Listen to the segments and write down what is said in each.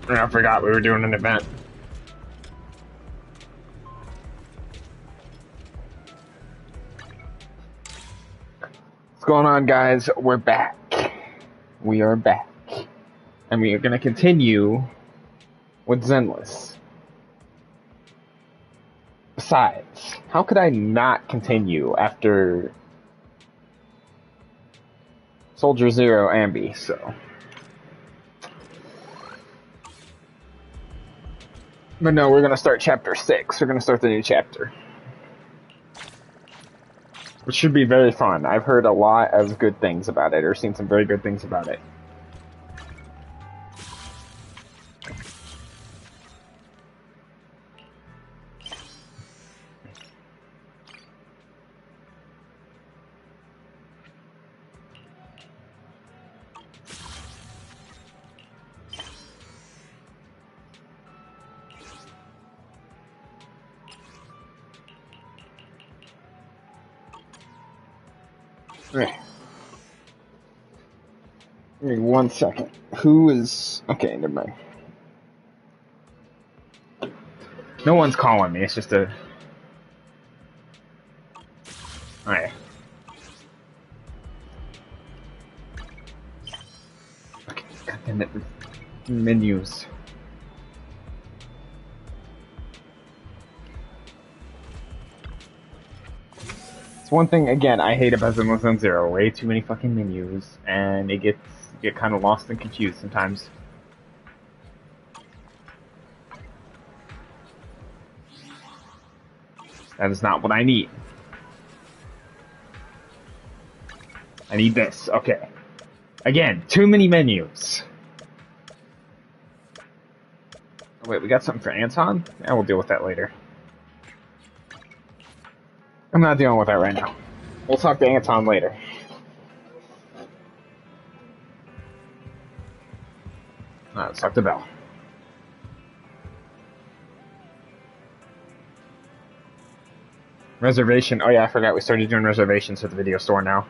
I forgot we were doing an event. What's going on, guys? We're back. We are back. And we are going to continue with Zenless. Besides, how could I not continue after Soldier Zero Ambi, so... But no, we're going to start Chapter 6. We're going to start the new chapter. Which should be very fun. I've heard a lot of good things about it, or seen some very good things about it. Give me 1 second. Who is... Okay, never mind. No one's calling me, it's just a... Alright. Okay, goddamn it. Menus. It's one thing, again, I hate about Zenless Zone Zero. Way too many fucking menus, and you get kind of lost and confused sometimes. That is not what I need. I need this. Okay. Again, too many menus. Oh, wait, we got something for Anton? Yeah, we'll deal with that later. I'm not dealing with that right now. We'll talk to Anton later. Alright, let's talk to Bell. Reservation. Oh yeah, I forgot we started doing reservations at the video store now.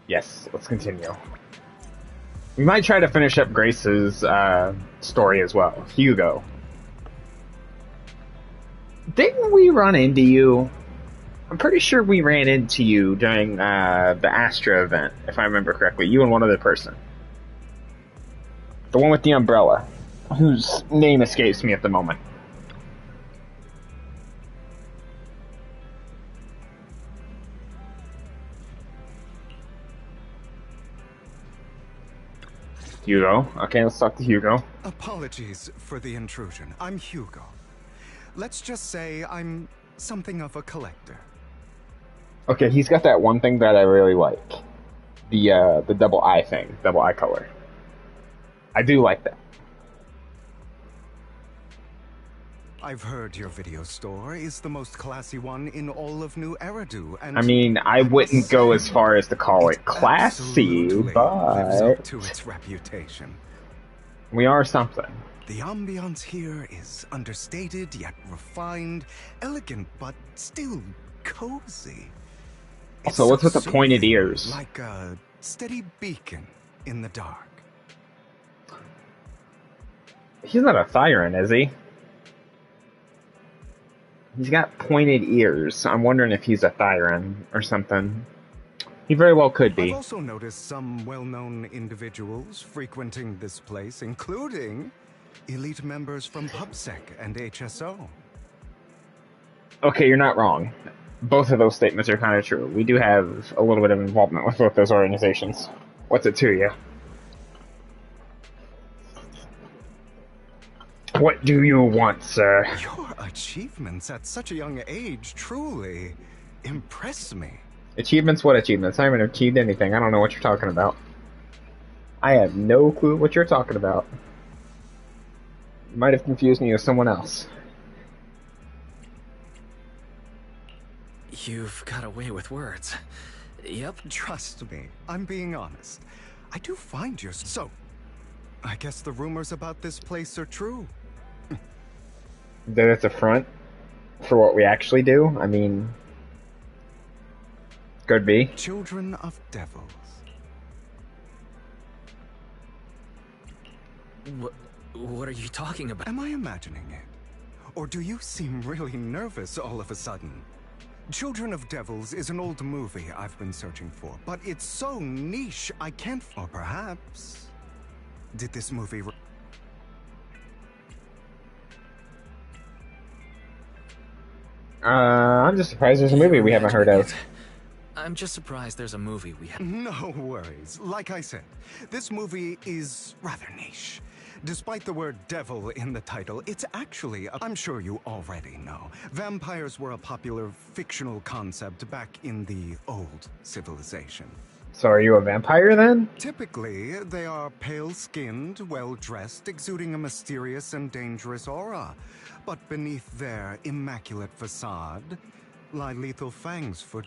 Yes, let's continue. We might try to finish up Grace's story as well. Hugo. Didn't we run into you? I'm pretty sure we ran into you during the Astra event, if I remember correctly. You and one other person. The one with the umbrella, whose name escapes me at the moment. Hugo. Okay, let's talk to Hugo. Apologies for the intrusion. I'm Hugo. Let's just say I'm something of a collector. Okay, he's got that one thing that I really like. The double eye thing. Double eye color. I do like that. I've heard your video store is the most classy one in all of New Eridu, and I mean, I wouldn't go as far as to call it classy, but lives up to its reputation. We are something. The ambiance here is understated yet refined, elegant but still cozy. So what's with the pointed soothing, ears? like a steady beacon in the dark. He's not a Thyran, is he? He's got pointed ears. I'm wondering if he's a Thyran or something. He very well could be. I've also noticed some well-known individuals frequenting this place, including elite members from PubSec and HSO. Okay, you're not wrong. Both of those statements are kind of true. We do have a little bit of involvement with both those organizations. What's it to you? What do you want, sir? Your achievements at such a young age truly impress me. Achievements? What achievements? I haven't achieved anything. I don't know what you're talking about. I have no clue what you're talking about. You might have confused me with someone else. You've got a way with words. Yep. Trust me, I'm being honest. I do find you so. I guess the rumors about this place are true. That it's a front for what we actually do? I mean, could be. Children of devils. What are you talking about? Am I imagining it? Or do you seem really nervous all of a sudden? Children of Devils is an old movie I've been searching for, but it's so niche I can't... Or perhaps... Did this movie... I'm just surprised there's a movie we haven't heard of. I'm just surprised there's a movie we haven't... No worries. Like I said, this movie is rather niche. Despite the word devil in the title, it's actually, I'm sure you already know, vampires were a popular fictional concept back in the old civilization. So are you a vampire then? Typically, they are pale-skinned, well-dressed, exuding a mysterious and dangerous aura. But beneath their immaculate facade lie lethal fangs for...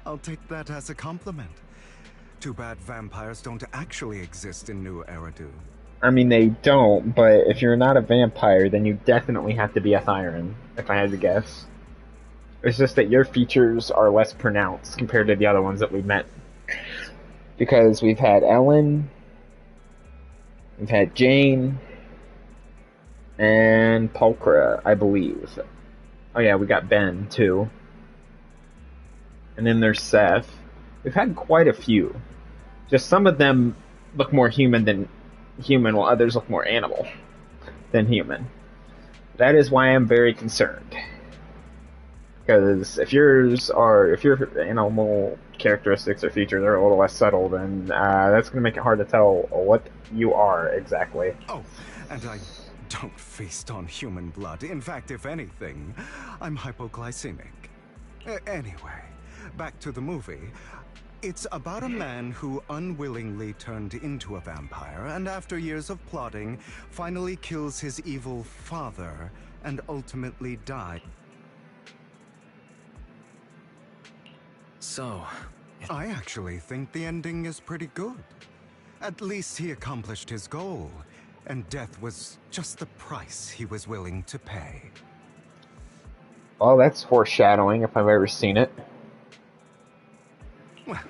I'll take that as a compliment. Too bad vampires don't actually exist in New Eridu. I mean, they don't, but if you're not a vampire, then you definitely have to be a Siren, if I had to guess. It's just that your features are less pronounced compared to the other ones that we met. Because we've had Ellen, we've had Jane, and Pulchra, I believe. Oh yeah, we got Ben, too. And then there's Seth. We've had quite a few. Just some of them look more human than human, while others look more animal than human. That is why I'm very concerned. Because if your animal characteristics or features are a little less subtle, then that's going to make it hard to tell what you are exactly. Oh, and I don't feast on human blood. In fact, if anything, I'm hypoglycemic. Anyway, back to the movie. It's about a man who unwillingly turned into a vampire, and after years of plotting, finally kills his evil father and ultimately died. So... I actually think the ending is pretty good. At least he accomplished his goal, and death was just the price he was willing to pay. Well, that's foreshadowing if I've ever seen it. Well,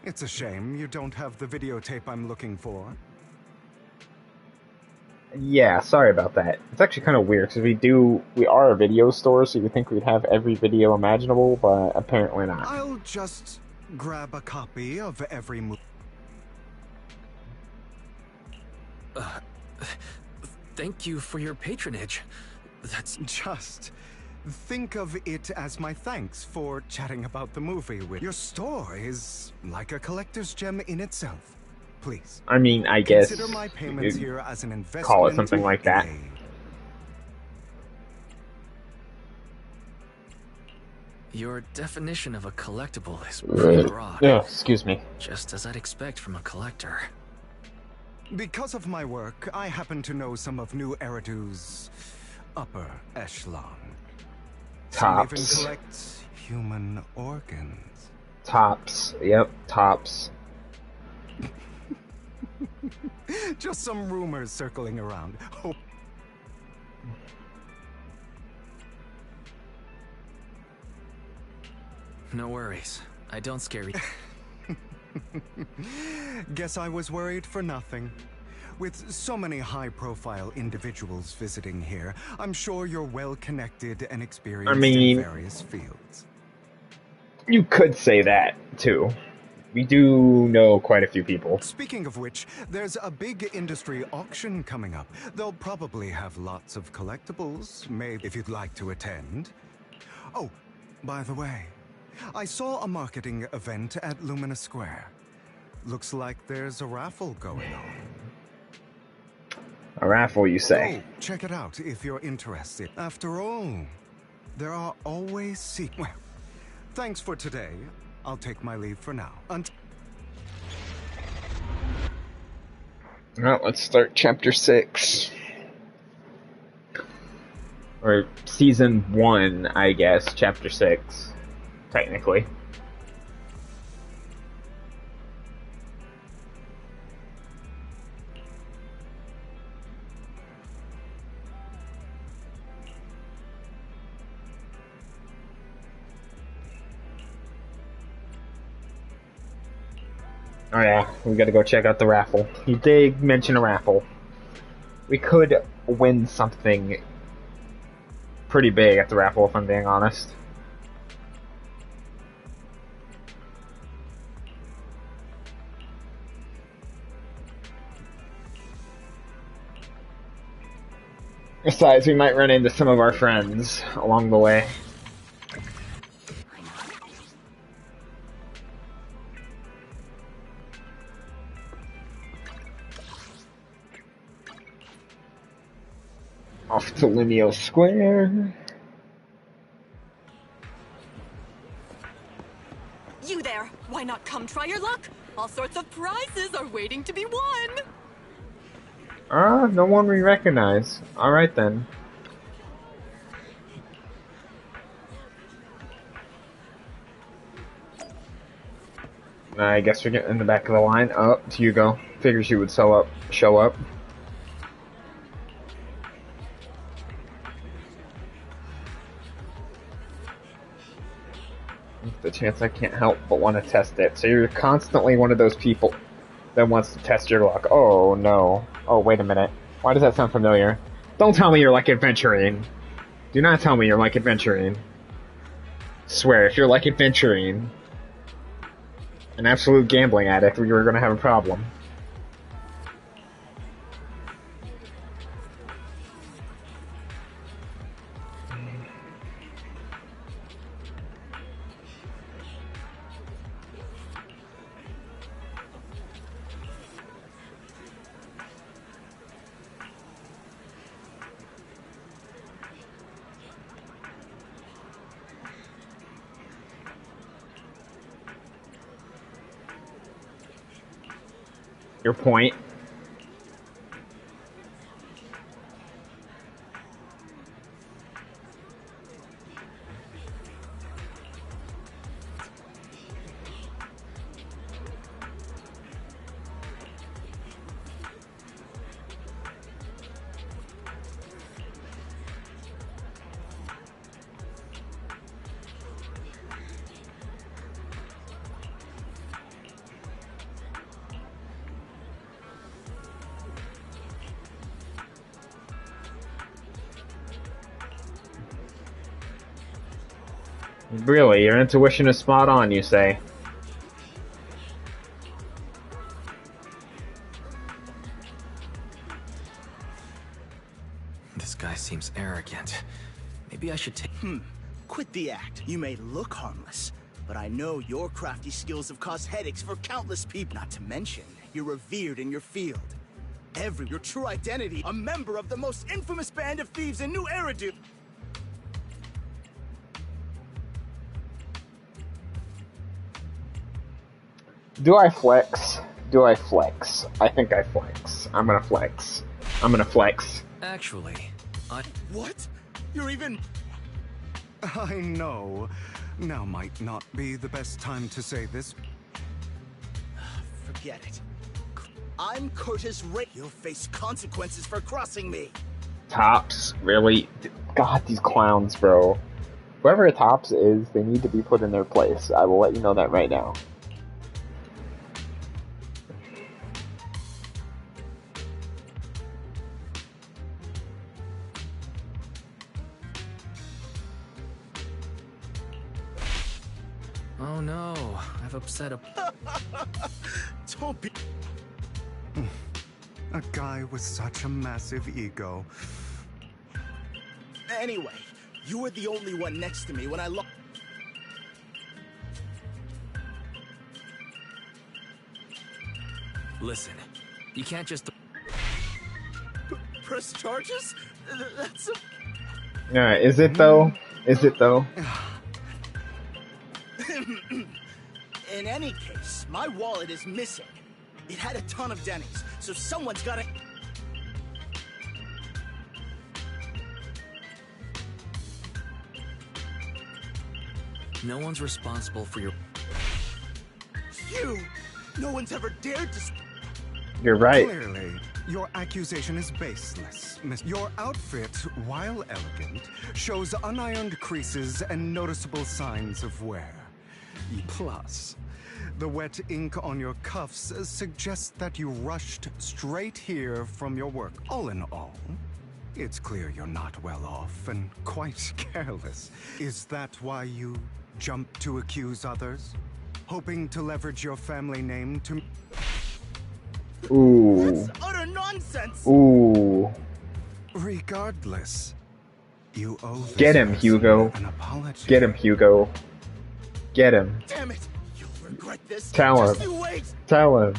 it's a shame you don't have the videotape I'm looking for. Yeah, sorry about that. It's actually kind of weird, because we are a video store, so you would think we'd have every video imaginable, but apparently not. I'll just grab a copy of every movie. Thank you for your patronage. That's... Just think of it as my thanks for chatting about the movie with... Your store is like a collector's gem in itself. Please. I mean, I guess consider my payments here as an investment. Call it something like that. Your definition of a collectible is pretty broad. Yeah, excuse me. Just as I'd expect from a collector. Because of my work, I happen to know some of New Eridu's upper echelon. Some even Tops. collect human organs. Tops. Yep, tops. Just some rumors circling around. Hope. No worries. I don't scare you. Guess I was worried for nothing. With so many high-profile individuals visiting here, I'm sure you're well-connected and experienced in various fields. You could say that, too. We do know quite a few people. Speaking of which, there's a big industry auction coming up. They'll probably have lots of collectibles, maybe if you'd like to attend. Oh, by the way, I saw a marketing event at Lumina Square. Looks like there's a raffle going on. A raffle, you say? Oh, check it out if you're interested. After all, there are always secrets. Well, thanks for today. I'll take my leave for now. Well, let's start chapter 6. Or season 1, I guess, chapter 6, technically. Oh yeah, we gotta go check out the raffle. He did mention a raffle. We could win something pretty big at the raffle, if I'm being honest. Besides, we might run into some of our friends along the way. Off to Lineal Square. You there! Why not come try your luck? All sorts of prizes are waiting to be won! No one we recognize. Alright then. I guess we're getting in the back of the line. Oh, to you go. Figures you would show up. The chance I can't help but want to test it. So you're constantly one of those people that wants to test your luck. Oh no. Oh, wait a minute. Why does that sound familiar? Don't tell me you're like Adventurine. Do not tell me you're like Adventurine. Swear, if you're like Adventurine, an absolute gambling addict, you're gonna have a problem. Your point. Really, your intuition is spot on, you say. This guy seems arrogant. Maybe I should take... Quit the act. You may look harmless, but I know your crafty skills have caused headaches for countless people. Not to mention, you're revered in your field. Your true identity, a member of the most infamous band of thieves in New Eridu. Do I flex? Do I flex? I think I flex. I'm gonna flex. I'm gonna flex. Actually, What? You're even... I know. Now might not be the best time to say this. Forget it. I'm Curtis Ray. You'll face consequences for crossing me. Tops? Really? God, these clowns, bro. Whoever Tops is, they need to be put in their place. I will let you know that right now. oh no, I've upset a... Don't be... A guy with such a massive ego. Anyway, you were the only one next to me when I lost... Listen, you can't just... Press charges? That's a... Yeah, is it though? Is it though? In any case, my wallet is missing. It had a ton of Denny's, so someone's gotta... No one's responsible for your... You! No one's ever dared to... You're right. Clearly, your accusation is baseless, Miss. Your outfit, while elegant, shows unironed creases and noticeable signs of wear. Plus, The wet ink on your cuffs suggests that you rushed straight here from your work. All in all, it's clear you're not well off and quite careless. Is that why you jumped to accuse others? Hoping to leverage your family name to... Ooh. That's utter nonsense! Ooh. Regardless, you owe this Get him, person Hugo. an apology. Get him, Hugo. Get him. Damn it! You'll regret this. Tell Just him. you wait! Tell him.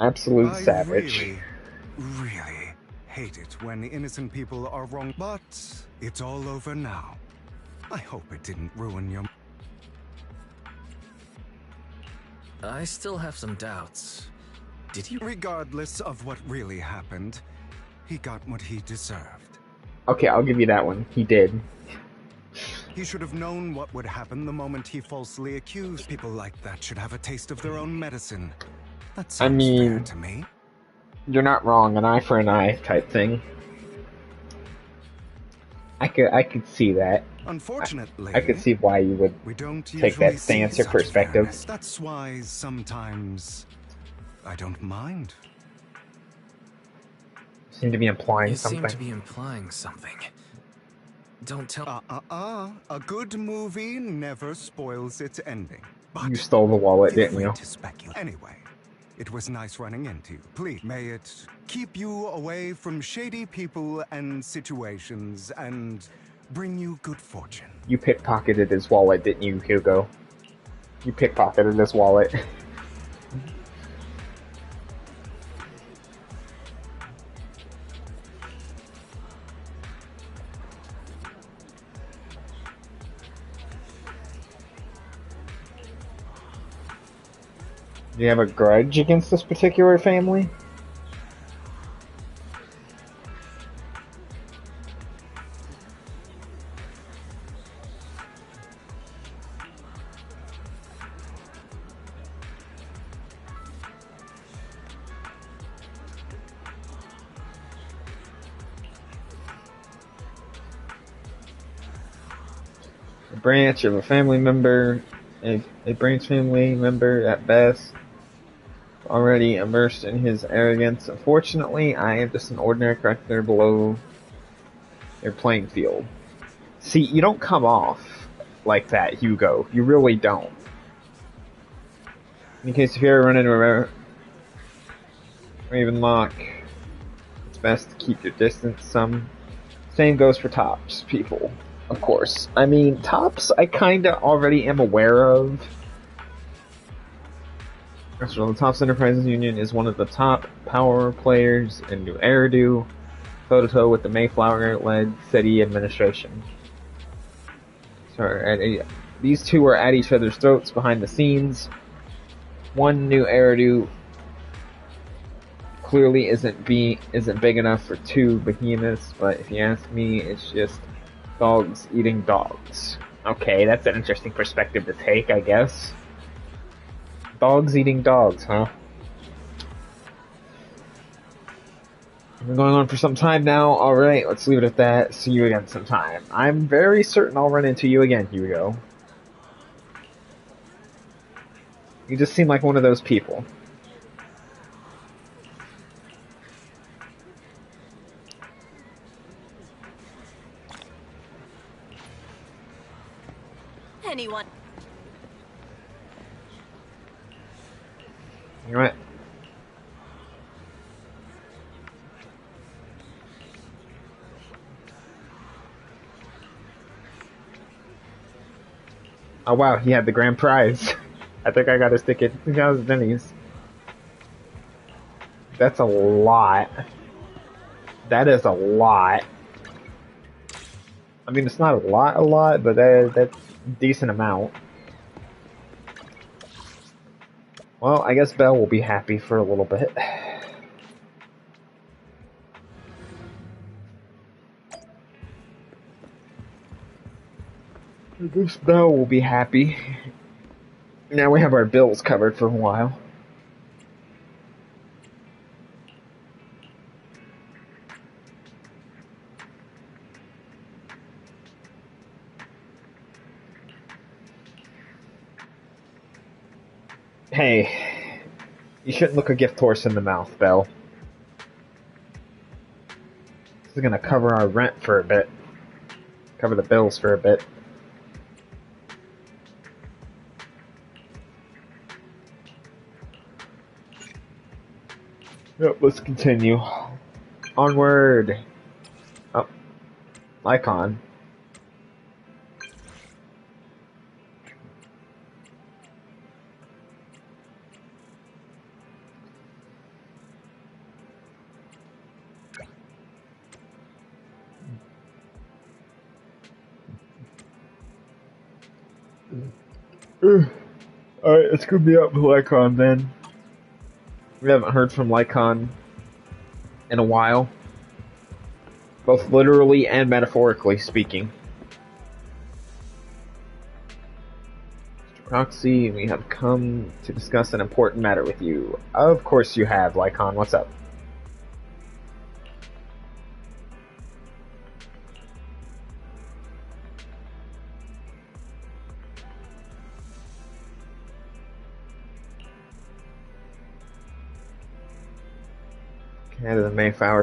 Absolute I savage. really hate it when innocent people are wrong, but it's all over now. I hope it didn't ruin your... I still have some doubts. Did he? Regardless of what really happened, he got what he deserved. Okay, I'll give you that one. He did. He should have known what would happen the moment he falsely accused. People like that should have a taste of their own medicine. That sounds fair to me. You're not wrong. An eye for an eye type thing. I could see that. Unfortunately, I could see why you would we don't take usually that stance see or such perspective. fairness. That's why sometimes I don't mind. Seem to be implying You something. seem to be implying something. Don't tell. A good movie never spoils its ending. But You stole the wallet, feel didn't free you? to speculate. Anyway, it was nice running into you. Please, may it keep you away from shady people and situations and bring you good fortune. You pickpocketed his wallet, didn't you, Hugo? You pickpocketed his wallet. Do you have a grudge against this particular family? A branch of a family member, a branch family member at best, already immersed in his arrogance. Unfortunately, I am just an ordinary character below their playing field. See, you don't come off like that, Hugo. You really don't. In case if you ever run into a Ravenlock, it's best to keep your distance some. Same goes for tops, people. Of course. I mean, tops I kinda already am aware of. The Tops Enterprises Union is one of the top power players in New Eridu, toe-to-toe with the Mayflower-led city administration. These two are at each other's throats behind the scenes. One New Eridu clearly isn't big enough for two behemoths, but if you ask me, it's just dogs eating dogs. Okay, that's an interesting perspective to take, I guess. Dogs eating dogs, huh? We've been going on for some time now. Alright, let's leave it at that. See you again sometime. I'm very certain I'll run into you again, Hugo. You just seem like one of those people. Anyone. Alright. Oh wow, he had the grand prize. I think I got his ticket. 2,000 pennies. That's a lot. That is a lot. I mean, it's not a lot, but that's a decent amount. Well, I guess Belle will be happy for a little bit. I guess Belle will be happy. Now we have our bills covered for a while. Hey, you shouldn't look a gift horse in the mouth, Belle. This is gonna cover our rent for a bit. Cover the bills for a bit. Yep, let's continue. Onward! Oh, icon. Alright, let's go meet up with Lycon then. We haven't heard from Lycon in a while. Both literally and metaphorically speaking. Roxy, we have come to discuss an important matter with you. Of course you have, Lycon. What's up? Head of the Mayflower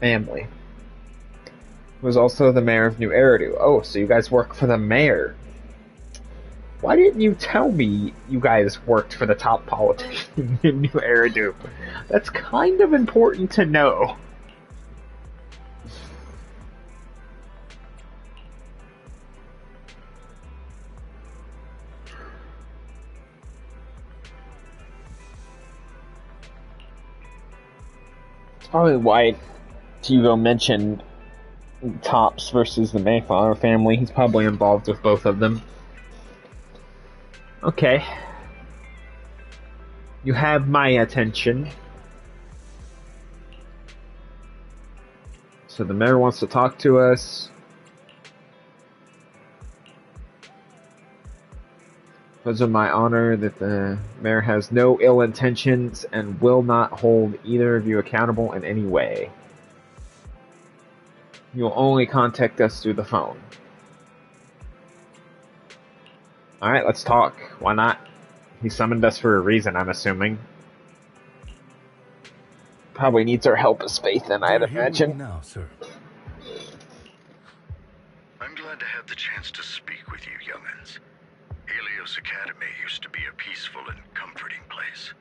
family. Was also the mayor of New Eridu. Oh, so you guys work for the mayor. Why didn't you tell me you guys worked for the top politician in New Eridu? That's kind of important to know. It's probably why Hugo mentioned Tops versus the Mayflower family. He's probably involved with both of them. Okay. You have my attention. So the mayor wants to talk to us. Because of my honor that the mayor has no ill intentions and will not hold either of you accountable in any way. You will only contact us through the phone. Alright, let's talk. Why not? He summoned us for a reason, I'm assuming. Probably needs our help as faith, and I'd imagine. Now, sir. I'm glad to have the chance to speak with you, young'uns. Helios Academy used to be a peaceful and comforting place.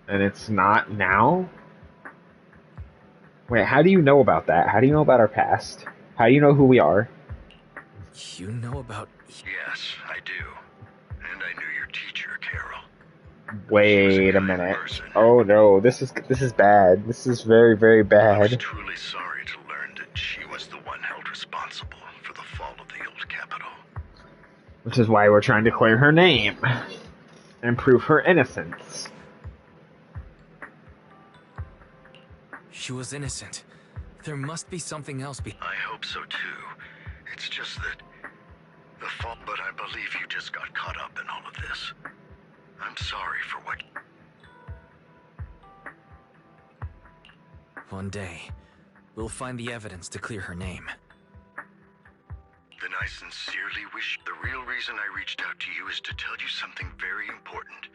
And it's not now? Wait, how do you know about that? How do you know about our past? How do you know who we are? You know about... Yes, I do. And I knew your teacher, Carol. Wait a minute. Oh no, this is bad. This is very, very I was bad. truly sorry to learn that she was the one held responsible for the fall of the old capital. Which is why we're trying to clear her name. And prove her innocence. She was innocent. There must be something else I hope so too. It's just that the fall, but I believe you just got caught up in all of this. I'm sorry for what... One day, we'll find the evidence to clear her name. Then I sincerely wish... The real reason I reached out to you is to tell you something very important.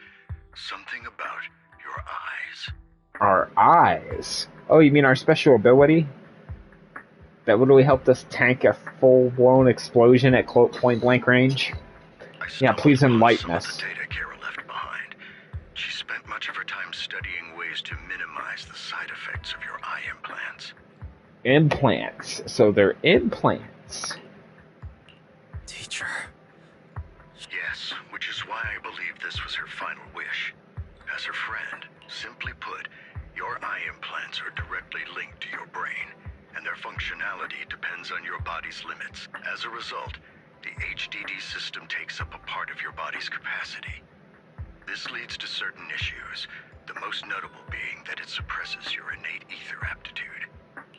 Something about your eyes. Our eyes? Oh, you mean our special ability? That literally helped us tank a full-blown explosion at point-blank range? Yeah, please enlighten us. The data Carol left behind. She spent much of her time studying ways to minimize the side effects of your eye implants. Implants. So they're implants. Teacher. Yes, which is why I believe this was her final wish. As her friend, simply put, your eye implants are directly linked to your brain, and their functionality depends on your body's limits. As a result, the HDD system takes up a part of your body's capacity. This leads to certain issues, the most notable being that it suppresses your innate ether aptitude.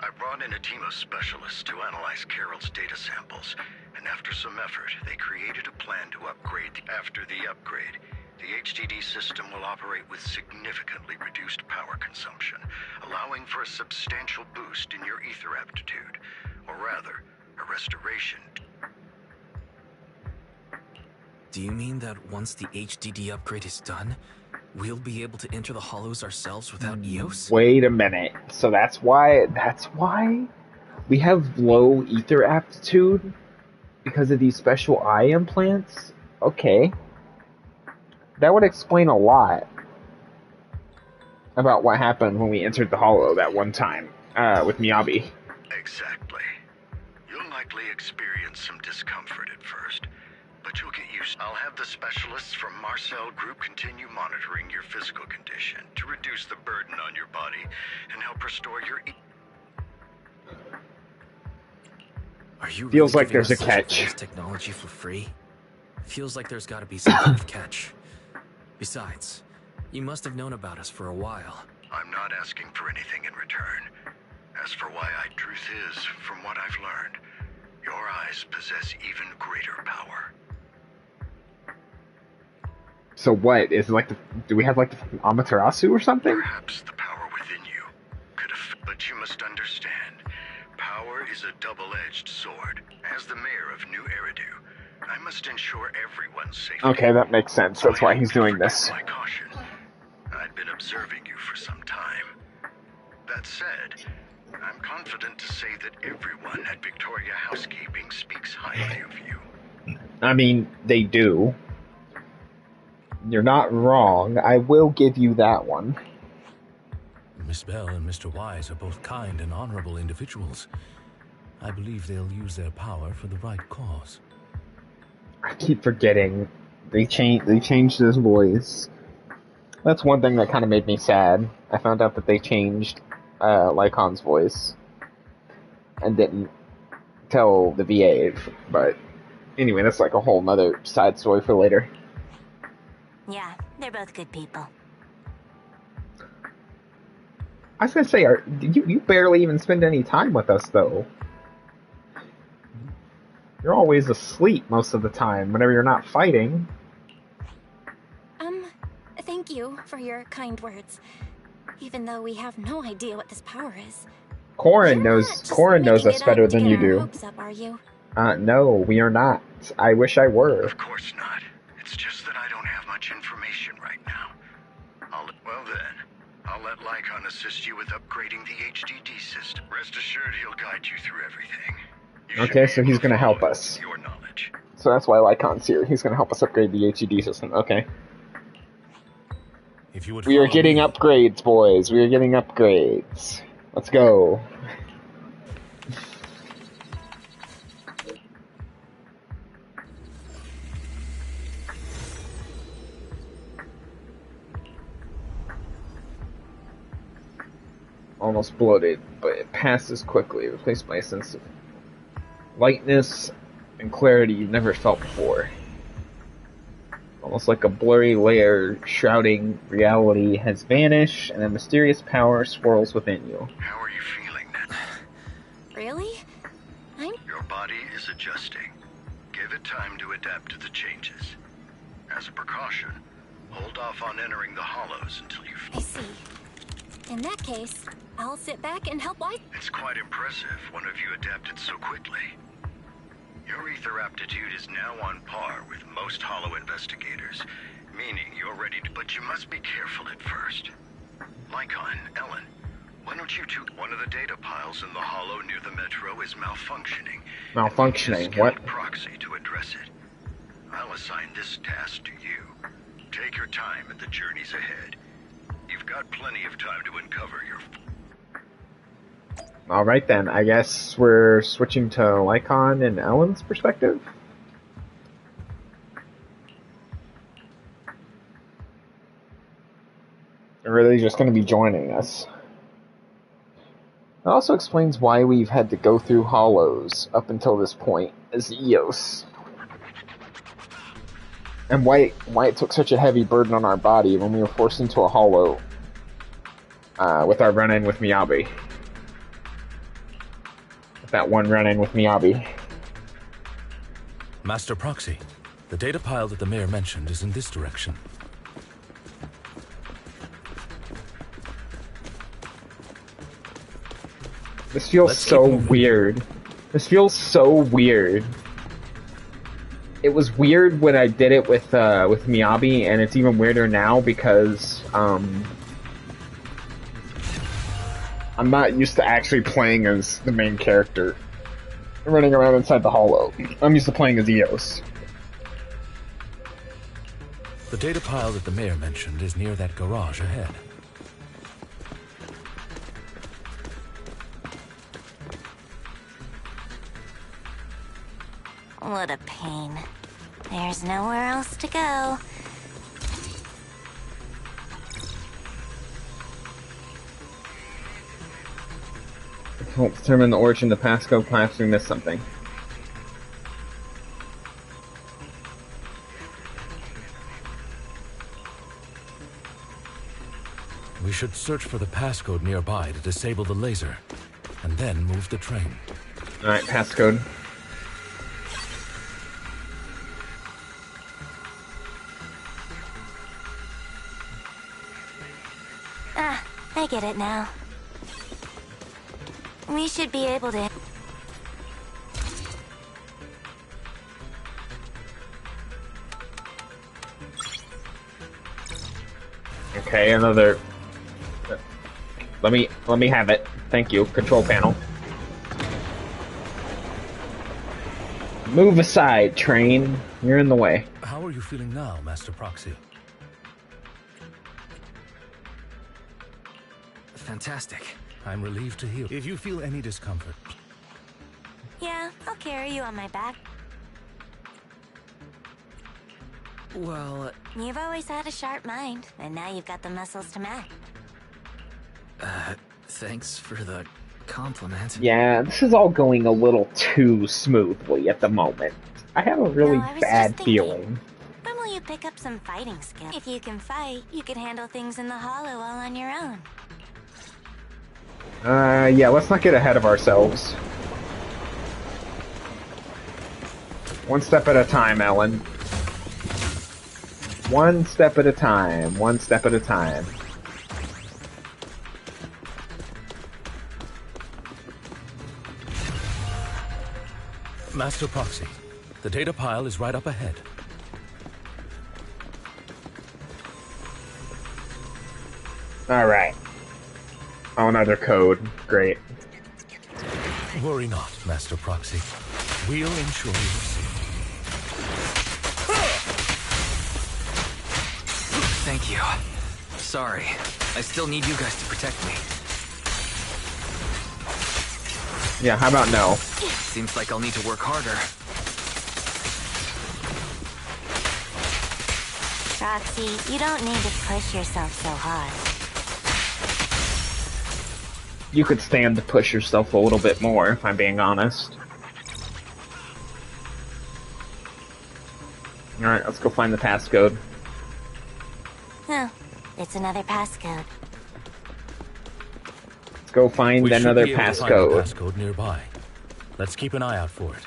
I brought in a team of specialists to analyze Carol's data samples, and after some effort, they created a plan to upgrade. After the upgrade, the HDD system will operate with significantly reduced power consumption, allowing for a substantial boost in your ether aptitude, or rather, a restoration. Do you mean that once the HDD upgrade is done, we'll be able to enter the hollows ourselves without EOS? Wait a minute. So that's why we have low ether aptitude because of these special eye implants? Okay. That would explain a lot about what happened when we entered the hollow that one time with Miyabi. Exactly. You'll likely experience some discomfort at first, but you'll get used. I'll have the specialists from Marcel Group continue monitoring your physical condition to reduce the burden on your body and help restore your... Are you Feels really like there's a giving us such catch. advanced technology for free? Feels like there's got to be some kind of catch. Besides, you must have known about us for a while. I'm not asking for anything in return. As for why truth is, from what I've learned, your eyes possess even greater power. So what? Is it like do we have like the Amaterasu or something? Perhaps the power within you could have... But you must understand, power is a double-edged sword. As the mayor of New Eridu, I must ensure everyone's safety. Okay, that makes sense. That's why he's doing this. My caution. I'd been observing you for some time. That said, I'm confident to say that everyone at Victoria Housekeeping speaks highly of you. I mean, they do. You're not wrong. I will give you that one. Miss Bell and Mr. Wise are both kind and honorable individuals. I believe they'll use their power for the right cause. I keep forgetting. They changed his voice. That's one thing that kind of made me sad. I found out that they changed Lycon's voice and didn't tell the VA. But anyway, that's like a whole nother side story for later. Yeah, they're both good people. I was gonna say, you barely even spend any time with us, though. You're always asleep most of the time, whenever you're not fighting. Thank you for your kind words. Even though we have no idea what this power is. Corin knows us better than you do. Hopes up, are you? No, we are not. I wish I were. Of course not. It's just that I don't have much information right now. I'll let Lycon assist you with upgrading the HDD system. Rest assured he'll guide you through everything. Okay, so he's gonna help us. Your knowledge. So that's why Lycon's here. He's gonna help us upgrade the HDD system. Okay. If you would We are follow getting me- upgrades, boys. We are getting upgrades. Let's go. Almost bloated, but it passes quickly, replaced by a sense of lightness and clarity you've never felt before. Almost like a blurry layer shrouding reality has vanished, and a mysterious power swirls within you. How are you feeling then? Really? Your body is adjusting. Give it time to adapt to the changes. As a precaution, hold off on entering the hollows until you... I see. In that case, I'll sit back and help Wise. It's quite impressive one of you adapted so quickly. Your ether aptitude is now on par with most hollow investigators, meaning you're ready to... But you must be careful at first. Lycon, Ellen, why don't you two... One of the data piles in the hollow near the metro is malfunctioning. Malfunctioning? And we need a What? skilled proxy to address it. I'll assign this task to you. Take your time at the journeys ahead. You've got plenty of time to uncover your... Alright then, I guess we're switching to Lycon and Ellen's perspective? Or are they just going to be joining us? It also explains why we've had to go through hollows up until this point as EOS. And why it took such a heavy burden on our body when we were forced into a hollow with our run-in with Miyabi. That one run-in with Miyabi. Master Proxy, the data pile that the mayor mentioned is in this direction. This feels Let's so keep moving. weird. This feels so weird. it was weird when I did it with Miyabi, and it's even weirder now because I'm not used to actually playing as the main character, running around inside the hollow. I'm used to playing as Eos. The data pile that the mayor mentioned is near that garage ahead. What a pain. There's nowhere else to go. Help determine the origin of the passcode. Perhaps we missed something. We should search for the passcode nearby to disable the laser, and then move the train. Alright, passcode. Ah, I get it now. We should be able to... Okay, another... Let me have it. Thank you. Control panel. Move aside, train. You're in the way. How are you feeling now, Master Proxy? Fantastic. I'm relieved to hear. If you feel any discomfort... Yeah, I'll carry you on my back. Well... You've always had a sharp mind, and now you've got the muscles to match. Thanks for the compliment. Yeah, this is all going a little too smoothly at the moment. I have a really No, I was bad just thinking. feeling. When will you pick up some fighting skill? If you can fight, you can handle things in the hollow all on your own. Yeah, let's not get ahead of ourselves. One step at a time, Ellen. One step at a time. One step at a time. Master Proxy, the data pile is right up ahead. Alright. Oh, another code. Great. Worry not, Master Proxy. We'll ensure you receive. Thank you. Sorry. I still need you guys to protect me. Yeah, how about no? Seems like I'll need to work harder. Roxy, you don't need to push yourself so hard. You could stand to push yourself a little bit more, if I'm being honest. Alright, let's go find the passcode. Oh, it's another passcode. Let's go find We should another be able to find the passcode. passcode nearby. Let's keep an eye out for it.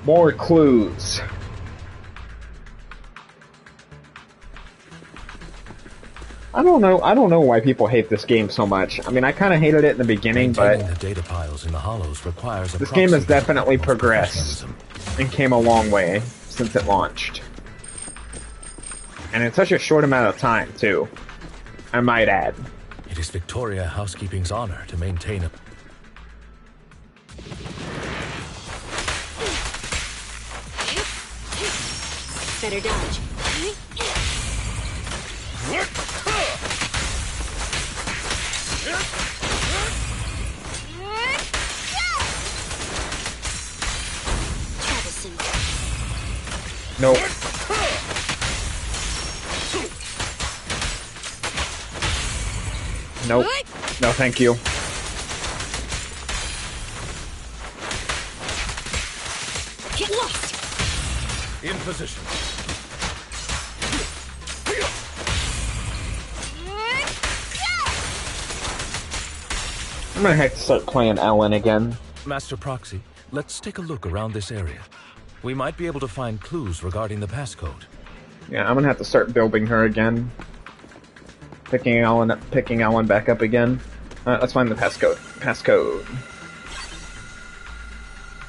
More clues. I don't know why people hate this game so much. I mean, I kind of hated it in the beginning, but Maintaining the data piles in the hollows requires a this game has proxy definitely of progressed professionalism. and came a long way since it launched. And in such a short amount of time, too. I might add. It is Victoria Housekeeping's honor to maintain a... Better dodge. Troublesome. Nope. Nope. No, thank you. Get lost. In position. I'm gonna have to start playing Ellen again. Master Proxy, let's take a look around this area. We might be able to find clues regarding the passcode. Yeah, I'm gonna have to start building her again. Picking Ellen back up again. Let's find the passcode. Passcode.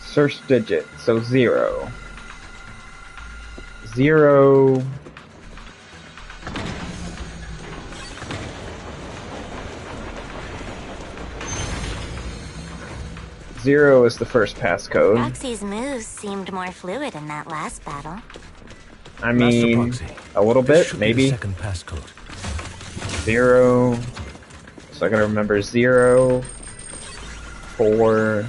Search digit. So 0. 0. Zero is the first passcode. Roxy's moves seemed more fluid in that last battle. I mean, Proxy, a little this bit, should be maybe. the second passcode. 0. So I gotta remember 0, 4,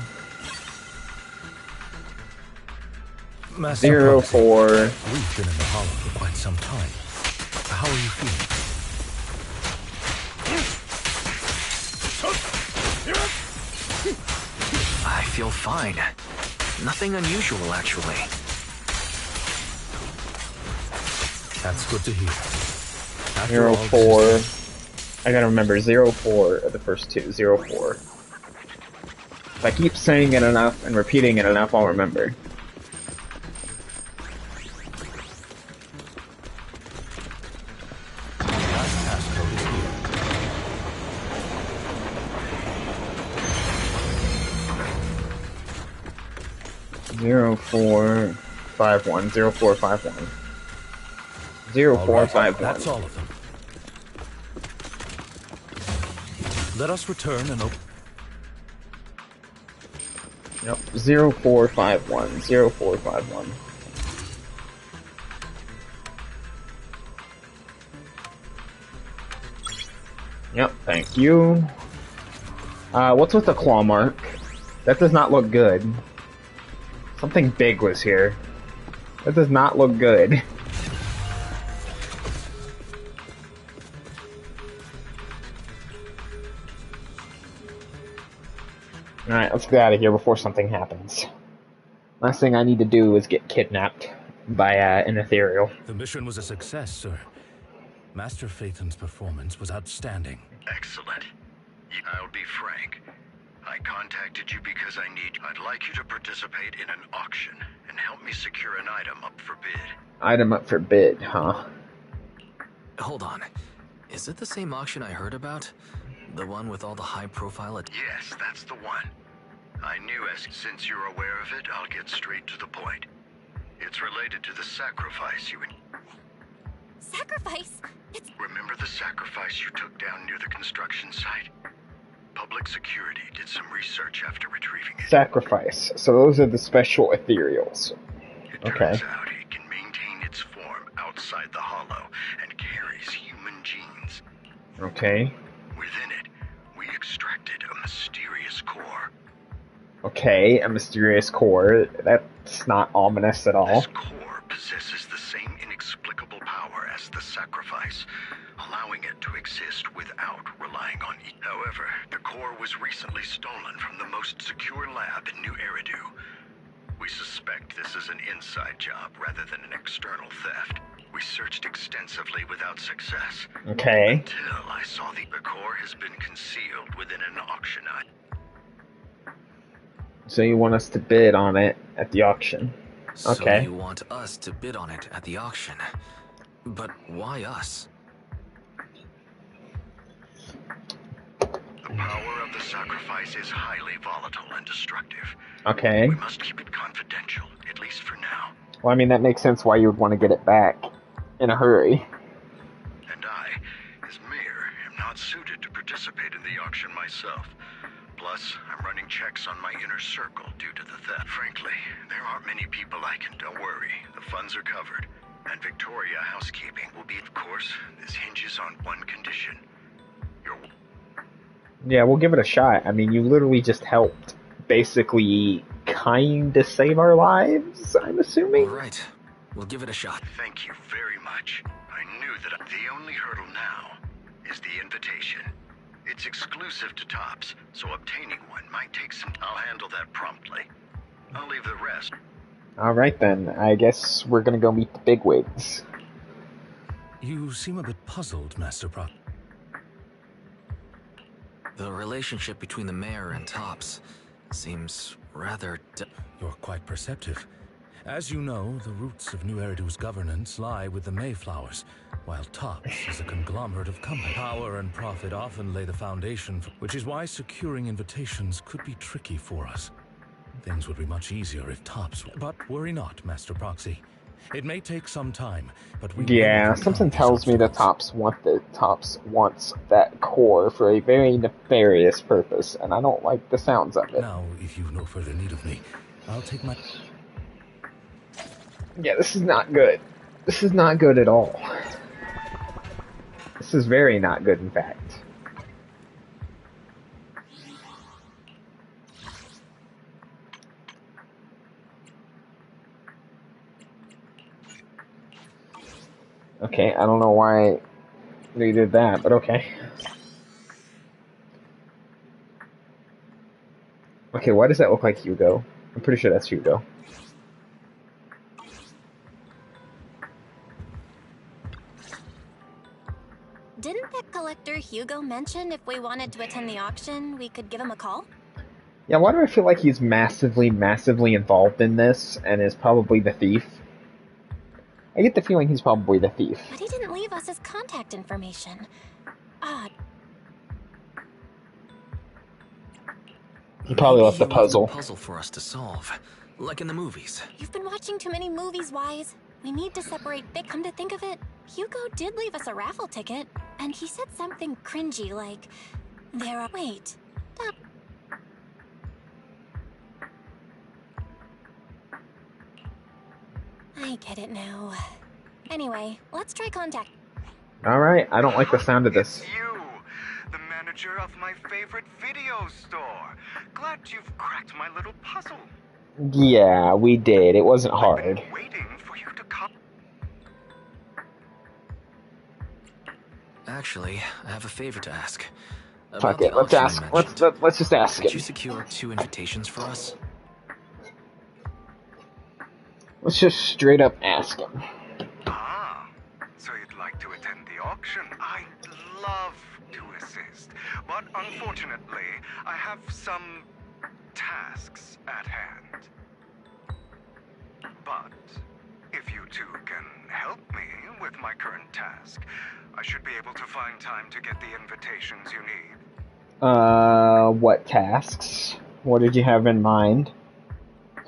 Master 0, Proxy, 4. we've been in the hollow for quite some time. How are you feeling? I feel fine. Nothing unusual, actually. That's good to hear. After 0, all, 4. this is I gotta remember 0, 4 are the first two. 0, 4. If I keep saying it enough and repeating it enough, I'll remember. the last passcode is here. 0451. 0451. 0451. That's all of them. Let us return and open. Yep. 0451. 0451. Yep, thank you. What's with the claw mark? That does not look good. Something big was here. That does not look good. Alright, let's get out of here before something happens. Last thing I need to do is get kidnapped by an ethereal. The mission was a success, sir. Master Phaeton's performance was outstanding. Excellent. I'll be frank. I contacted you because I'd like you to participate in an auction and help me secure an item up for bid. Item up for bid, huh? Hold on. Is it the same auction I heard about? The one with all the high-profile... Yes, that's the one. I knew since you're aware of it, I'll get straight to the point. It's related to the sacrifice you... Sacrifice? It's... Remember the sacrifice you took down near the construction site? Public security did some research after retrieving it. Sacrifice. So those are the special ethereals. It turns out it can maintain its form outside the hollow and carries human genes. Okay. Within it, we extracted a mysterious core. Okay, a mysterious core. That's not ominous at all. This core possesses the same inexplicable power as the sacrifice, allowing it to exist without relying on it. However, the core was recently stolen from the most secure lab in New Eridu. We suspect this is an inside job rather than an external theft. We searched extensively without success. Okay. Until I saw the core has been concealed within an auction item. So you want us to bid on it at the auction? Okay. So you want us to bid on it at the auction. But why us? The power of the sacrifice is highly volatile and destructive. Okay. We must keep it confidential, at least for now. Well, I mean, that makes sense why you would want to get it back in a hurry. And I, as mayor, am not suited to participate in the auction myself. Plus, I'm running checks on my inner circle due to the theft. Frankly, there aren't many people I can... Don't worry, the funds are covered. And Victoria Housekeeping will be... Of course, this hinges on one condition. Your... Yeah, we'll give it a shot. I mean, you literally just helped basically kinda save our lives, I'm assuming? All right. We'll give it a shot. Thank you very much. I knew that the only hurdle now is the invitation. It's exclusive to Tops, so obtaining one might take some... I'll handle that promptly. I'll leave the rest. Alright then, I guess we're gonna go meet the bigwigs. You seem a bit puzzled, Master Proc. The relationship between the mayor and Tops seems rather... You're quite perceptive. As you know, the roots of New Eridu's governance lie with the Mayflowers, while TOPS is a conglomerate of companies. Power and profit often lay the foundation, which is why securing invitations could be tricky for us. Things would be much easier if TOPS... But worry not, Master Proxy. It may take some time, but we will Yeah, overcome something these tells me the obstacles. Tops wants that core for a very nefarious purpose, and I don't like the sounds of it. Now, if you've no further need of me, I'll take my... Yeah, this is not good. This is not good at all. This is very not good, in fact. Okay, I don't know why they did that, but okay. Okay, why does that look like Hugo? I'm pretty sure that's Hugo. Didn't that collector Hugo mention if we wanted to attend the auction, we could give him a call? Yeah, why do I feel like he's massively involved in this and is probably the thief? I get the feeling he's probably the thief. But he didn't leave us his contact information. Odd. He probably left the Maybe he left a puzzle. puzzle for us to solve, like in the movies. You've been watching too many movies, Wise. We need to separate. Come to think of it, Hugo did leave us a raffle ticket, and he said something cringy like, "There are..." Wait. Stop. I get it now. Anyway, let's try contact. Alright, I don't like the sound of this. It's you, the manager of my favorite video store. Glad you've cracked my little puzzle. Yeah, we did. It wasn't hard. I've been waiting for you to come. Actually, I have a favor to ask. Fuck About the it, let's auction ask. you mentioned. Let's just ask Could you him. secure 2 invitations for us? Let's just straight up ask him. Ah, so you'd like to attend the auction? I'd love to assist, but unfortunately, I have some tasks at hand. But if you two can help me with my current task, I should be able to find time to get the invitations you need. What tasks? What did you have in mind?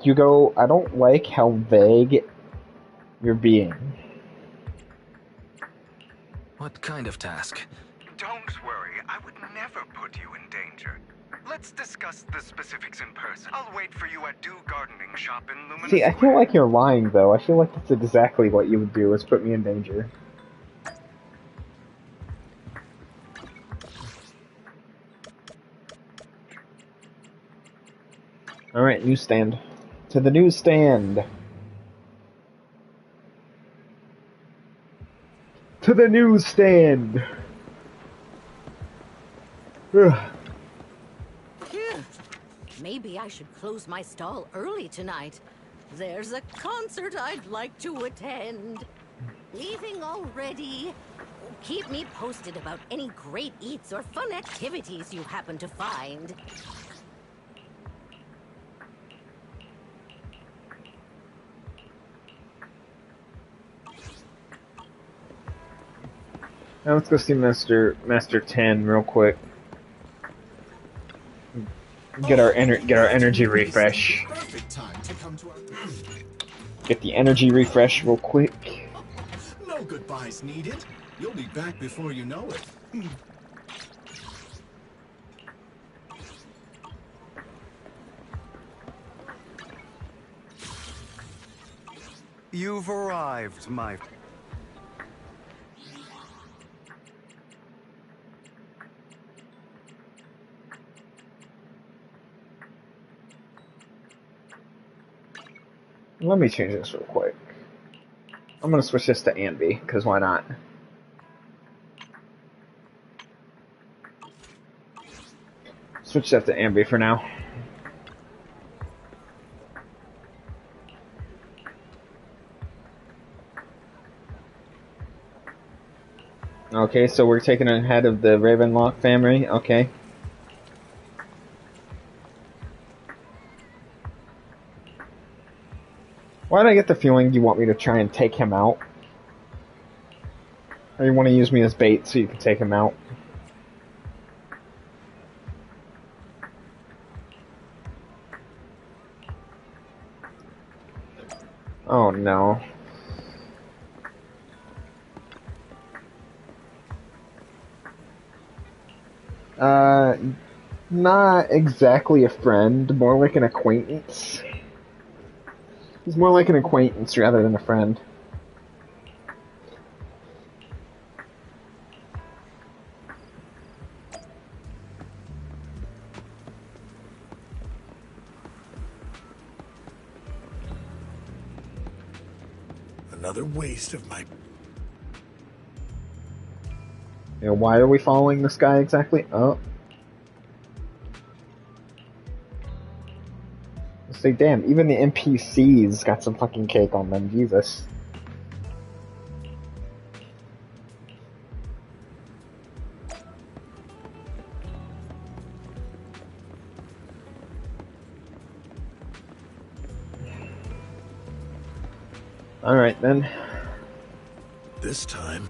Hugo, I don't like how vague you're being. What kind of task? Don't worry, I would never put you in danger. Let's discuss the specifics in person. I'll wait for you at Dew Gardening Shop in Luminous See, I feel like you're lying, though. I feel like that's exactly what you would do, is put me in danger. Alright, newsstand. To the newsstand! To the newsstand! Ugh. Maybe I should close my stall early tonight. There's a concert I'd like to attend. Leaving already? Keep me posted about any great eats or fun activities you happen to find. Now let's go see Master 10 real quick. Get our energy refresh. Get the energy refresh real quick. No goodbyes needed. You'll be back before you know it. You've arrived, my... Let me change this real quick. I'm gonna switch this to Ambi, because why not? Switch that to Ambi for now. Okay, so we're taking ahead of the Ravenlock family. Okay. Why did I get the feeling you want me to try and take him out? Or you want to use me as bait so you can take him out? Oh no. Not exactly a friend, more like an acquaintance. He's more like an acquaintance rather than a friend. Another waste of my... You know, why are we following this guy exactly? Oh. Say, damn, even the NPCs got some fucking cake on them, Jesus. Alright then. This time...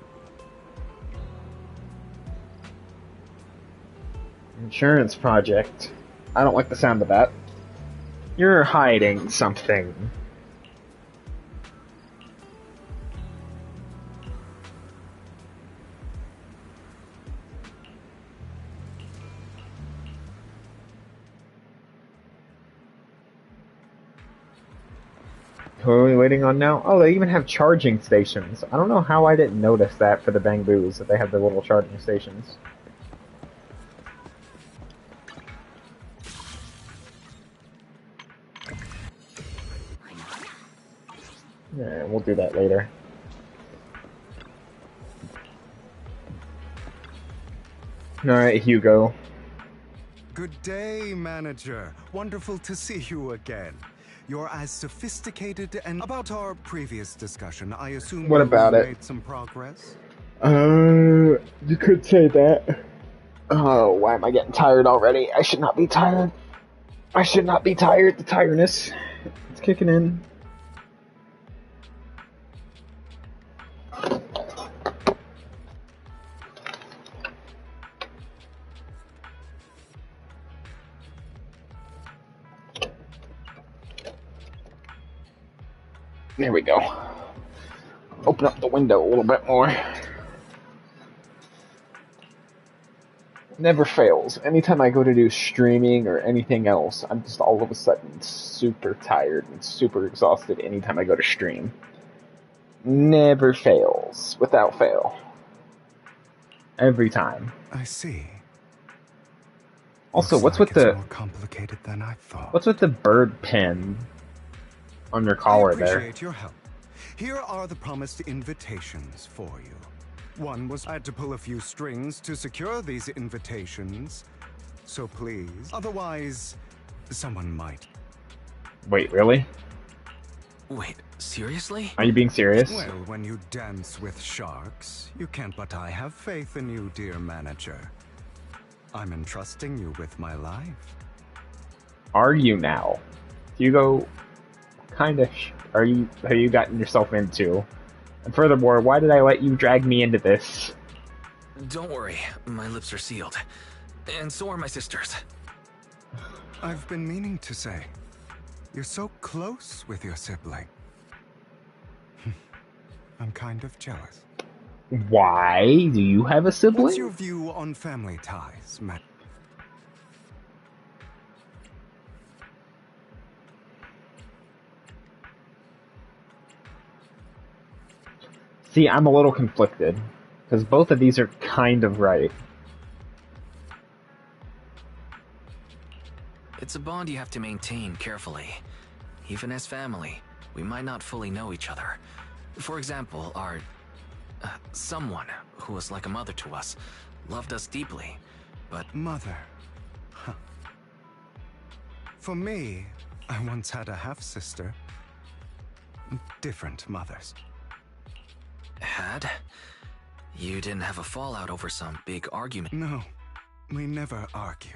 Insurance project. I don't like the sound of that. You're hiding something. Who are we waiting on now? Oh, they even have charging stations. I don't know how I didn't notice that for the Bangbus, that they have the little charging stations. Yeah, we'll do that later. Alright, Hugo. Good day, manager. Wonderful to see you again. You're as sophisticated and... About our previous discussion, I assume What about you it? made some progress? You could say that. Oh, why am I getting tired already? I should not be tired. I should not be tired. The tiredness. It's kicking in. There we go. Open up the window a little bit more. Never fails. Anytime I go to do streaming or anything else, I'm just all of a sudden super tired and super exhausted anytime I go to stream. Never fails. Without fail. Every time. I see. Also, Looks what's like with it's the... more complicated than I thought. What's with the bird pin on your collar there? I appreciate your help. Here are the promised invitations for you. One was I had to pull a few strings to secure these invitations. So please, otherwise, someone might. Wait, really? Wait, seriously? Are you being serious? Well, when you dance with sharks, you can't but I have faith in you, dear manager. I'm entrusting you with my life. Are you now? Hugo, kind of are you gotten yourself into? And furthermore, why did I let you drag me into this? Don't worry, my lips are sealed. And so are my sisters. I've been meaning to say, you're so close with your sibling. I'm kind of jealous. Why? Do you have a sibling? What's your view on family ties, Matt? See, I'm a little conflicted, because both of these are kind of right. It's a bond you have to maintain carefully. Even as family, we might not fully know each other. For example, our... someone who was like a mother to us, loved us deeply, but... Mother. Huh. For me, I once had a half-sister. Different mothers. Had? You didn't have a fallout over some big argument? No, we never argued.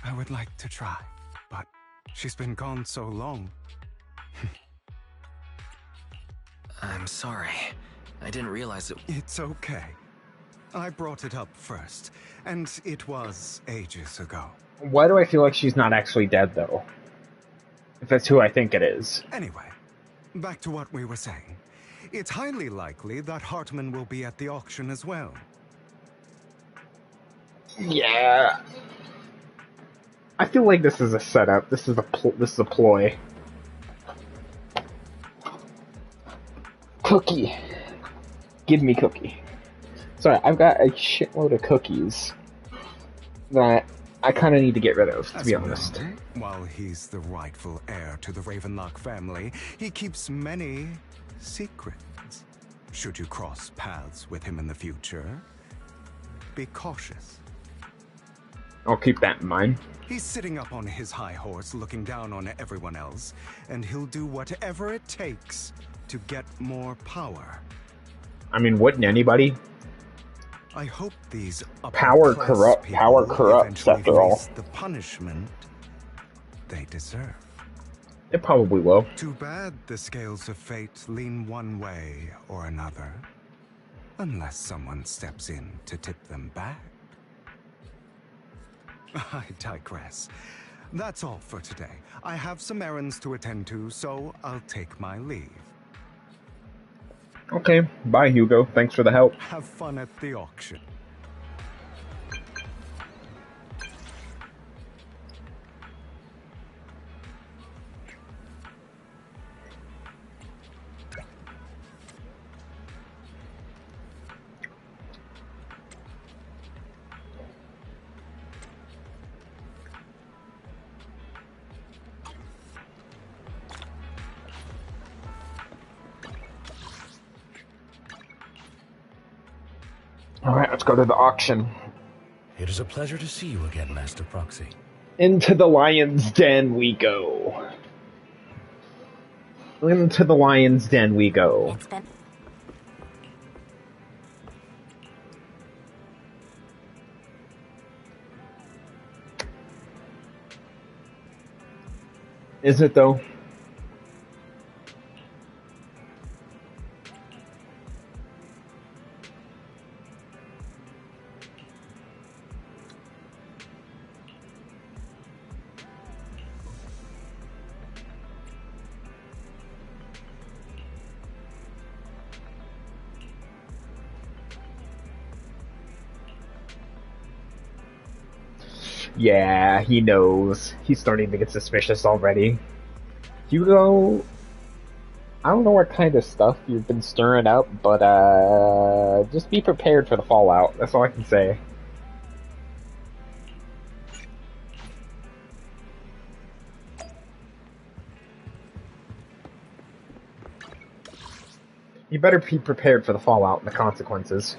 I would like to try, but she's been gone so long. I'm sorry. I didn't realize it. It's okay. I brought it up first, and it was ages ago. Why do I feel like she's not actually dead, though? If that's who I think it is. Anyway, back to what we were saying. It's highly likely that Hartman will be at the auction as well. Yeah. I feel like this is a setup. This is a ploy. Cookie. Give me cookie. Sorry, I've got a shitload of cookies that I kind of need to get rid of, to be honest. While he's the rightful heir to the Ravenlock family, he keeps many secrets. Should you cross paths with him in the future, be cautious. I'll keep that in mind. He's sitting up on his high horse looking down on everyone else, and he'll do whatever it takes to get more power. I mean, wouldn't anybody? I hope these power corrupts after all. The punishment they deserve. It probably will. Too bad the scales of fate lean one way or another, unless someone steps in to tip them back. I digress. That's all for today. I have some errands to attend to, so I'll take my leave. Okay, bye Hugo. Thanks for the help. Have fun at the auction. Alright, let's go to the auction. It is a pleasure to see you again, Master Proxy. Into the lion's den we go. Into the lion's den we go. Is it though? Yeah, he knows. He's starting to get suspicious already. Hugo, I don't know what kind of stuff you've been stirring up, but just be prepared for the fallout. That's all I can say. You better be prepared for the fallout and the consequences.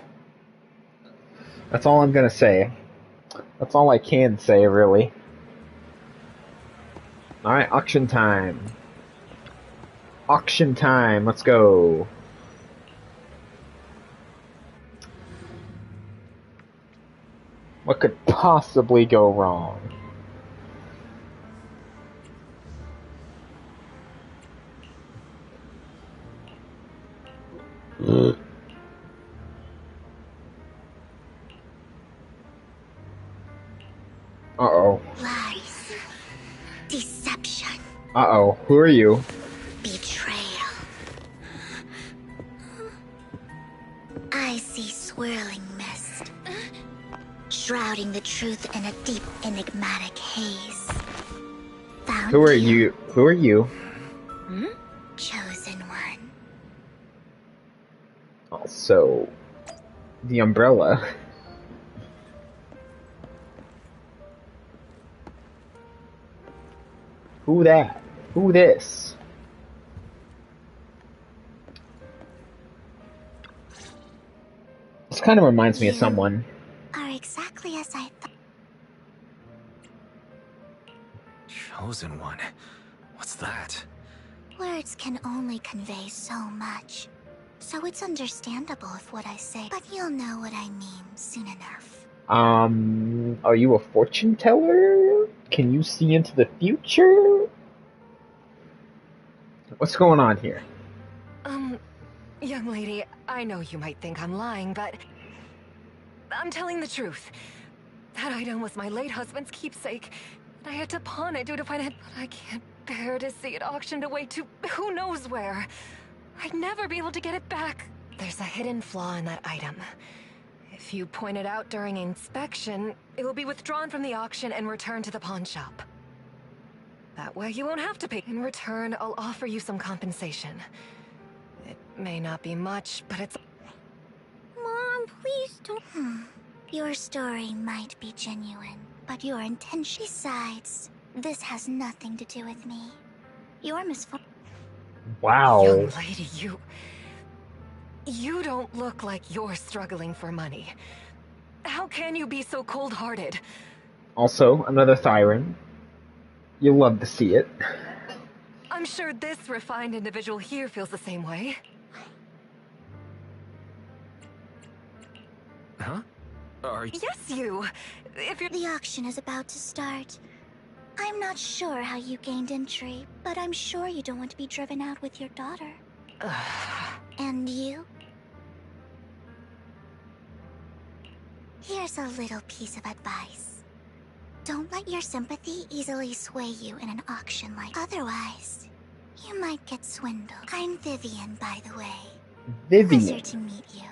That's all I'm gonna say. That's all I can say, really. Alright, auction time. Auction time, let's go. What could possibly go wrong? Uh-oh. Lies. Deception. Uh-oh. Who are you? Betrayal. I see swirling mist, shrouding the truth in a deep, enigmatic haze. Found Who are you? Who are you? Chosen one. Also, the umbrella. Who that? Who this? This kind of reminds me of someone. Are exactly as I thought. Chosen one? What's that? Words can only convey so much. So it's understandable if what I say, but you'll know what I mean soon enough. Are you a fortune teller? Can you see into the future? What's going on here? Young lady, I know you might think I'm lying, but I'm telling the truth. That item was my late husband's keepsake, and I had to pawn it due to finance. But I can't bear to see it auctioned away to who knows where. I'd never be able to get it back. There's a hidden flaw in that item. If you point it out during inspection, it will be withdrawn from the auction and returned to the pawn shop. That way you won't have to pay. In return, I'll offer you some compensation. It may not be much, but it's... Mom, please don't... Your story might be genuine, but your intention... Besides, this has nothing to do with me. Your misfortune... Wow. Young lady, you don't look like you're struggling for money. How can you be so cold-hearted? Also, another Thyran. You'll love to see it. I'm sure this refined individual here feels the same way. Huh? Are you... Yes, you! If you're... The auction is about to start. I'm not sure how you gained entry, but I'm sure you don't want to be driven out with your daughter. And you? Here's a little piece of advice. Don't let your sympathy easily sway you in an auction like... Otherwise, you might get swindled. I'm Vivian, by the way. Vivian. Pleasure to meet you.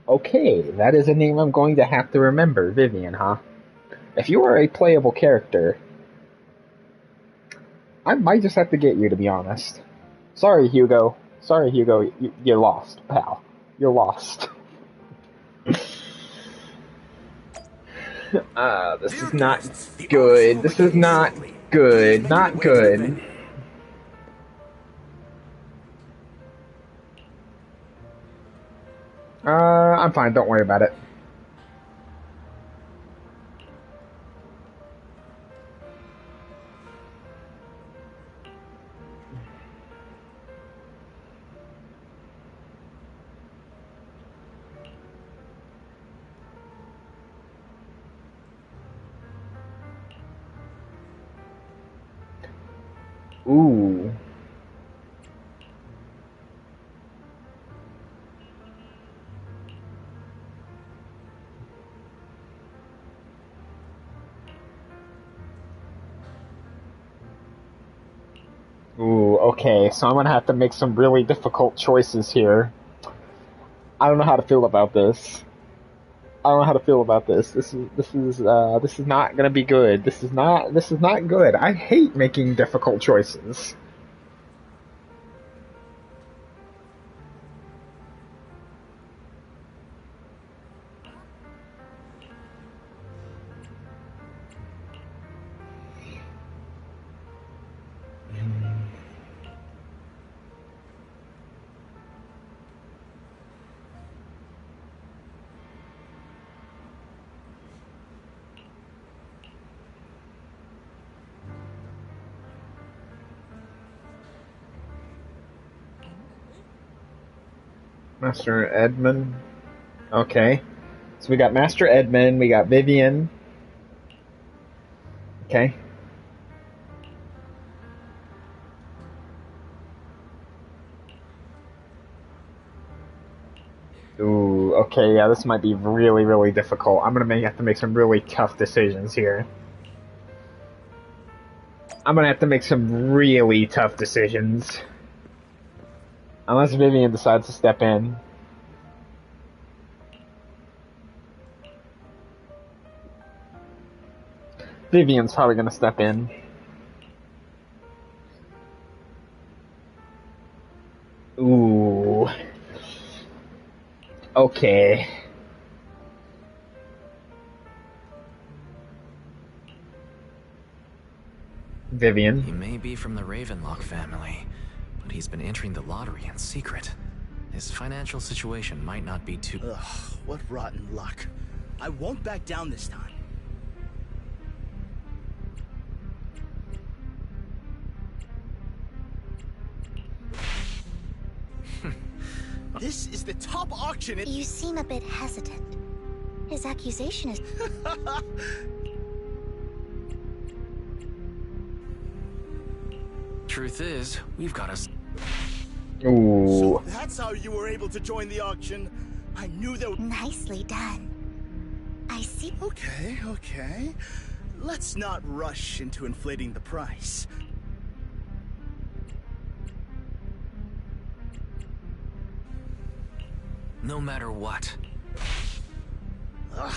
Okay, that is a name I'm going to have to remember. Vivian, huh? If you are a playable character, I might just have to get you, to be honest. Sorry, Hugo. Sorry, Hugo. You're lost, pal. You're lost. This is not good. This is not good. Not good. I'm fine. Don't worry about it. Ooh. Ooh, okay, so I'm gonna have to make some really difficult choices here. I don't know how to feel about this. I don't know how to feel about this. This is not gonna be good. This is not good. I hate making difficult choices. Master Edmund. Okay. So we got Master Edmund, we got Vivian. Okay. Ooh, okay, yeah, this might be really, really difficult. I'm gonna have to make some really tough decisions here. I'm gonna have to make some really tough decisions. Unless Vivian decides to step in. Vivian's probably gonna step in. Ooh. Okay. Vivian. He may be from the Ravenlock family, but he's been entering the lottery in secret. His financial situation might not be too... Ugh, what rotten luck. I won't back down this time. This is the top auction. You seem a bit hesitant. His accusation is... Truth is, we've got us... Ooh. So that's how you were able to join the auction. I knew there. Nicely done. I see. Okay. Let's not rush into inflating the price. No matter what. Ugh,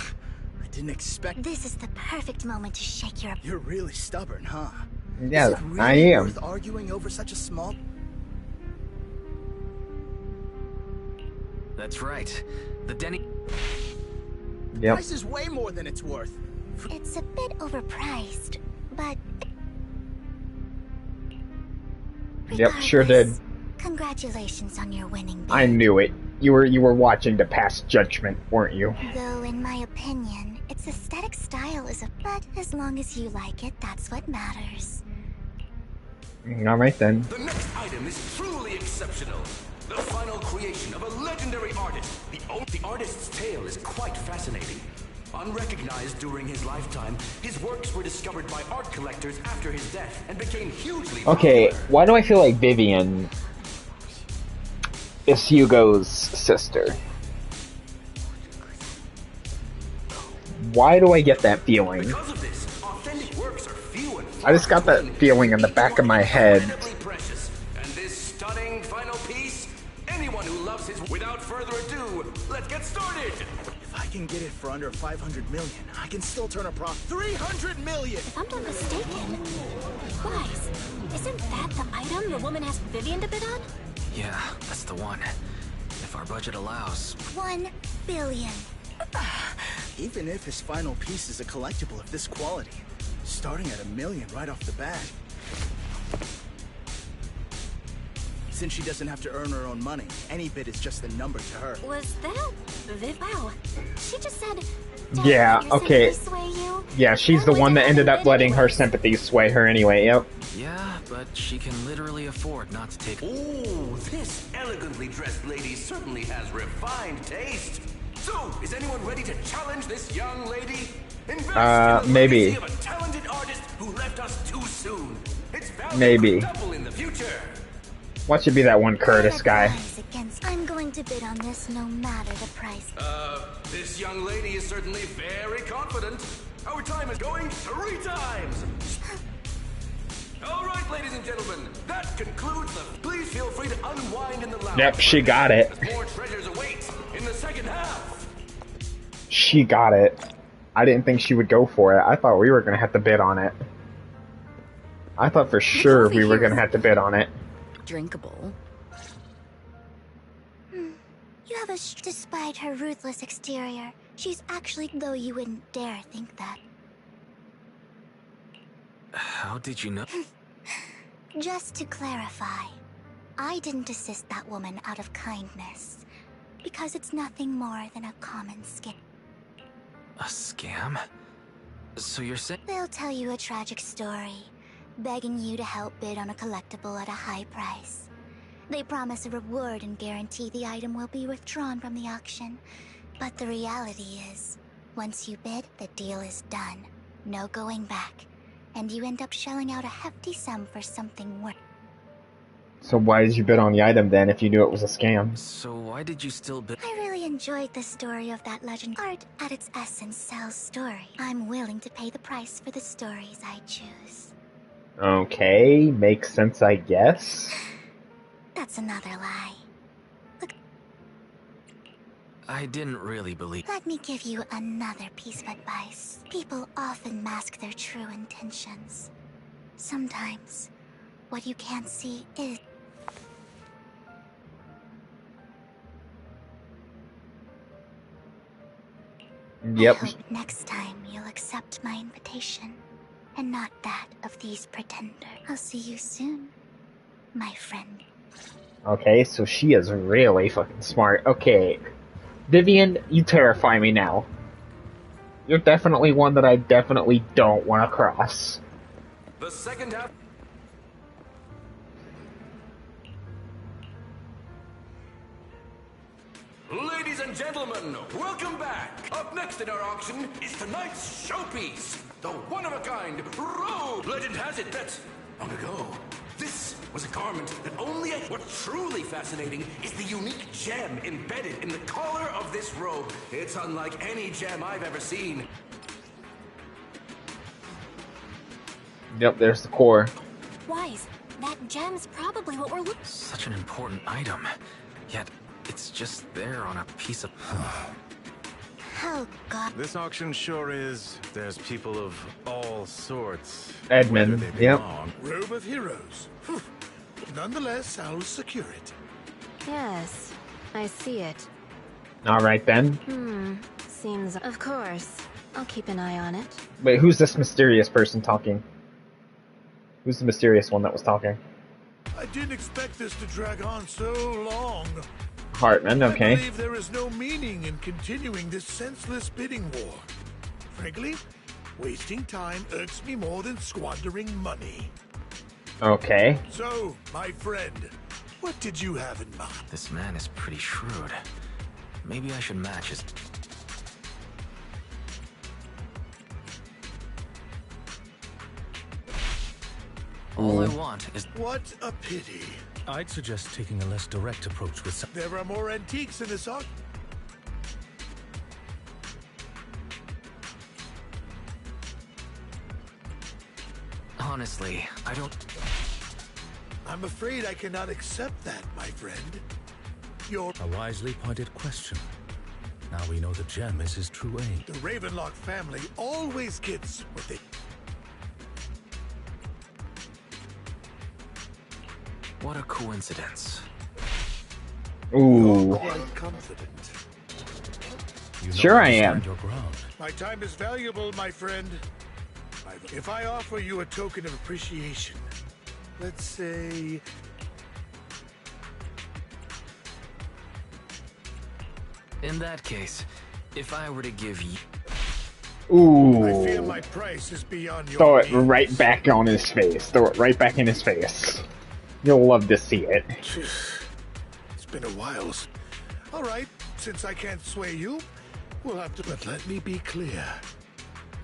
I didn't expect. This is the perfect moment to shake your. You're really stubborn, huh? Yeah, Is it really I am. worth arguing over such a small? That's right. The Denny. Yep. Price is way more than it's worth. It's a bit overpriced, but. Yep, sure did. Regardless, congratulations on your winning bid. I knew it. You were watching to pass judgment, weren't you? Though, in my opinion, its aesthetic style is a. But as long as you like it, that's what matters. All right then. The next item is truly exceptional. The final creation of a legendary artist. The artist's tale is quite fascinating. Unrecognized during his lifetime, his works were discovered by art collectors after his death and became hugely Okay, popular. why do I feel like Vivian is Hugo's sister? Why do I get that feeling? Because of this, authentic works are few and far I just got that feeling in the back of my head. incredibly precious. And this stunning final piece, anyone who loves his. Without further ado, let's get started. If I can get it for under 500 million, I can still turn a profit. 300 million! If I'm not mistaken, Wise, isn't that the item the woman asked Vivian to bid on? Yeah, that's the one. If our budget allows. 1 billion. Even if his final piece is a collectible of this quality, starting at $1 million right off the bat. Since she doesn't have to earn her own money, any bid is just a number to her. Was that Viv? Wow. She just said. Yeah, "Don't let your okay. sympathy sway you." Yeah, she's the one that ended up letting her sympathy sway her anyway, yep. Yeah, but she can literally afford not to take. Oh, this elegantly dressed lady certainly has refined taste. So, is anyone ready to challenge this young lady? Invest in the maybe. legacy of a talented artist who left us too soon. Its value Maybe. could double in the future. What should be that one Curtis guy? Advise against. I'm going to bid on this no matter the price. This young lady is certainly very confident. Our time is going 3 times. All right, ladies and gentlemen, that concludes the. Please feel free to unwind in the lounge. Yep, she got it. As more treasures await in the second half. She got it. I didn't think she would go for it. I thought we were gonna have to bid on it. I thought for sure we were gonna have to bid on it. Drinkable. You have despite her ruthless exterior, she's actually. Though you wouldn't dare think that. How did you know? Just to clarify, I didn't assist that woman out of kindness, because it's nothing more than a common scam. A scam? So you're saying. They'll tell you a tragic story, begging you to help bid on a collectible at a high price. They promise a reward and guarantee the item will be withdrawn from the auction. But the reality is, once you bid, the deal is done. No going back. And you end up shelling out a hefty sum for something worth. So why did you bid on the item then if you knew it was a scam? So why did you still bid? I really enjoyed the story of that legend. Art, at its essence, sells story. I'm willing to pay the price for the stories I choose. Okay, makes sense, I guess. That's another lie. Look, I didn't really believe. let me give you another piece of advice. People often mask their true intentions. Sometimes, what you can't see is... Yep. I hope next time you'll accept my invitation, and not that of these pretenders. I'll see you soon, my friend. Okay, so she is really fucking smart. Okay. Vivian, you terrify me now. You're definitely one that I definitely don't want to cross. The second half. Ladies and gentlemen, welcome back. Up next in our auction is tonight's showpiece, the one-of-a-kind Rogue. Legend has it that long ago, this was a garment that only what truly fascinating is the unique gem embedded in the collar of this robe. It's unlike any gem I've ever seen. Yep, there's the core. Wise, that gem's probably what we're looking. Such an important item, yet it's just there on a piece of... Oh, God. This auction sure is. There's people of all sorts. Edmund, whether they yep. belong. Robe of Heroes. Nonetheless, I'll secure it. Yes, I see it. Alright then. Seems... Of course. I'll keep an eye on it. Wait, who's this mysterious person talking? Who's the mysterious one that was talking? I didn't expect this to drag on so long. Hartman, okay. I believe there is no meaning in continuing this senseless bidding war. Frankly, wasting time irks me more than squandering money. Okay. So, my friend, what did you have in mind? This man is pretty shrewd. Maybe I should match his... All I want is... What a pity. I'd suggest taking a less direct approach with some... There are more antiques in this auction. Honestly, I don't... I'm afraid I cannot accept that, my friend. You're... A wisely pointed question. Now we know the gem is his true aim. The Ravenlock family always gets what they... What a coincidence. Ooh. Quite confident. You know Sure I you am. stand your ground. My time is valuable, my friend. If I offer you a token of appreciation, let's say... In that case, if I were to give you... Ooh. I fear my price is beyond your Throw it means. right back on his face. Throw it right back in his face. You'll love to see it. It's been a while. All right, since I can't sway you, we'll have to... But let me be clear.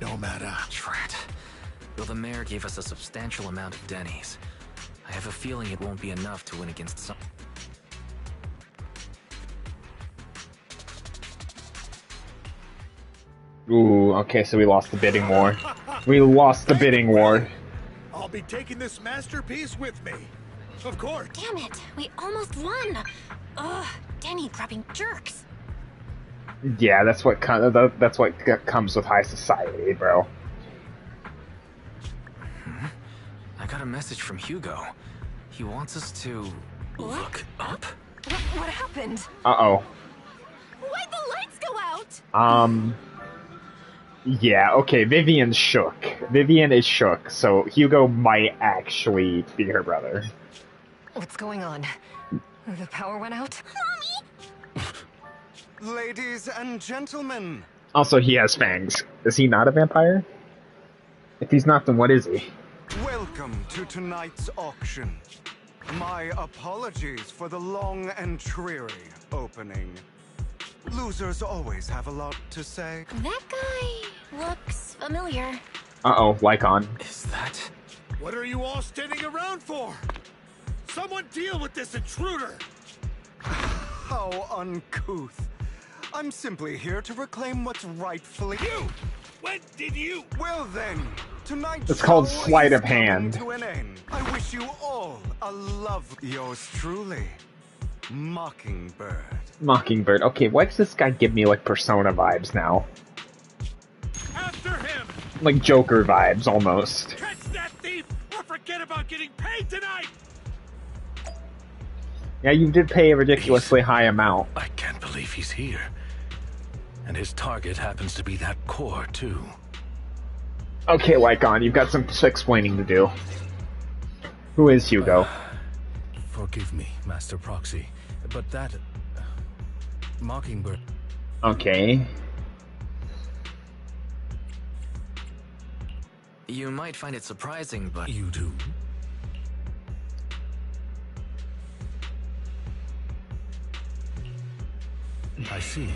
No matter... Drat. Though the mayor gave us a substantial amount of Denny's, I have a feeling it won't be enough to win against some... Ooh, okay, so we lost the bidding war. We lost the bidding war. I'll be taking this masterpiece with me. Of course. Damn it, we almost won. Ugh, Denny grabbing jerks. Yeah, that's what comes with high society, bro. I got a message from Hugo. He wants us to... look up? What happened? Uh-oh. Why'd the lights go out? Yeah, okay, Vivian's shook. Vivian is shook, so Hugo might actually be her brother. What's going on? The power went out? Ladies and gentlemen. Also, he has fangs. Is he not a vampire? If he's not, then what is he? Welcome to tonight's auction. My apologies for the long and dreary opening. Losers always have a lot to say. That guy looks familiar. Uh-oh, Lycon. Is that... What are you all standing around for? Someone deal with this intruder! How uncouth. I'm simply here to reclaim what's rightfully... You! When did you... Well then, tonight's It's called show sleight is of hand. coming to an end. I wish you all a love... Yours truly, Mockingbird. Mockingbird. Okay, why does this guy give me, like, Persona vibes now? After him! Like Joker vibes, almost. Catch that thief, or forget about getting paid tonight! Yeah, you did pay a ridiculously high amount. I can't believe he's here. And his target happens to be that core, too. Okay, Lycon, you've got some explaining to do. Who is Hugo? Forgive me, Master Proxy, but that... Mockingbird... Okay. You might find it surprising, but... You do? I see.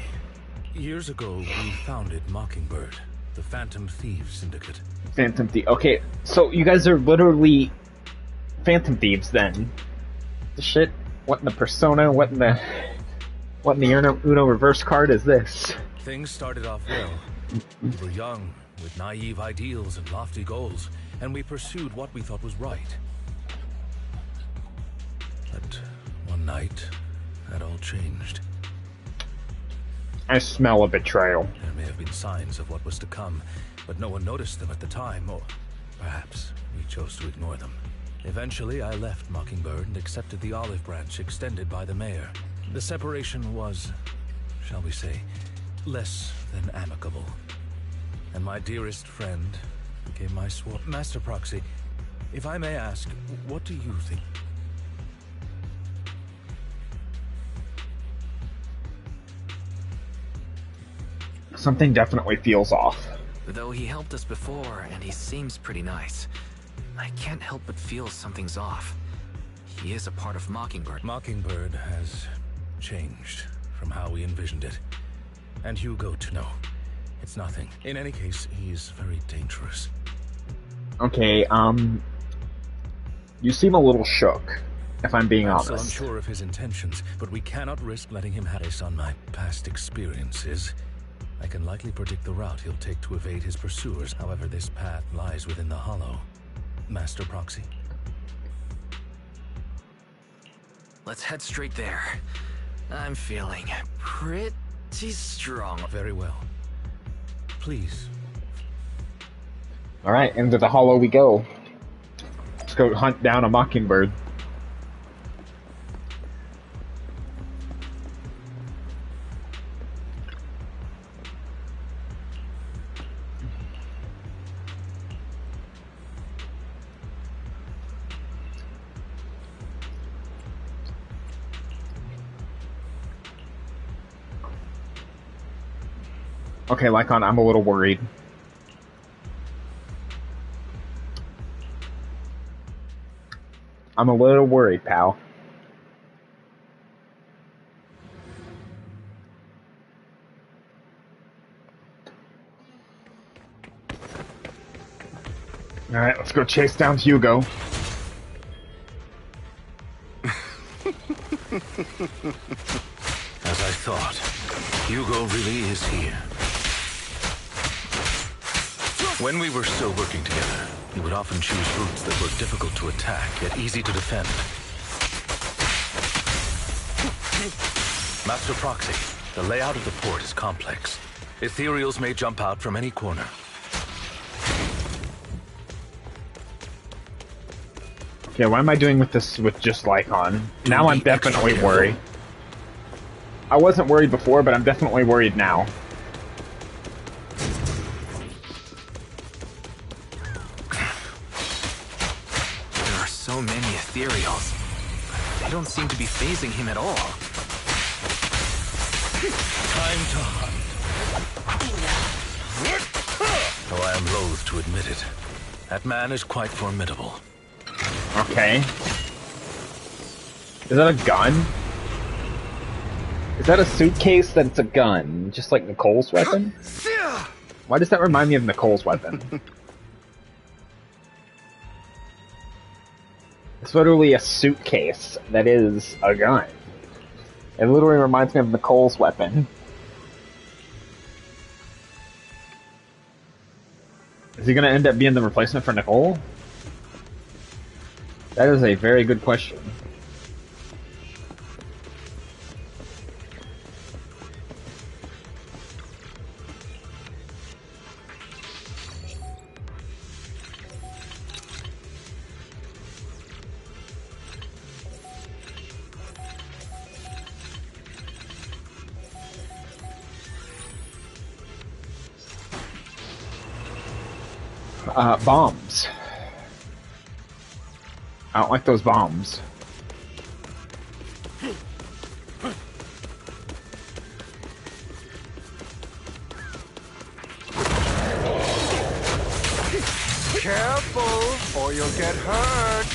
Years ago, we founded Mockingbird, the Phantom Thieves Syndicate. Phantom Thief. Okay, so you guys are literally Phantom Thieves then. The shit. What in the Persona? What in the Uno reverse card is this? Things started off well. We were young, with naive ideals and lofty goals, and we pursued what we thought was right. But one night, that all changed. I smell a betrayal. There may have been signs of what was to come, but no one noticed them at the time, or perhaps we chose to ignore them. Eventually, I left Mockingbird and accepted the olive branch extended by the mayor. The separation was, shall we say, less than amicable. And my dearest friend became my Master Proxy, if I may ask, what do you think? Something definitely feels off. Though he helped us before, and he seems pretty nice, I can't help but feel something's off. He is a part of Mockingbird. Mockingbird has changed from how we envisioned it. And Hugo to know. It's nothing. In any case, he's very dangerous. Okay, you seem a little shook, if I'm being honest. I'm still unsure of his intentions, but we cannot risk letting him have this on my past experiences. I can likely predict the route he'll take to evade his pursuers. However, this path lies within the Hollow. Master Proxy? Let's head straight there. I'm feeling pretty strong. Very well. Please. Alright, into the Hollow we go. Let's go hunt down a Mockingbird. Okay, Lycon, I'm a little worried. I'm a little worried, pal. Alright, let's go chase down Hugo. As I thought, Hugo really is here. When we were still working together, he would often choose routes that were difficult to attack, yet easy to defend. Master Proxy, the layout of the port is complex. Ethereals may jump out from any corner. Okay, why am I doing with this with just Lycon? Now I'm definitely worried. I wasn't worried before, but I'm definitely worried now. So many ethereals. They don't seem to be phasing him at all. Time to hunt. Though I am loath to admit it, that man is quite formidable. Okay. Is that a gun? Is that a suitcase that it's a gun? Just like Nicole's weapon? Why does that remind me of Nicole's weapon? It's literally a suitcase that is a gun. It literally reminds me of Nicole's weapon. Is he going to end up being the replacement for Nicole? That is a very good question. Bombs. I don't like those bombs. Careful, or you'll get hurt.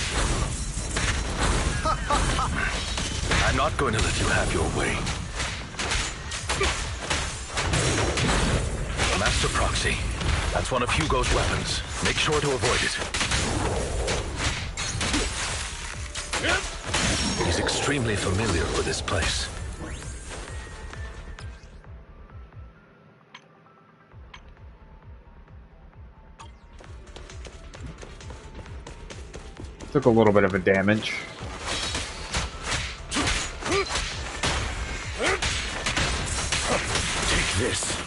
I'm not going to let you have your way. Master Proxy, that's one of Hugo's weapons. Make sure to avoid it. He's extremely familiar with this place. Took a little bit of a damage. Take this.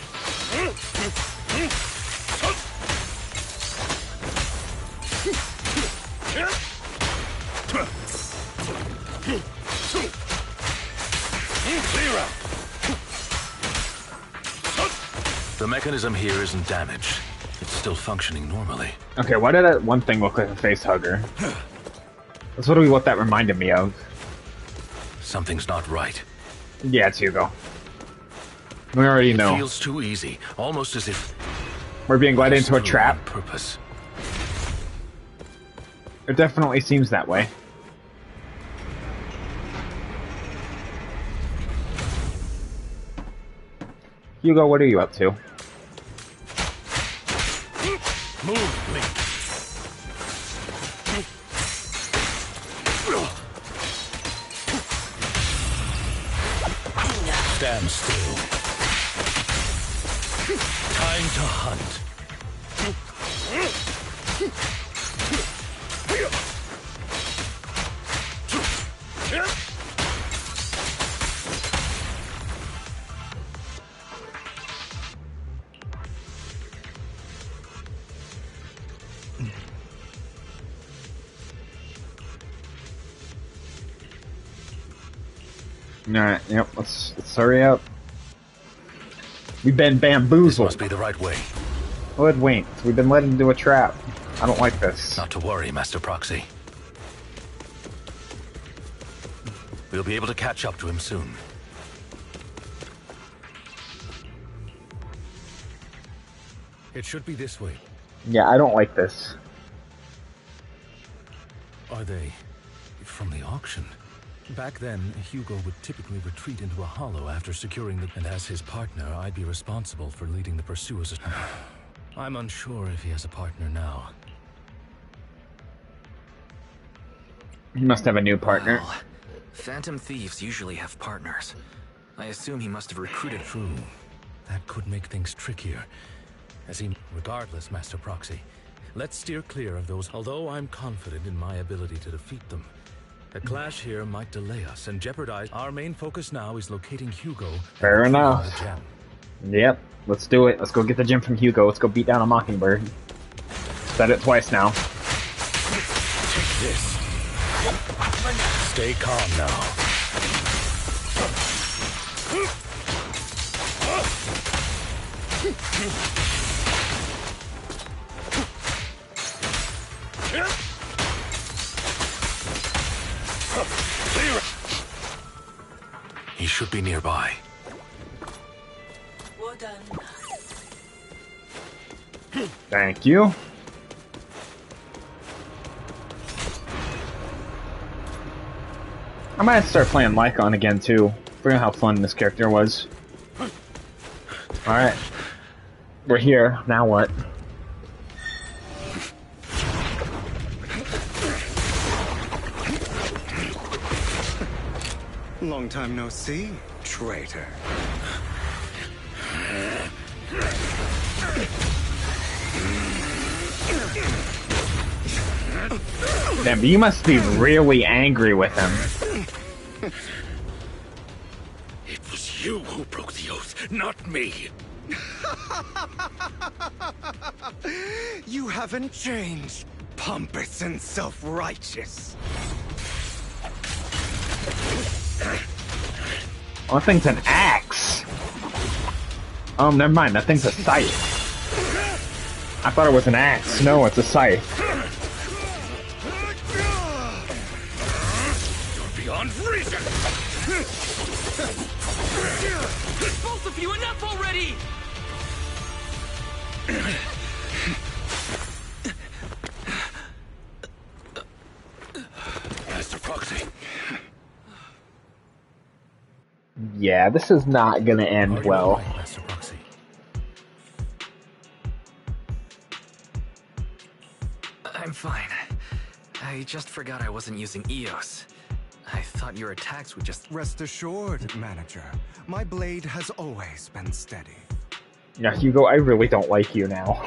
The mechanism here isn't damaged. It's still functioning normally. Okay, why did that one thing look like a face hugger? That's what that reminded me of. Something's not right. Yeah, it's Hugo. We already know. It feels too easy, almost as if we're being led into a trap. On purpose. It definitely seems that way. Hugo, what are you up to? Move, Link. Stand still. Time to hunt. Alright, yep, let's hurry up. We've been bamboozled. This must be the right way. Hoodwinked. We've been led into a trap. I don't like this. Not to worry, Master Proxy. We'll be able to catch up to him soon. It should be this way. Yeah, I don't like this. Are they from the auction? Back then, Hugo would typically retreat into a hollow after securing the... And as his partner, I'd be responsible for leading the pursuers. I'm unsure if he has a partner now. He must have a new partner. Well, Phantom Thieves usually have partners. I assume he must have recruited... True. That could make things trickier. As he... Regardless, Master Proxy, let's steer clear of those, although I'm confident in my ability to defeat them. A clash here might delay us and jeopardize. Our main focus now is locating Hugo. Fair enough. Yep, let's do it. Let's go get the gem from Hugo. Let's go beat down a Mockingbird. Said it twice now. Take this. Stay calm now. He should be nearby. Well done. Thank you. I might have to start playing Lycon again too. Forget how fun this character was. Alright. We're here. Now what? Long time no see, traitor. Damn, but you must be really angry with him. It was you who broke the oath, not me. You haven't changed, pompous and self-righteous. Oh, that thing's an axe. Oh, never mind. That thing's a scythe. I thought it was an axe. No, it's a scythe. You're beyond reason. Both of you, enough already! Master Proxy. Yeah, this is not gonna end well. Right, Master Proxy. I'm fine. I just forgot I wasn't using EOS. I thought your attacks would just... Rest assured, manager. My blade has always been steady. Yeah, Hugo, I really don't like you now.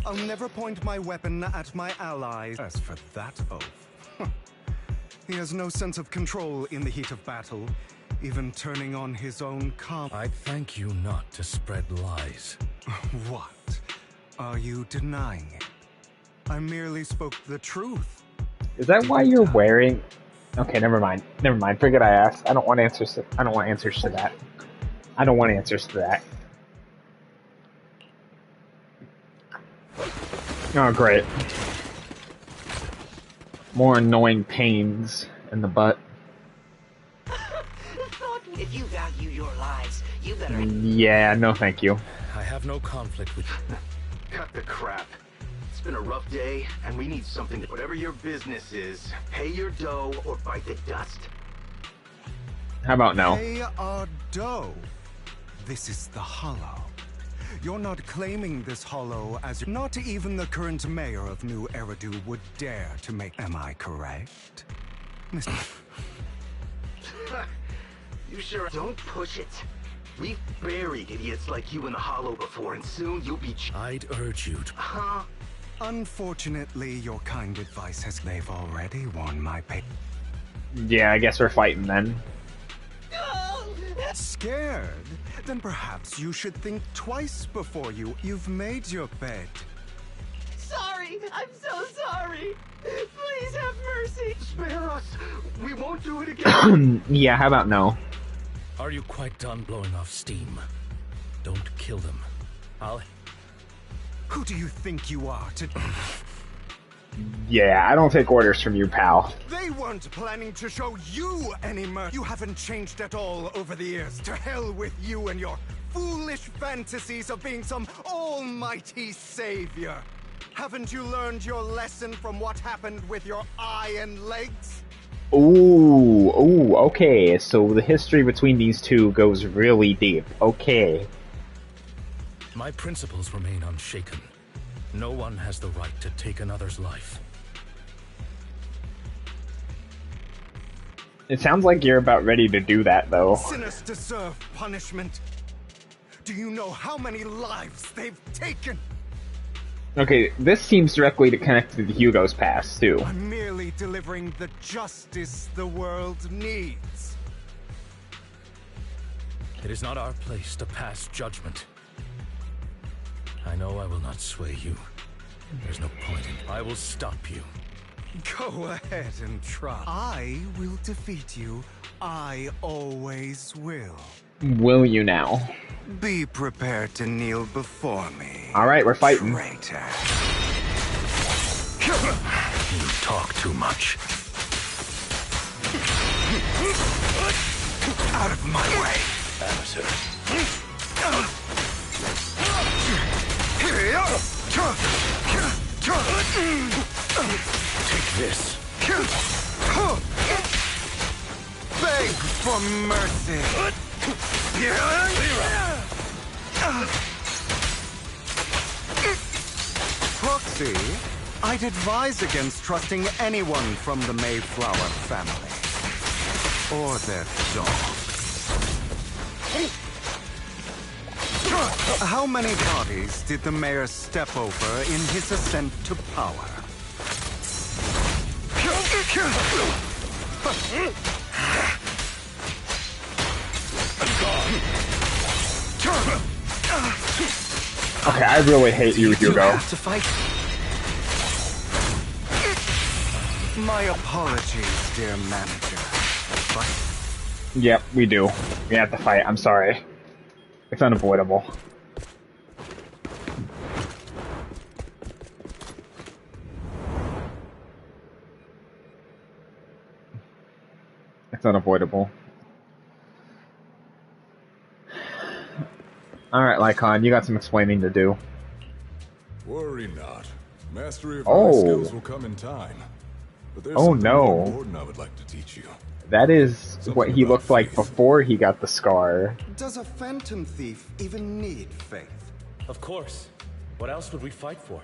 I'll never point my weapon at my allies. As for that oath, he has no sense of control in the heat of battle, even turning on his own I'd thank you not to spread lies. What? Are you denying it? I merely spoke the truth. Is that why you're wearing... Okay, never mind. Never mind. Forget I asked. I don't want answers to... I don't want answers to that. I don't want answers to that. Oh, great. More annoying pains in the butt. If you value your lives, you better... Yeah, no thank you. I have no conflict with you. Cut the crap. It's been a rough day, and we need something to... Whatever your business is, pay your dough or bite the dust. How about no? Pay our dough. This is the Hollow. You're not claiming this Hollow as... Not even the current mayor of New Eridu would dare to make... Am I correct? You sure... Don't push it. We've buried idiots like you in the Hollow before, and soon you'll be... I'd urge you to... Huh? Unfortunately, your kind advice has... They've already won my pay... Yeah, I guess we're fighting then. Scared? Then perhaps you should think twice before you've made your bed. Sorry! I'm so sorry! Please have mercy! Spare us! We won't do it again! Yeah, how about no? Are you quite done blowing off steam? Don't kill them. Who do you think you are to... Yeah, I don't take orders from you, pal. They weren't planning to show you any mercy. You haven't changed at all over the years. To hell with you and your foolish fantasies of being some almighty savior. Haven't you learned your lesson from what happened with your eye and legs? Ooh, okay. So the history between these two goes really deep. Okay. My principles remain unshaken. No one has the right to take another's life. It sounds like you're about ready to do that, though. Sinners deserve punishment. Do you know how many lives they've taken? Okay, this seems directly to connect to Hugo's past, too. I'm merely delivering the justice the world needs. It is not our place to pass judgment. I know I will not sway you. There's no point in... I will stop you. Go ahead and try. I will defeat you. I always will. Will you now? Be prepared to kneel before me. Alright, we're fighting. Traitor. You talk too much. Out of my way. Amateur. Take this. Beg for mercy. Proxy, I'd advise against trusting anyone from the Mayflower family. Or their dogs. How many bodies did the mayor step over in his ascent to power? Okay, I really hate you, Hugo. have to fight? My apologies, dear manager. But Yep, we do. We have to fight. I'm sorry. It's unavoidable. It's unavoidable. Alright, Lycon, you got some explaining to do. Worry not. Mastery of Oh. my skills will come in time. But there's Oh, something no. more important I would like to teach you. That is what he looked like before he got the scar. does a phantom thief even need faith? Of course. What else would we fight for?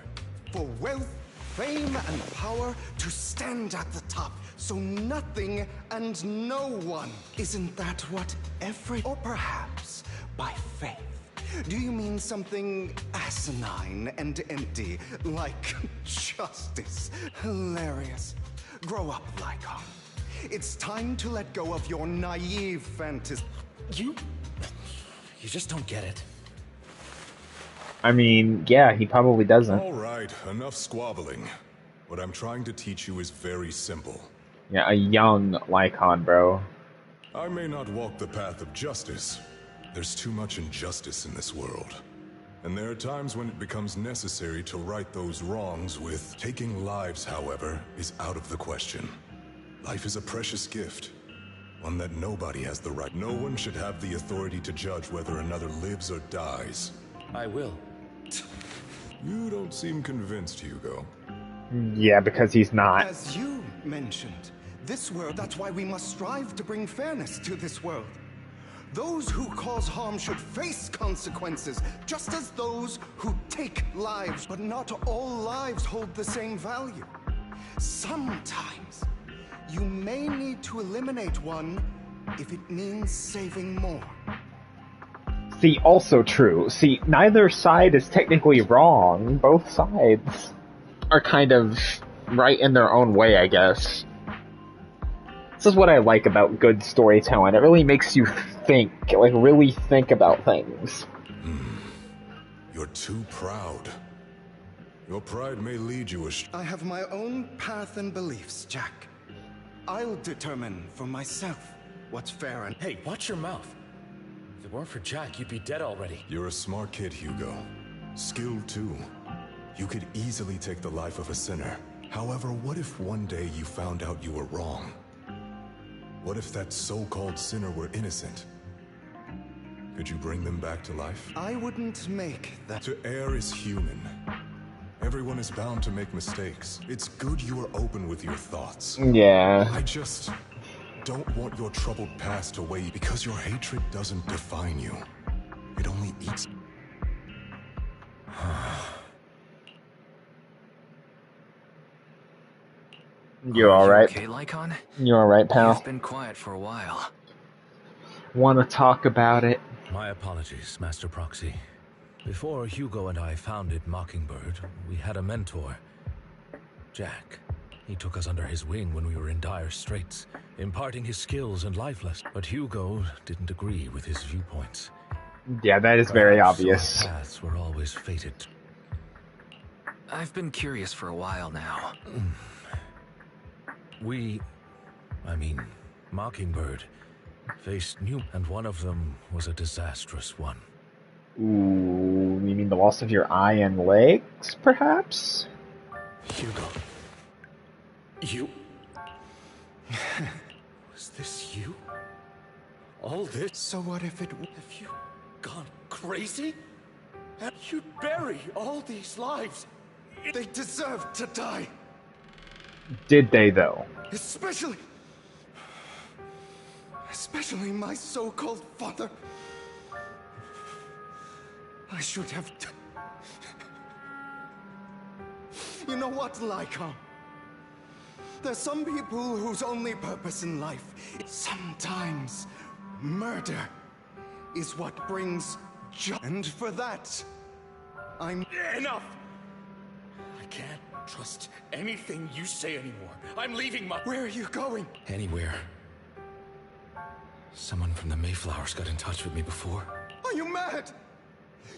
For wealth, fame, and power to stand at the top, So nothing and no one. Isn't that what every... Or perhaps by faith. Do you mean something asinine and empty, like justice? Hilarious. Grow up, Lycon. It's time to let go of your naive fantasy. You just don't get it. I mean, yeah, he probably doesn't. All right, enough squabbling. What I'm trying to teach you is very simple. Yeah, a young Lycon, bro. I may not walk the path of justice. There's too much injustice in this world. And there are times when it becomes necessary to right those wrongs with... Taking lives, however, is out of the question. Life is a precious gift. One that nobody has the right... No one should have the authority to judge whether another lives or dies. I will. You don't seem convinced, Hugo. Yeah, because he's not. As you mentioned, this world, that's why we must strive to bring fairness to this world. Those who cause harm should face consequences, just as those who take lives. But not all lives hold the same value. Sometimes, you may need to eliminate one if it means saving more. See, also true. See, neither side is technically wrong. Both sides are kind of right in their own way, I guess. This is what I like about good storytelling. It really makes you think, like really think about things. You're too proud. Your pride may lead you I have my own path and beliefs, Jack. I'll determine for myself what's fair and... Hey, watch your mouth. If it weren't for Jack, you'd be dead already. You're a smart kid, Hugo. Skilled too. You could easily take the life of a sinner. However, what if one day you found out you were wrong? What if that so-called sinner were innocent? Could you bring them back to life? I wouldn't make that... To err is human. Everyone is bound to make mistakes. It's good you are open with your thoughts. Yeah. I just don't want your troubled past to weigh because your hatred doesn't define you. It only eats... You alright? Okay, Lycon? You alright, pal? You've been quiet for a while. Wanna talk about it? My apologies, Master Proxy. Before Hugo and I founded Mockingbird, we had a mentor, Jack. He took us under his wing when we were in dire straits, imparting his skills and life lessons. But Hugo didn't agree with his viewpoints. Yeah, that is very Perhaps obvious. our paths were always fated. I've been curious for a while now. Mockingbird, faced new, and one of them was a disastrous one. Ooh, you mean the loss of your eye and legs, perhaps? Hugo. You... Was this you? All this? So what if it... Have you gone crazy? And you bury all these lives? They deserve to die. Did they, though? Especially my so-called father. I should have... You know what, Lycon? There's some people whose only purpose in life is sometimes murder is what brings joy. And for that, I'm... Enough! I can't trust anything you say anymore. I'm leaving my... Where are you going? Anywhere. Someone from the Mayflowers got in touch with me before. Are you mad?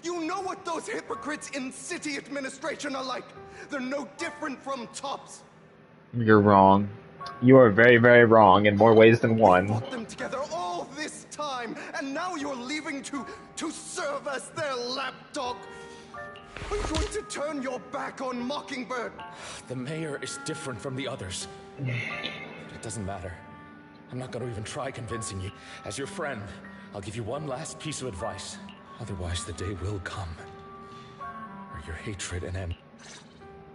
You know what those hypocrites in city administration are like. They're no different from tops. You're wrong. You are very, very wrong in more ways than one. We fought them together all this time, and now you're leaving to serve as their lapdog. Are you going to turn your back on Mockingbird? The mayor is different from the others. But it doesn't matter. I'm not going to even try convincing you. As your friend, I'll give you one last piece of advice. Otherwise, the day will come where your hatred and envy...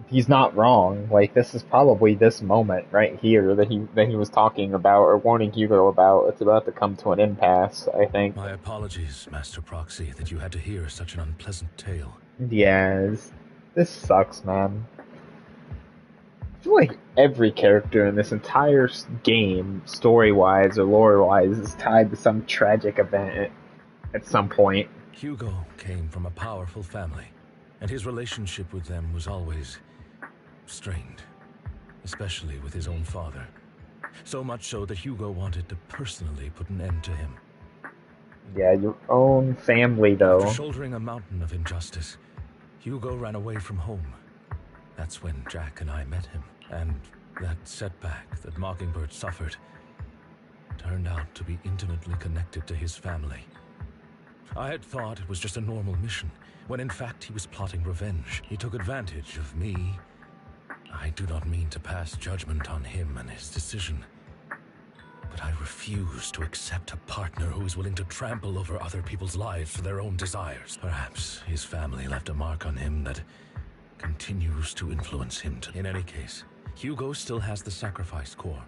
He's not wrong. Like, this is probably this moment right here that he was talking about or warning Hugo about. It's about to come to an impasse, I think. My apologies, Master Proxy, that you had to hear such an unpleasant tale. Yes. This sucks, man. feel like every character in this entire game, story-wise or lore-wise, is tied to some tragic event at some point. Hugo came from a powerful family, and his relationship with them was always strained, especially with his own father. So much so that Hugo wanted to personally put an end to him. Yeah, your own family, though. After shouldering a mountain of injustice, Hugo ran away from home. That's when Jack and I met him, and that setback that Mockingbird suffered turned out to be intimately connected to his family. I had thought it was just a normal mission, when in fact he was plotting revenge. He took advantage of me. I do not mean to pass judgment on him and his decision, but I refuse to accept a partner who is willing to trample over other people's lives for their own desires. Perhaps his family left a mark on him that continues to influence him. In any case, Hugo still has the sacrifice core.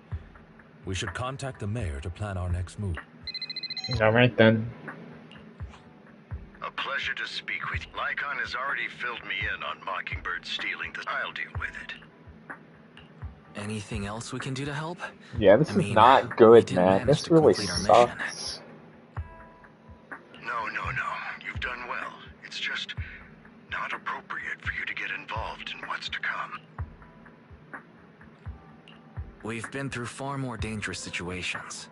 We should contact the mayor to plan our next move. All right, then. A pleasure to speak with you. Lycon has already filled me in on Mockingbird stealing the... I'll deal with it. Anything else we can do to help? Yeah, this is not good, man. This really sucks. No. You've done well. It's just not appropriate for you to get involved in what's to come. We've been through far more dangerous situations.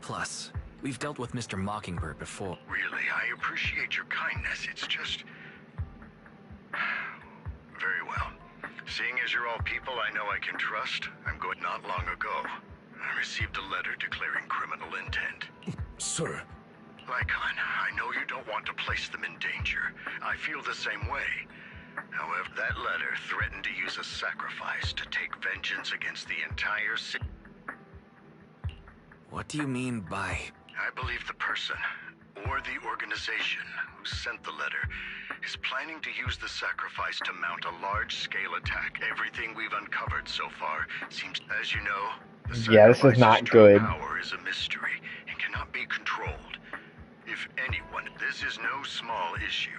Plus, we've dealt with Mr. Mockingbird before. Really, I appreciate your kindness. It's just... Very well. Seeing as you're all people I know I can trust, I'm going not long ago. I received a letter declaring criminal intent. Sir. Lycon, I know you don't want to place them in danger. I feel the same way. However, that letter threatened to use a sacrifice to take vengeance against the entire city. What do you mean by... I believe the person, or the organization, who sent the letter, is planning to use the sacrifice to mount a large-scale attack. Everything we've uncovered so far seems, as you know, the yeah, this is not good. Power is a mystery and cannot be controlled. If anyone, this is no small issue.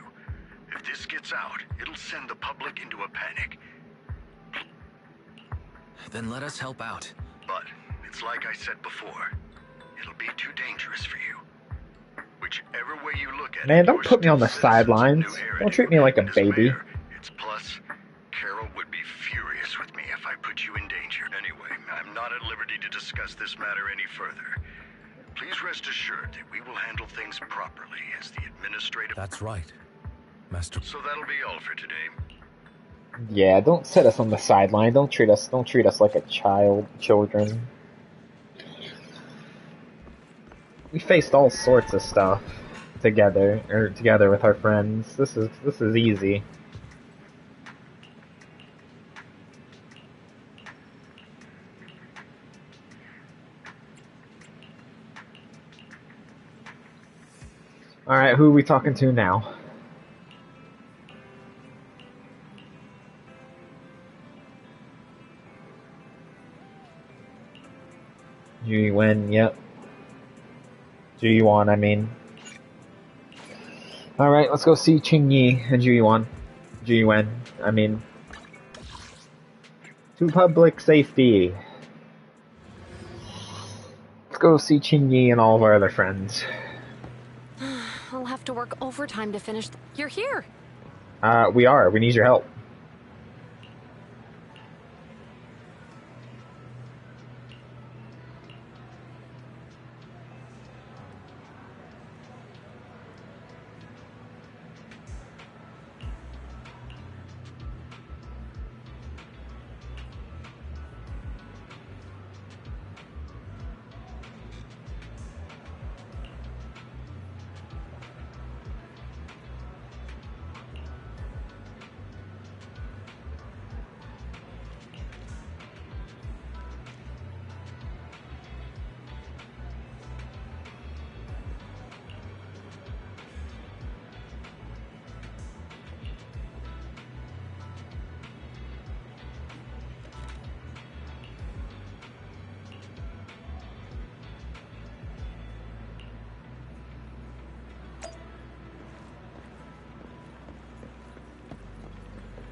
If this gets out, it'll send the public into a panic. Then let us help out. But it's like I said before, it'll be too dangerous for you. Whichever way you look at it, man, don't put me on the sidelines. Don't treat me like a baby. It's plus, Carol would be furious with me if I put you in danger. Anyway, I'm not at liberty to discuss this matter any further. Please rest assured that we will handle things properly as the administrative... That's right, Master. So that'll be all for today. Yeah, don't set us on the sideline. Don't treat us like a children. We faced all sorts of stuff together with our friends. This is easy. All right, who are we talking to now? Wen, yep. Juyuan, I mean. Alright, let's go see Qingyi and Juyuan, I mean. To public safety. Let's go see Qingyi and all of our other friends. I'll have to work overtime to finish. You're here. We are. We need your help.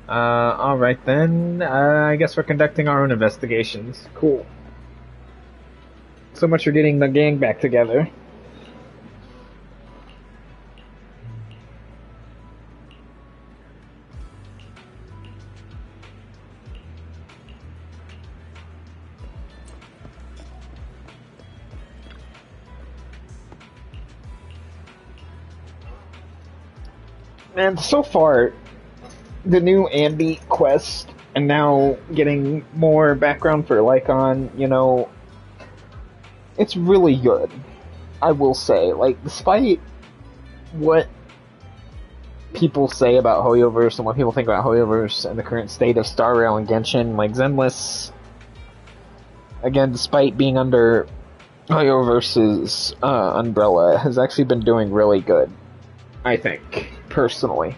Alright then. I guess we're conducting our own investigations. Cool. So much for getting the gang back together. And so far, the new Andy quest, and now getting more background for Lycon, it's really good. I will say, despite what people say about Hoyoverse and what people think about Hoyoverse and the current state of Star Rail and Genshin, Zenless, again, despite being under Hoyoverse's umbrella, has actually been doing really good, I think, personally.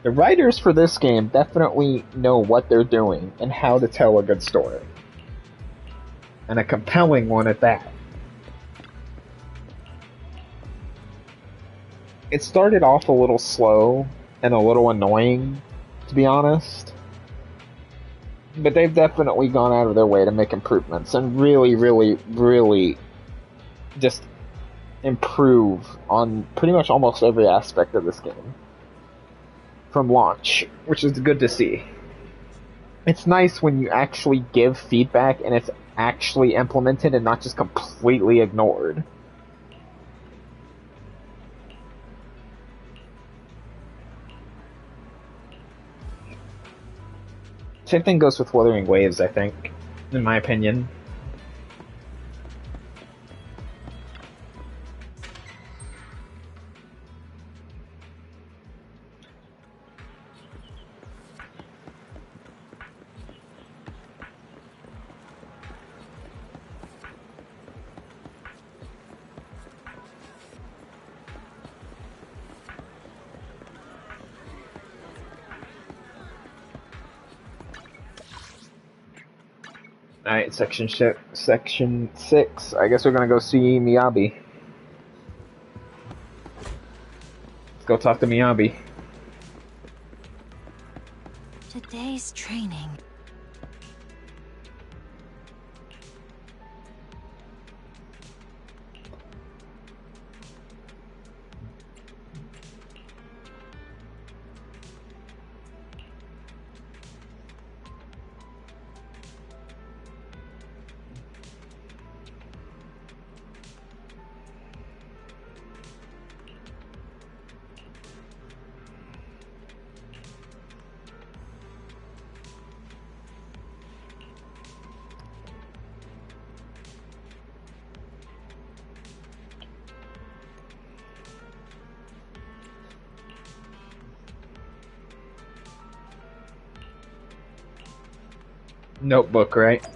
The writers for this game definitely know what they're doing and how to tell a good story. And a compelling one at that. It started off a little slow and a little annoying, to be honest. But they've definitely gone out of their way to make improvements and really, really, really just improve on pretty much almost every aspect of this game from launch, which is good to see. It's nice when you actually give feedback and it's actually implemented and not just completely ignored. Same thing goes with Wuthering Waves, I think, in my opinion. Alright, section 6. I guess we're gonna go see Miyabi. Let's go talk to Miyabi. Today's training. Notebook, right?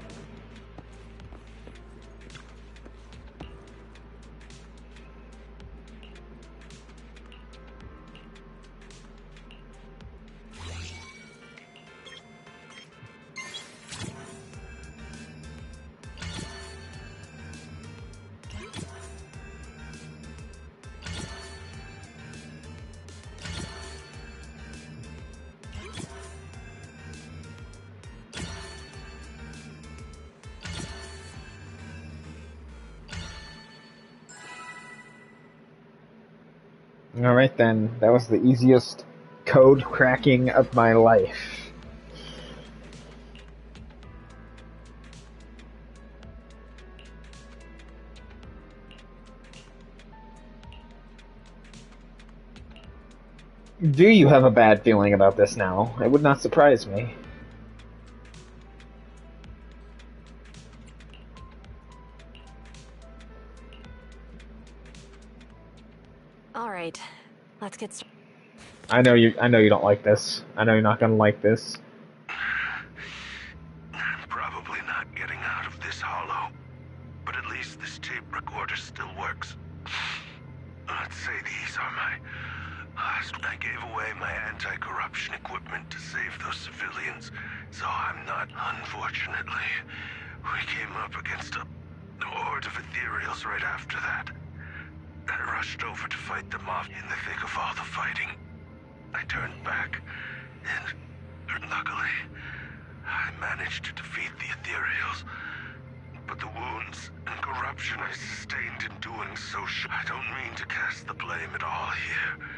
Alright then, that was the easiest code cracking of my life. Do you have a bad feeling about this now? It would not surprise me. All right, let's get started. I know you don't like this. I know you're not gonna like this. I'm probably not getting out of this hollow, but at least this tape recorder still works. Let's say these are my last. I gave away my anti-corruption equipment to save those civilians, so I'm not, unfortunately, We came up against a horde of ethereals right after that. I rushed over to fight them off in the thick of all the fighting. I turned back, and luckily, I managed to defeat the ethereals. But the wounds and corruption I sustained in doing so, I don't mean to cast the blame at all here.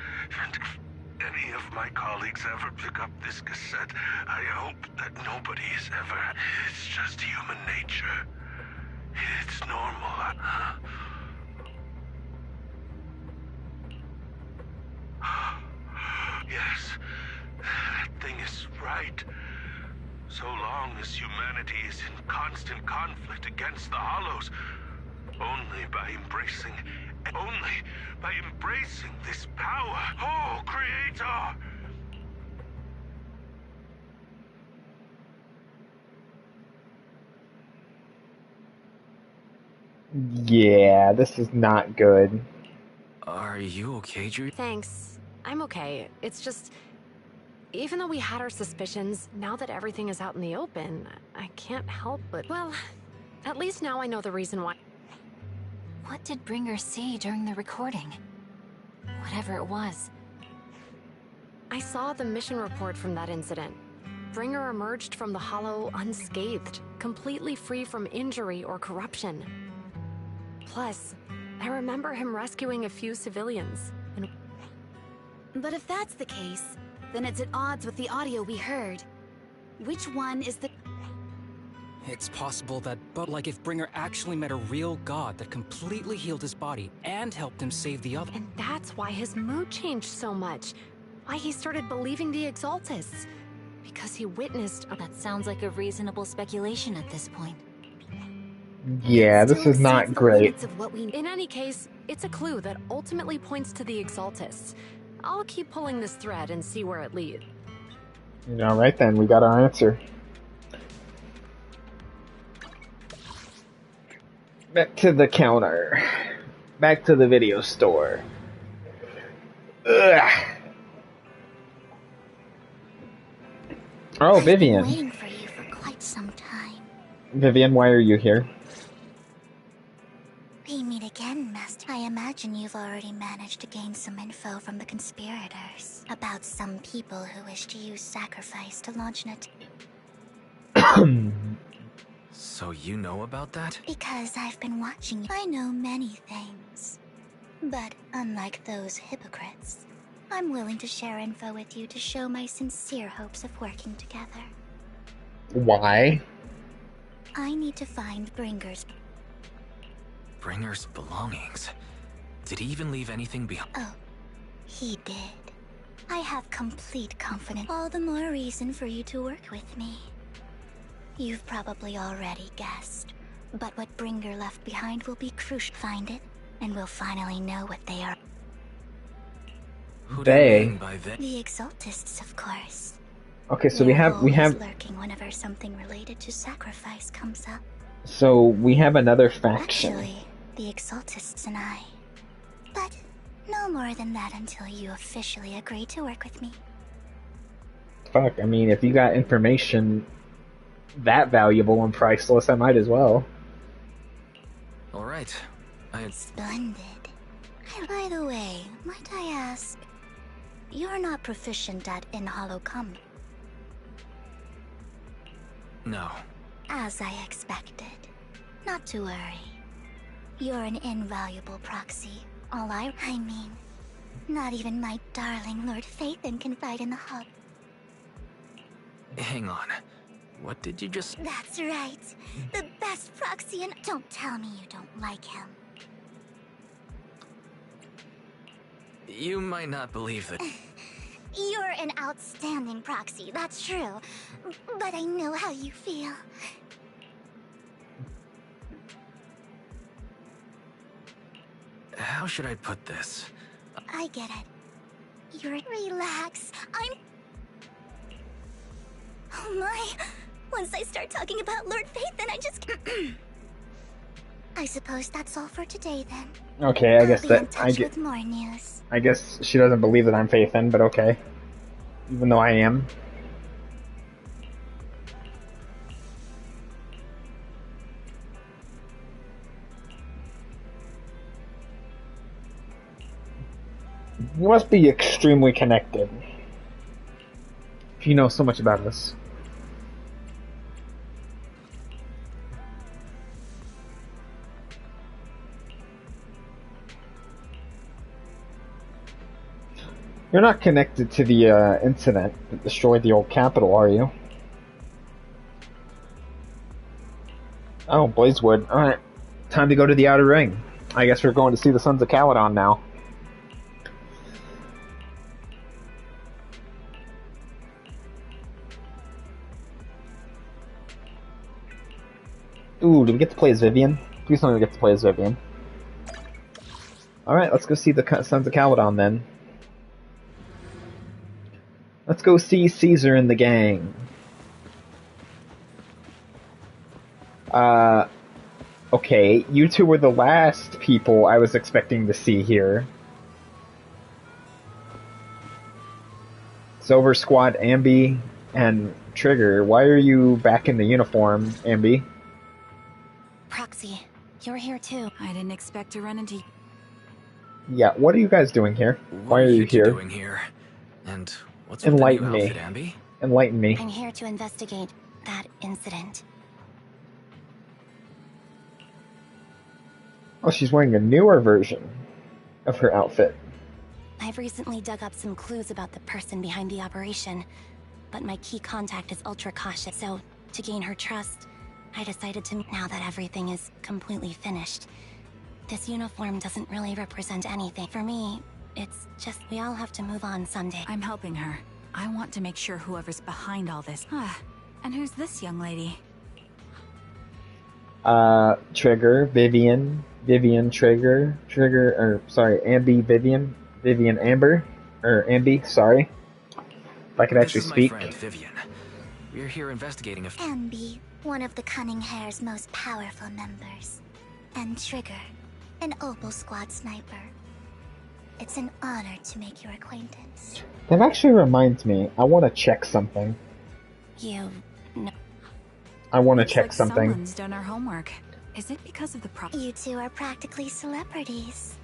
And if any of my colleagues ever pick up this cassette, I hope that nobody is ever... It's just human nature. It's normal. Yes, that thing is right. So long as humanity is in constant conflict against the Hollows, only by embracing this power, oh, Creator! Yeah, this is not good. Are you okay, Drew? Thanks. I'm okay. It's just... Even though we had our suspicions, now that everything is out in the open, I can't help but... Well, at least now I know the reason why. What did Bringer see during the recording? Whatever it was. I saw the mission report from that incident. Bringer emerged from the Hollow unscathed, completely free from injury or corruption. Plus, I remember him rescuing a few civilians. But if that's the case, then it's at odds with the audio we heard. Which one is the... It's possible that, but like if Bringer actually met a real god that completely healed his body and helped him save the other. And that's why his mood changed so much. Why he started believing the Exaltists. Because he witnessed... That sounds like a reasonable speculation at this point. Yeah, this is not great. In any case, it's a clue that ultimately points to the Exaltists. I'll keep pulling this thread and see where it leads. Alright then, we got our answer. Back to the counter. Back to the video store. Ugh. Oh, Vivian. I've been waiting for you for quite some time. Vivian, why are you here? We meet again, Master. I imagine you've already managed to gain some info from the conspirators about some people who wish to use sacrifice to launch an attack. So you know about that? Because I've been watching you. I know many things. But unlike those hypocrites, I'm willing to share info with you to show my sincere hopes of working together. Why? I need to find Bringer's... Bringer's belongings. Did he even leave anything behind? Oh, he did. I have complete confidence. All the more reason for you to work with me. You've probably already guessed, but what Bringer left behind will be crucial. Find it, and we'll finally know what they are. Who do you mean by they? The Exaltists, of course. Okay, so They're we have lurking whenever something related to sacrifice comes up. So we have another faction. Actually, the Exaltists and I. But no more than that until you officially agree to work with me. Fuck, I mean, if you got information that valuable and priceless, I might as well. All right. Splendid. By the way, might I ask, you're not proficient at in-hollow combat? No. As I expected. Not to worry. You're an invaluable proxy. I mean, not even my darling Lord Phaethon can fight in the hub. Hang on. What did you just... That's right. The best proxy and... Don't tell me you don't like him. You might not believe that... You're an outstanding proxy, that's true. But I know how you feel. How should I put this? I get it. You're... Relax. Oh my. Once I start talking about Lord Phaethon, I just... I suppose that's all for today, then. Okay, I guess I'll be that... in touch with more news. I guess she doesn't believe that I'm Phaethon, but okay. Even though I am. You must be extremely connected. If you know so much about this. You're not connected to the incident that destroyed the old capital, are you? Oh, Blazewood. Alright. Time to go to the Outer Ring. I guess we're going to see the Sons of Caledon now. Ooh, do we get to play as Vivian? Please tell me we get to play as Vivian. Alright, let's go see the Sons of Caledon then. Let's go see Caesar and the gang. Okay, you two were the last people I was expecting to see here. Silver Squad, Ambi, and Trigger. Why are you back in the uniform, Ambi? Proxy, you're here too. I didn't expect to run into... Yeah, what are you guys doing here? Why are you here? Doing here? And what's with Enlighten the new me. outfit, Ambi? Enlighten me. I'm here to investigate that incident. Oh, she's wearing a newer version of her outfit. I've recently dug up some clues about the person behind the operation, but my key contact is ultra cautious, so to gain her trust, I decided to... Now that everything is completely finished, this uniform doesn't really represent anything. For me, it's just we all have to move on someday. I'm helping her. I want to make sure whoever's behind all this... And who's this young lady? Trigger, Vivian, Trigger, Ambi, Vivian, Amber, or Ambi, sorry. If I could actually speak. This is my friend, Vivian. We're here investigating if... Ambi, one of the Cunning Hair's most powerful members. And Trigger, an Opal Squad sniper. It's an honor to make your acquaintance. That actually reminds me, I want to check something. You know... I want to check something. Someone's done our homework. Is it because of the You two are practically celebrities.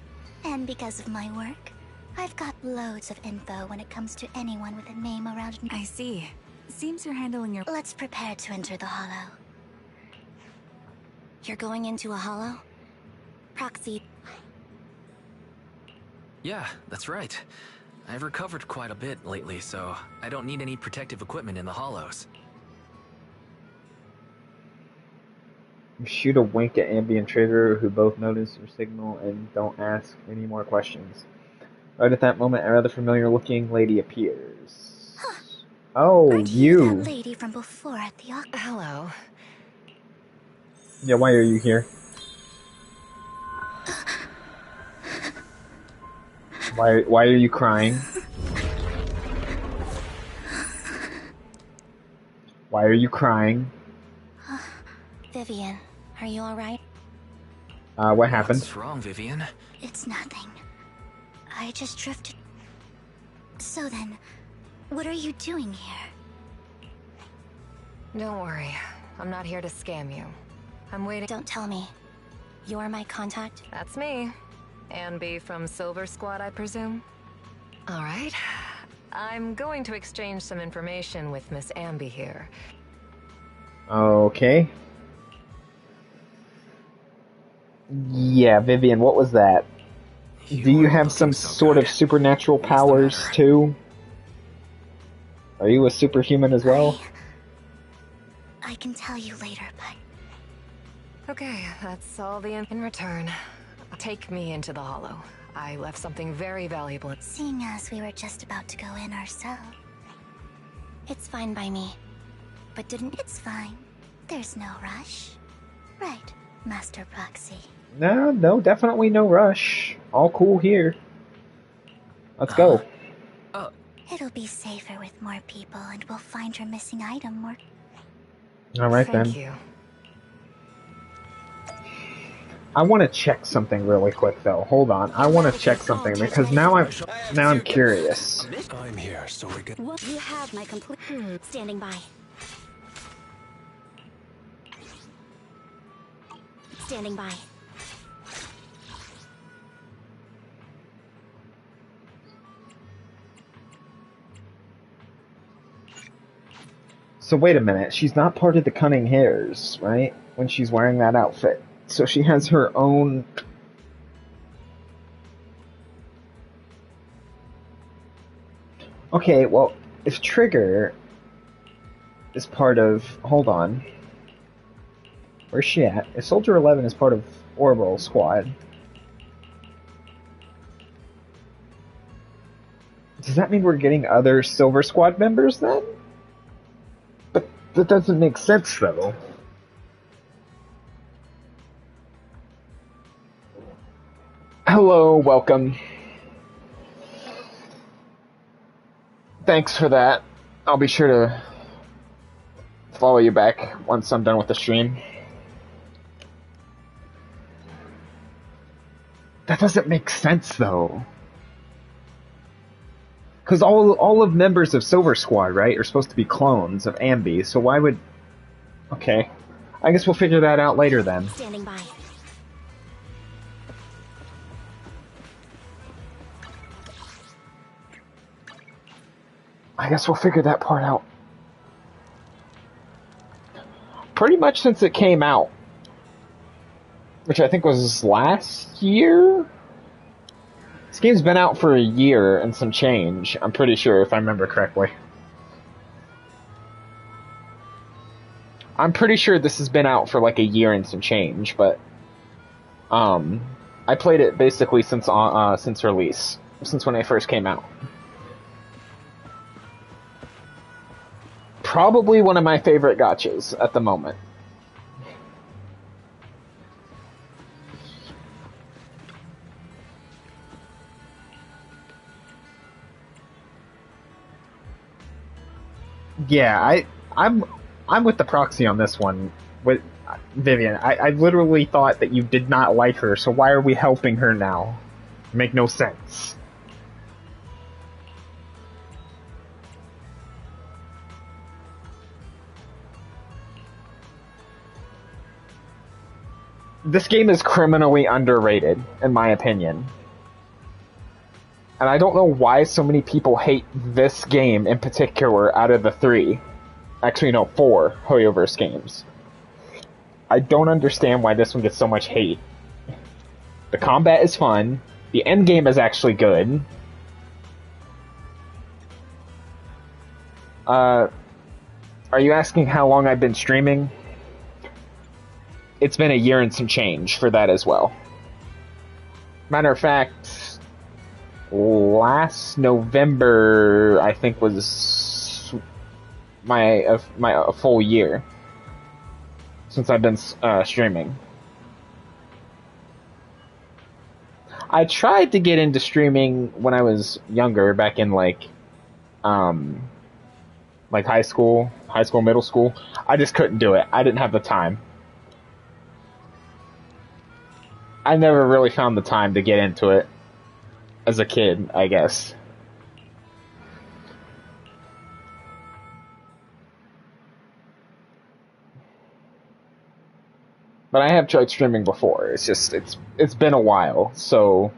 And because of my work, I've got loads of info when it comes to anyone with a name around me. I see. Seems you're handling your... Let's prepare to enter the Hollow. You're going into a hollow? Proxy. Yeah, that's right. I've recovered quite a bit lately, so I don't need any protective equipment in the hollows. Shoot a wink at Ambi and Trigger, who both notice your signal and don't ask any more questions. Right at that moment, a rather familiar-looking lady appears. Oh, you! That lady from before at the Hello. Yeah, why are you here? Why are you crying? Why are you crying? Vivian, are you alright? What happened? What's wrong, Vivian? It's nothing. I just drifted. So then, what are you doing here? Don't worry. I'm not here to scam you. I'm waiting. Don't tell me. You're my contact? That's me. Ambi from Silver Squad, I presume? Alright. I'm going to exchange some information with Miss Ambi here. Okay. Yeah, Vivian, what was that? Do you have some sort of supernatural powers, too? Are you a superhuman as well? I can tell you later, but... Okay, that's all the in return. Take me into the Hollow. I left something very valuable. Seeing as we were just about to go in ourselves. It's fine by me. But didn't... It's fine. There's no rush. Right, Master Proxy. No, definitely no rush. All cool here. Let's go. It'll be safer with more people, and we'll find your missing item more... Alright then. Thank you. I want to check something really quick though. Hold on. I want to check something because now I'm curious. I'm here, so we can... What? You have my complete... Standing by. Standing by. So wait a minute, she's not part of the Cunning Hares, right? When she's wearing that outfit. So she has her own... Okay, well, if Trigger is part of... Hold on. Where's she at? If Soldier 11 is part of Orbital Squad... Does that mean we're getting other Silver Squad members then? But that doesn't make sense, though. Hello, welcome. Thanks for that. I'll be sure to follow you back once I'm done with the stream. That doesn't make sense, though. Because all of members of Silver Squad, right, are supposed to be clones of Ambi, so why would... Okay. I guess we'll figure that out later then. Standing by. I guess we'll figure that part out. Pretty much since it came out. Which I think was last year? This game's been out for a year and some change, I'm pretty sure, if I remember correctly. I'm pretty sure this has been out for like a year and some change, but I played it basically since release, since when it first came out. Probably one of my favorite gachas at the moment. Yeah, I'm with the proxy on this one. With Vivian, I literally thought that you did not like her, so why are we helping her now? Make no sense. This game is criminally underrated, in my opinion. And I don't know why so many people hate this game in particular out of the 3. Actually, no, 4 Hoyoverse games. I don't understand why this one gets so much hate. The combat is fun. The endgame is actually good. Are you asking how long I've been streaming? It's been a year and some change for that as well. Matter of fact, last November, I think, was my full year since I've been streaming. I tried to get into streaming when I was younger, back in like high school, middle school. I just couldn't do it. I didn't have the time. I never really found the time to get into it as a kid, I guess. But I have tried streaming before. It's just it's been a while, so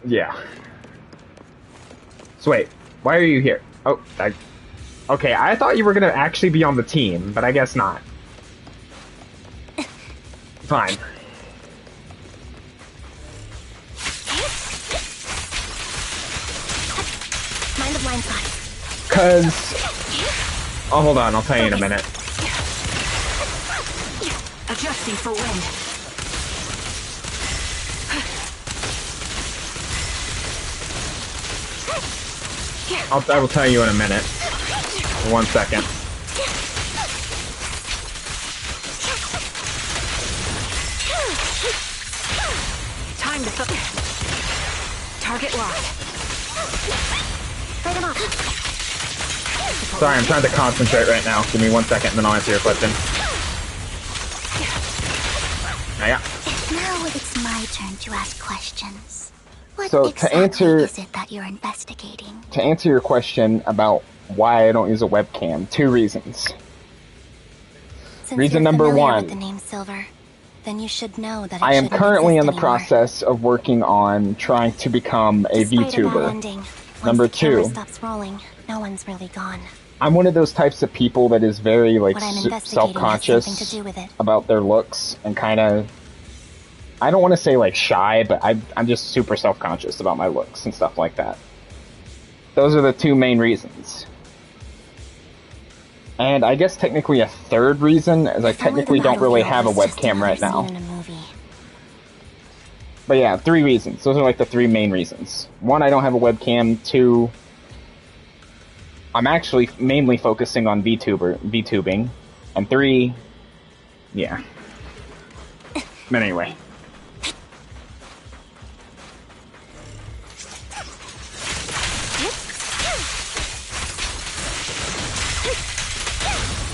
yeah. So wait, why are you here? Oh, okay, I thought you were gonna actually be on the team, but I guess not. Fine. Mind the blind spot. Oh, hold on, I'll tell you in a minute. Adjusting for wind. I will tell you in a minute. 1 second. Time to target locked. Light him up. Sorry, I'm trying to concentrate right now. Give me 1 second and then I'll answer your question. Yeah. Now it's my turn to ask questions. What So exactly is it that you're investigating? To answer your question about why I don't use a webcam, 2 reasons. Since Reason you're number familiar 1. with the name Silver, then you should know that it I am shouldn't currently in the exist anymore. process of working on trying to become a Despite a bad VTuber. ending, once Number the camera 2. stops rolling, no one's really gone. I'm one of those types of people that is very, like, What I'm investigating has something self-conscious to do with it. about their looks and kind of, I don't want to say, like, shy, but I'm just super self-conscious about my looks and stuff like that. Those are the two main reasons. And I guess technically a third reason is I technically don't really have a webcam right now. But yeah, 3 reasons. Those are like the 3 main reasons. 1, I don't have a webcam. 2, I'm actually mainly focusing on VTubing. And 3, yeah. But anyway.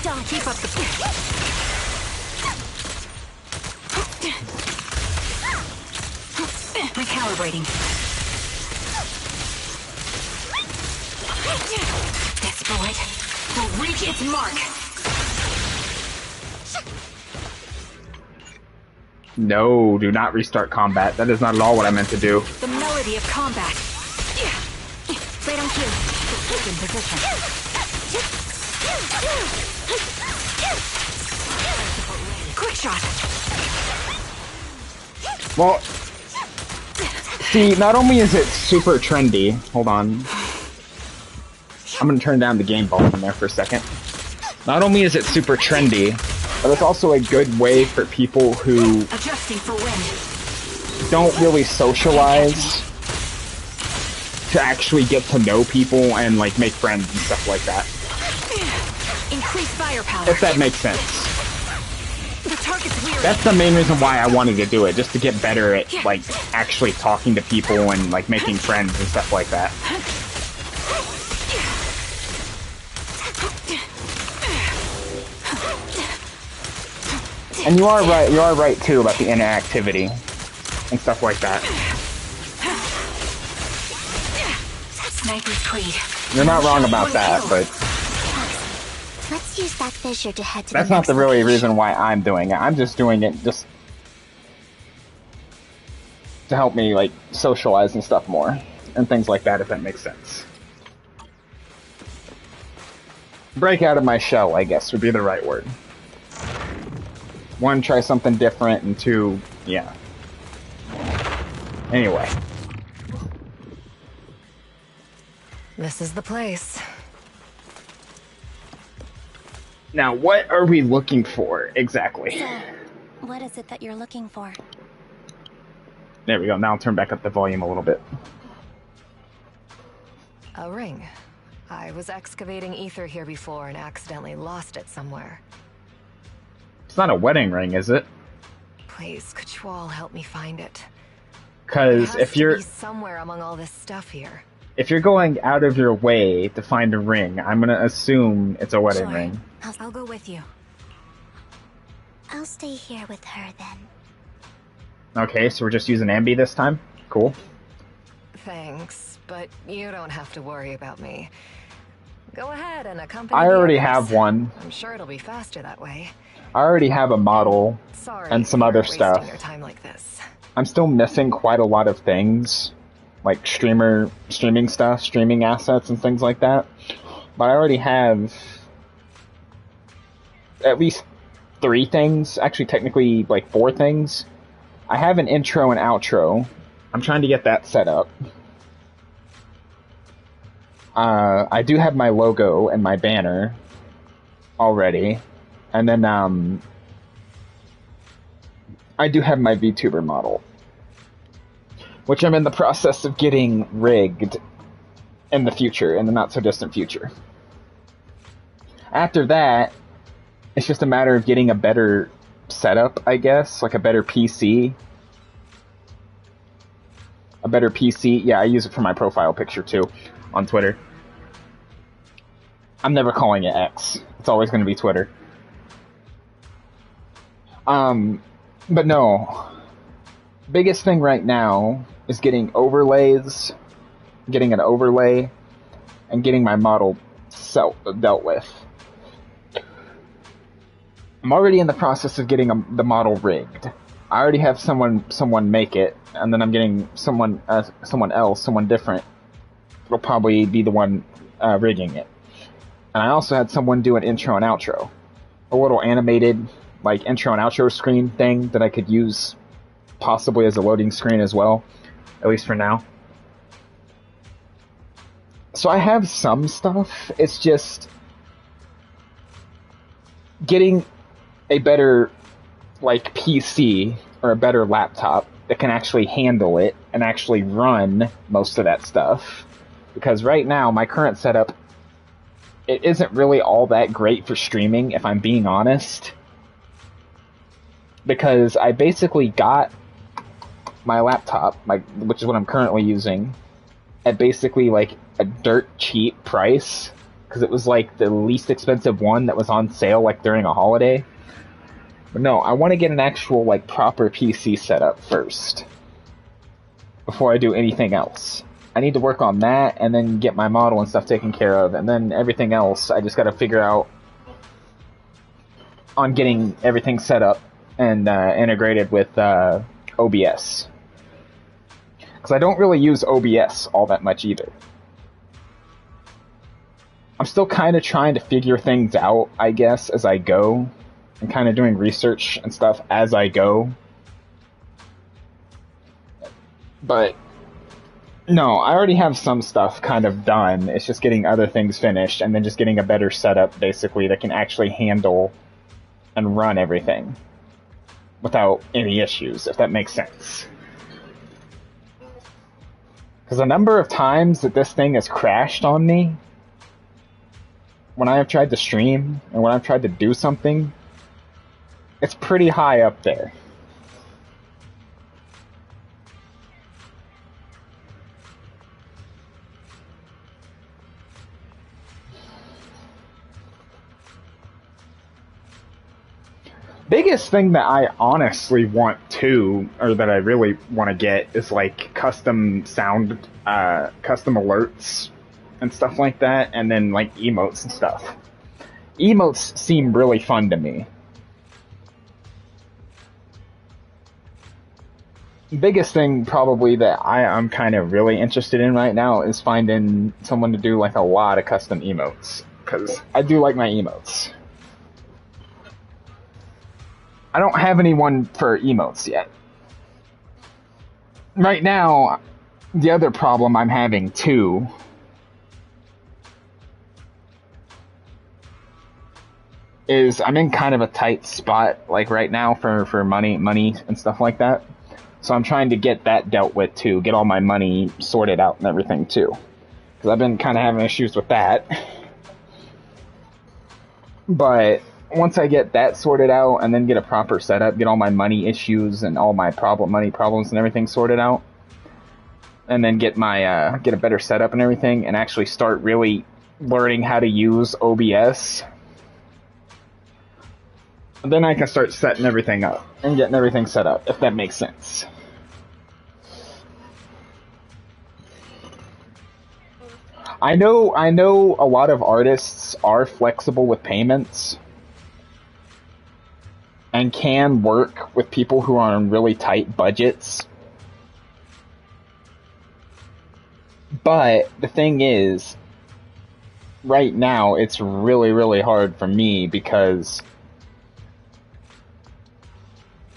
Don't keep up the... Recalibrating. This bullet will reach its mark. No, do not restart combat. That is not at all what I meant to do. The melody of combat. Right on cue. In position. Quick shot. Well, see, not only is it super trendy, hold on. I'm gonna turn down the game volume there for a second. Not only is it super trendy, but it's also a good way for people who Adjusting for wind. don't really socialize to actually get to know people and like make friends and stuff like that. Increase firepower. If that makes sense. The target's weary. That's the main reason why I wanted to do it, just to get better at like actually talking to people and like making friends and stuff like that. And you are right too about the interactivity and stuff like that. Sniper's Creed. You're not wrong about that, but Let's use that fissure to head to that's the not next the really location. reason why I'm doing it. I'm just doing it just to help me like socialize and stuff more and things like that, if that makes sense. Break out of my shell, I guess, would be the right word. 1, try something different, and 2, yeah. Anyway. This is the place. Now, what are we looking for exactly? So, what is it that you're looking for? There we go. Now I'll turn back up the volume a little bit. A ring. I was excavating ether here before and accidentally lost it somewhere. It's not a wedding ring, is it? Please, could you all help me find it? Because It has to be somewhere among all this stuff here. if you're going out of your way to find a ring, I'm gonna assume it's a wedding ring. I'll go with you. I'll stay here with her then. Okay, so we're just using Ambi this time? Cool. Thanks, but you don't have to worry about me. Go ahead and accompany I the already others. have one. I'm sure it'll be faster that way. I already have a model Sorry and some other for stuff. wasting your time like this. I'm still missing quite a lot of things, like streaming stuff, streaming assets and things like that. But I already have at least 3 things, actually technically like 4 things. I have an intro and outro. I'm trying to get that set up. I do have my logo and my banner already. And then, I do have my VTuber model, which I'm in the process of getting rigged in the future, in the not-so-distant future. After that, it's just a matter of getting a better setup, I guess, like a better PC. A better PC, yeah, I use it for my profile picture too, on Twitter. I'm never calling it X. It's always going to be Twitter. But no. Biggest thing right now is getting overlays, getting an overlay, and getting my model dealt with. I'm already in the process of getting the model rigged. I already have someone make it, and then I'm getting someone else, someone different. It'll probably be the one rigging it. And I also had someone do an intro and outro. A little animated, like, intro and outro screen thing that I could use possibly as a loading screen as well, at least for now. So I have some stuff. It's just getting a better, like, PC or a better laptop that can actually handle it and actually run most of that stuff. Because right now, my current setup, it isn't really all that great for streaming, if I'm being honest. Because I basically got my laptop, which is what I'm currently using, at basically like a dirt cheap price. Because it was like the least expensive one that was on sale like during a holiday. But no, I want to get an actual like proper PC setup first. Before I do anything else. I need to work on that and then get my model and stuff taken care of. And then everything else, I just got to figure out on getting everything set up and integrated with OBS. Because I don't really use OBS all that much either. I'm still kind of trying to figure things out, I guess, as I go. And kind of doing research and stuff as I go. But no, I already have some stuff kind of done. It's just getting other things finished and then just getting a better setup, basically, that can actually handle and run everything without any issues, if that makes sense. Because a number of times that this thing has crashed on me, when I have tried to stream and when I've tried to do something, it's pretty high up there. Biggest thing that I honestly want to, or that I really want to get, is like custom sound, custom alerts and stuff like that, and then like emotes and stuff. Emotes seem really fun to me. Biggest thing probably that I'm kind of really interested in right now is finding someone to do like a lot of custom emotes, because I do like my emotes. I don't have anyone for emotes yet. Right now, the other problem I'm having too is I'm in kind of a tight spot like right now for money and stuff like that. So I'm trying to get that dealt with too, get all my money sorted out and everything too. Because I've been kind of having issues with that. But once I get that sorted out and then get a proper setup, get all my money issues and all my money problems and everything sorted out, and then get my get a better setup and everything, and actually start really learning how to use OBS, then I can start setting everything up and getting everything set up, if that makes sense. I know a lot of artists are flexible with payments and can work with people who are on really tight budgets. But the thing is, right now it's really, really hard for me because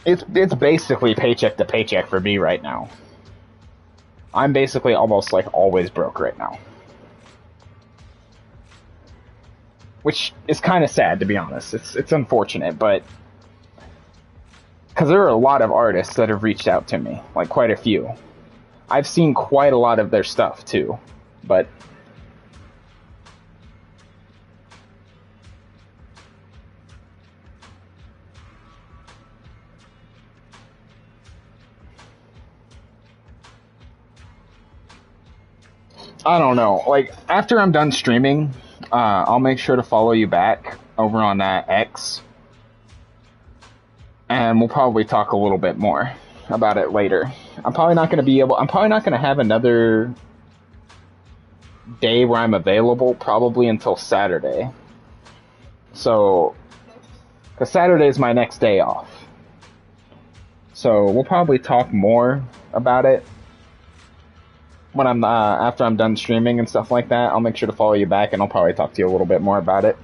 it's basically paycheck to paycheck for me right now. I'm basically almost like always broke right now. Which is kind of sad, to be honest. It's unfortunate, but because there are a lot of artists that have reached out to me, like quite a few. I've seen quite a lot of their stuff too, but I don't know. Like, after I'm done streaming, I'll make sure to follow you back over on X. And we'll probably talk a little bit more about it later. I'm probably not going to have another day where I'm available, probably until Saturday. So, because Saturday is my next day off. So, we'll probably talk more about it when I'm after I'm done streaming and stuff like that, I'll make sure to follow you back, and I'll probably talk to you a little bit more about it.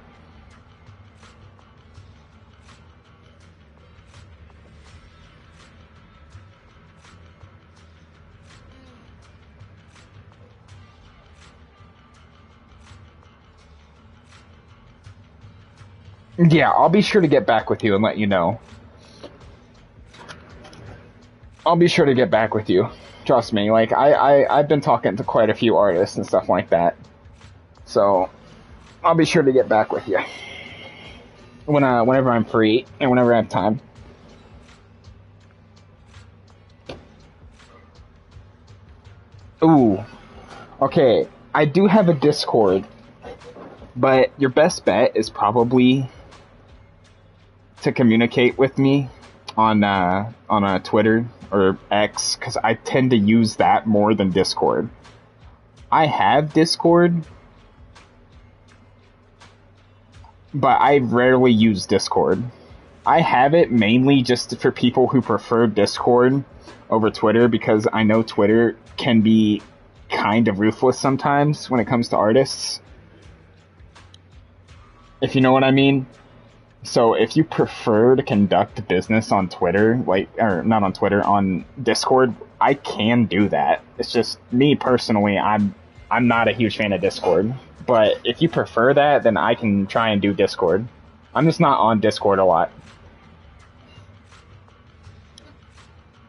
Yeah, I'll be sure to get back with you and let you know. I'll be sure to get back with you. Trust me, like, I've been talking to quite a few artists and stuff like that. So, I'll be sure to get back with you. Whenever I'm free and whenever I have time. Ooh. Okay, I do have a Discord. But your best bet is probably to communicate with me on Twitter or X, because I tend to use that more than Discord. I have Discord, but I rarely use Discord. I have it mainly just for people who prefer Discord over Twitter, because I know Twitter can be kind of ruthless sometimes when it comes to artists. If you know what I mean. So if you prefer to conduct business on Twitter, or not on Twitter, on Discord, I can do that. It's just me personally, I'm not a huge fan of Discord. But if you prefer that, then I can try and do Discord. I'm just not on Discord a lot.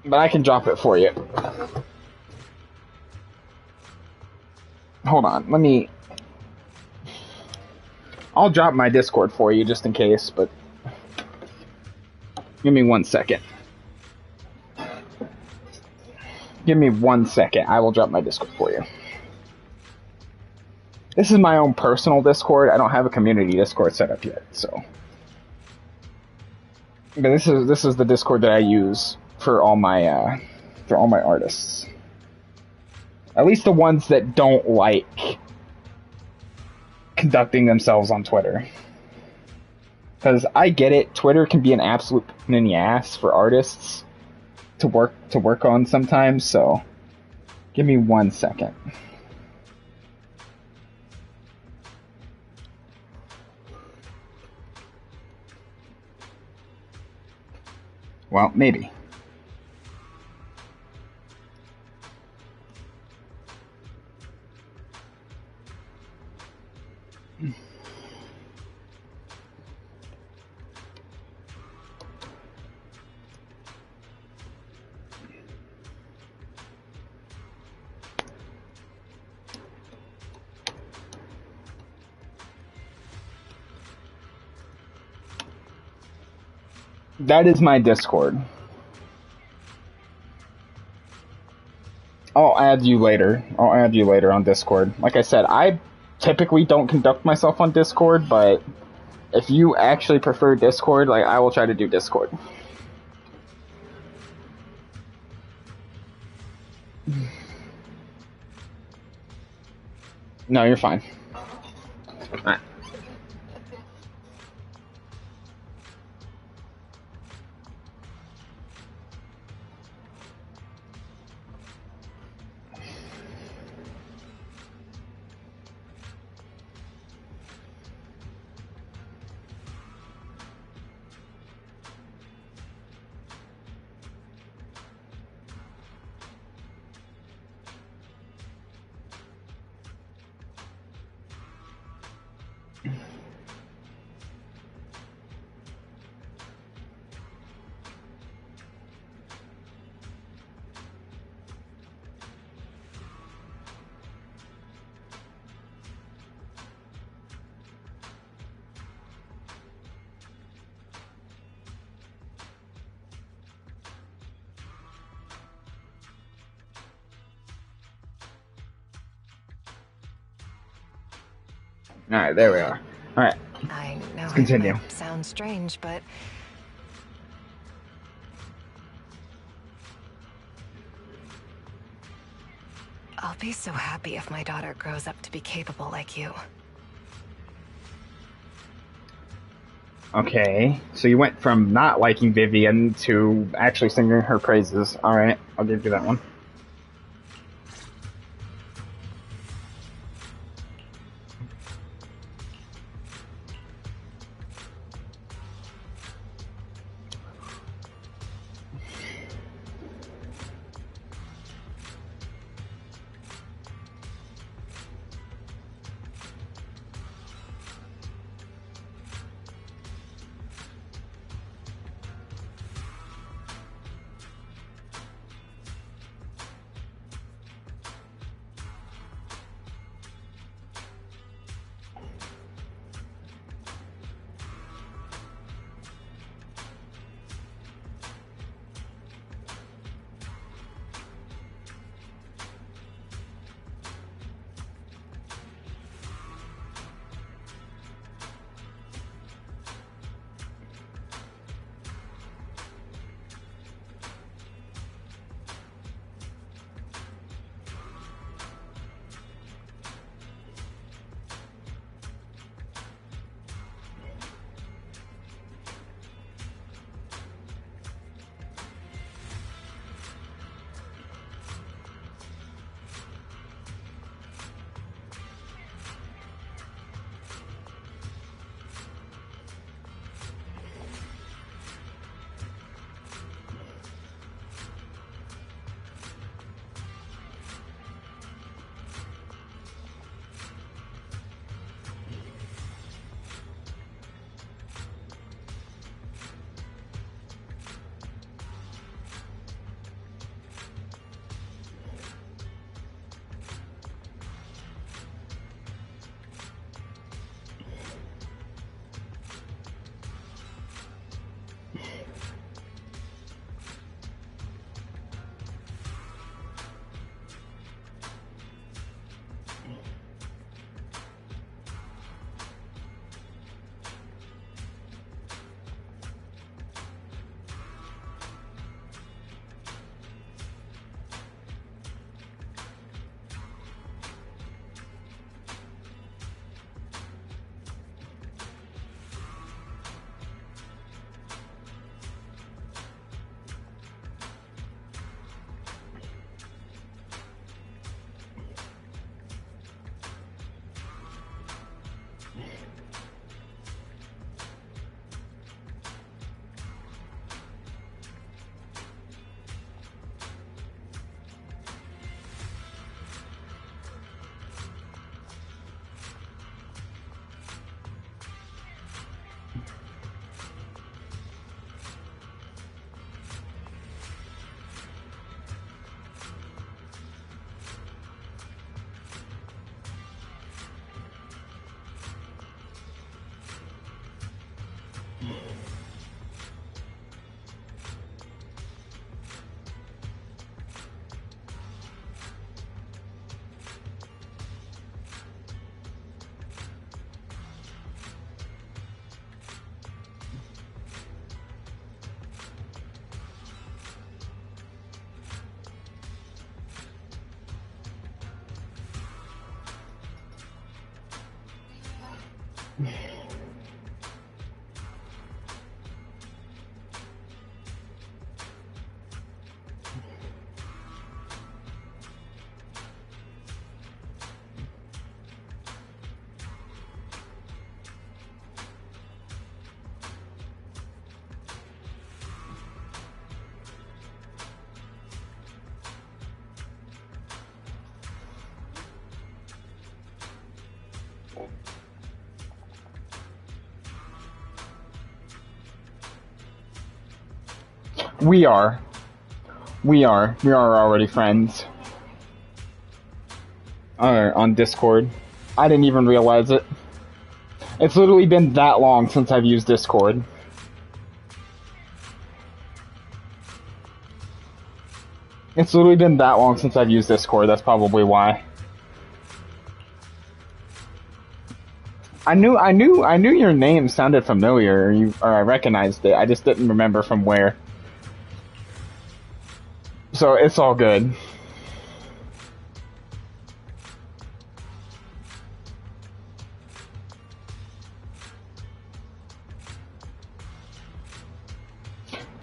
But I can drop it for you. Hold on, I'll drop my Discord for you just in case, but give me 1 second. Give me 1 second. I will drop my Discord for you. This is my own personal Discord. I don't have a community Discord set up yet, so. But this is the Discord that I use for all my artists. At least the ones that don't like conducting themselves on Twitter. Because I get it, Twitter can be an absolute pain in the ass for artists to work on sometimes, so give me 1 second. Well, maybe. That is my Discord. I'll add you later. I'll add you later on Discord. Like I said, I typically don't conduct myself on Discord, but if you actually prefer Discord, like, I will try to do Discord. No, you're fine. Alright. Alright, there we are. Alright. I know Let's continue. It might sound strange, but I'll be so happy if my daughter grows up to be capable like you. Okay, so you went from not liking Vivian to actually singing her praises. Alright, I'll give you that one. We are. We are already friends. On Discord. I didn't even realize it. It's literally been that long since I've used Discord. It's literally been that long since I've used Discord, that's probably why. I knew your name sounded familiar, or I recognized it, I just didn't remember from where. So it's all good.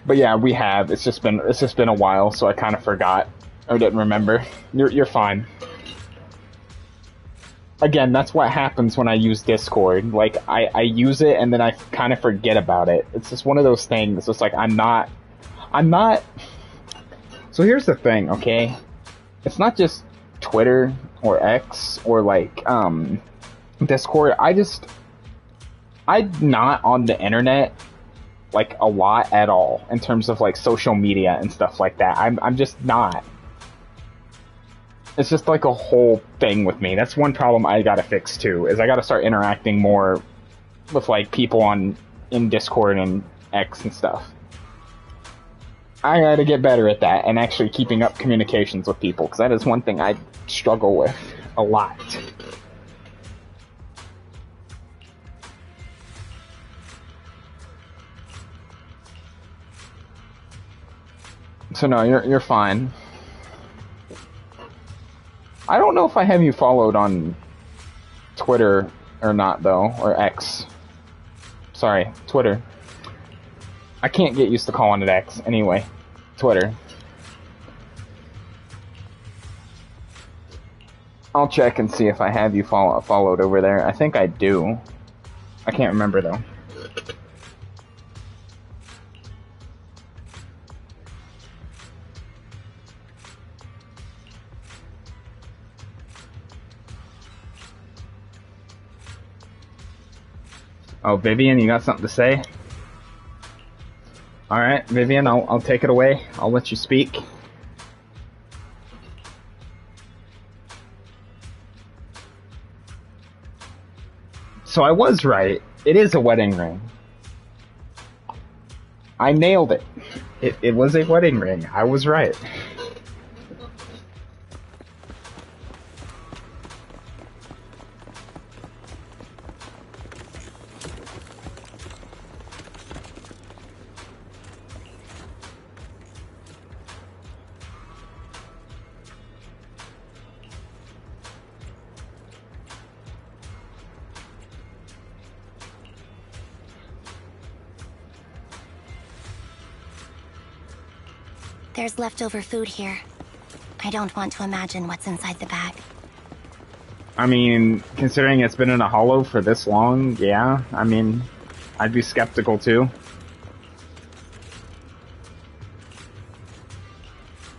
But yeah, we have. It's just been a while, so I kind of forgot or didn't remember. You're fine. Again, that's what happens when I use Discord. Like I use it and then I kind of forget about it. It's just one of those things. It's like I'm not. So here's the thing, okay? It's not just Twitter or X or like Discord. I'm not on the internet like a lot at all in terms of like social media and stuff like that. I'm just not. It's just like a whole thing with me. That's one problem I gotta fix too, is I gotta start interacting more with like people in Discord and X and stuff. I gotta get better at that and actually keeping up communications with people, because that is one thing I struggle with a lot. So no, you're fine. I don't know if I have you followed on Twitter or not though, or X. Sorry, Twitter. I can't get used to calling it X. Anyway, Twitter. I'll check and see if I have you followed over there. I think I do. I can't remember though. Oh, Vivian, you got something to say? Alright, Vivian, I'll take it away. I'll let you speak. So I was right. It is a wedding ring. I nailed it. It was a wedding ring. I was right. There's leftover food here. I don't want to imagine what's inside the bag. I mean, considering it's been in a hollow for this long, yeah. I mean, I'd be skeptical too.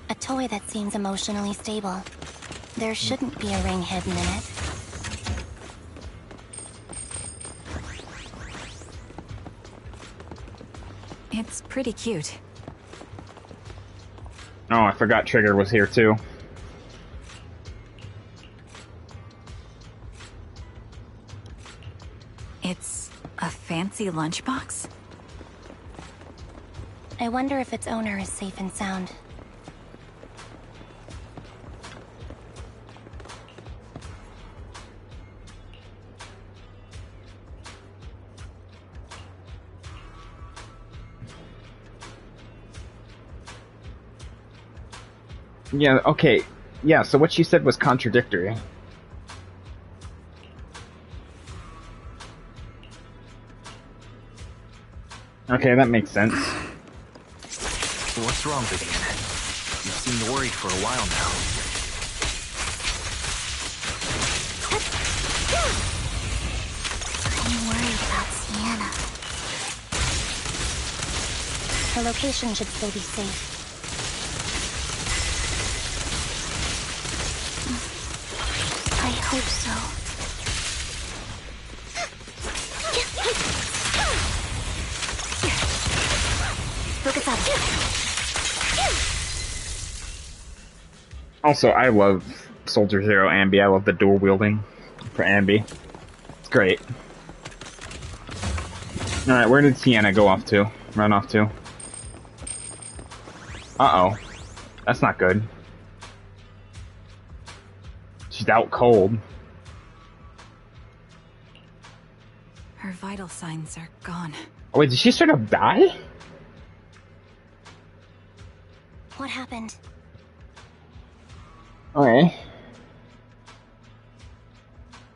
A toy that seems emotionally stable. There shouldn't be a ring hidden in it. It's pretty cute. Oh, I forgot Trigger was here too. It's a fancy lunchbox? I wonder if its owner is safe and sound. Yeah, okay. Yeah, so what she said was contradictory. Okay, that makes sense. What's wrong, Vivian? You seem worried for a while now. I'm worried about Sienna. Her location should still be safe. I hope so. Focus up. Also, I love Soldier Zero Ambi. I love the dual wielding for Ambi. It's great. Alright, where did Sienna go off to? Run off to? Uh-oh. That's not good. She's out cold. Her vital signs are gone. Oh, wait, did she straight up die? What happened? Okay.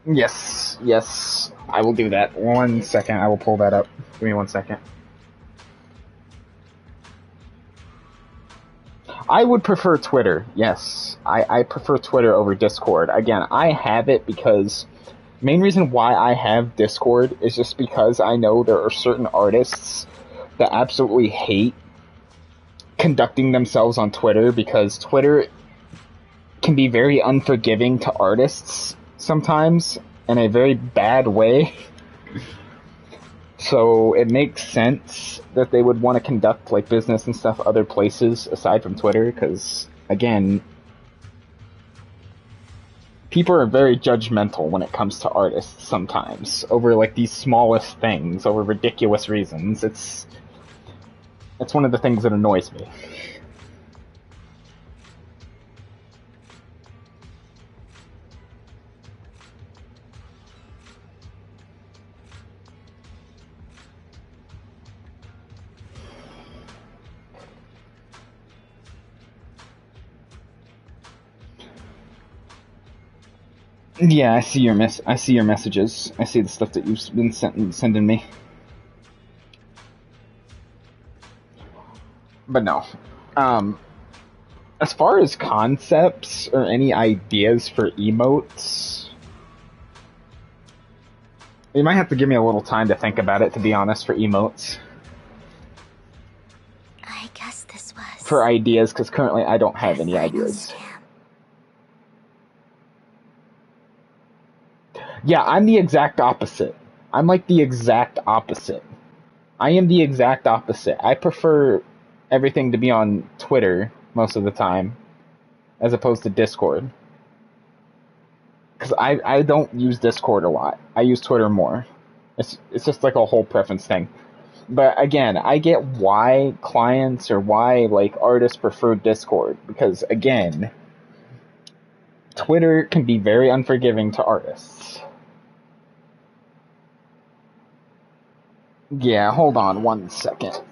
Yes, I will do that. 1 second, I will pull that up. Give me 1 second. I would prefer Twitter, yes. I prefer Twitter over Discord. Again, I have it because... Main reason why I have Discord is just because I know there are certain artists that absolutely hate conducting themselves on Twitter, because Twitter can be very unforgiving to artists sometimes in a very bad way. So it makes sense that they would want to conduct like business and stuff other places aside from Twitter, because again, people are very judgmental when it comes to artists sometimes over like these smallest things, over ridiculous reasons. It's one of the things that annoys me. Yeah, I see your messages. I see the stuff that you've been sending me. But no. As far as concepts or any ideas for emotes, you might have to give me a little time to think about it, to be honest, for emotes. I guess this was... For ideas, because currently I don't have any ideas. Yeah, I'm the exact opposite. I'm like the exact opposite. I am the exact opposite. I prefer everything to be on Twitter most of the time, as opposed to Discord. Because I don't use Discord a lot. I use Twitter more. It's just like a whole preference thing. But again, I get why clients or why like artists prefer Discord, because again, Twitter can be very unforgiving to artists. Yeah, hold on 1 second.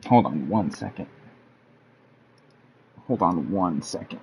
Hold on 1 second. Hold on 1 second.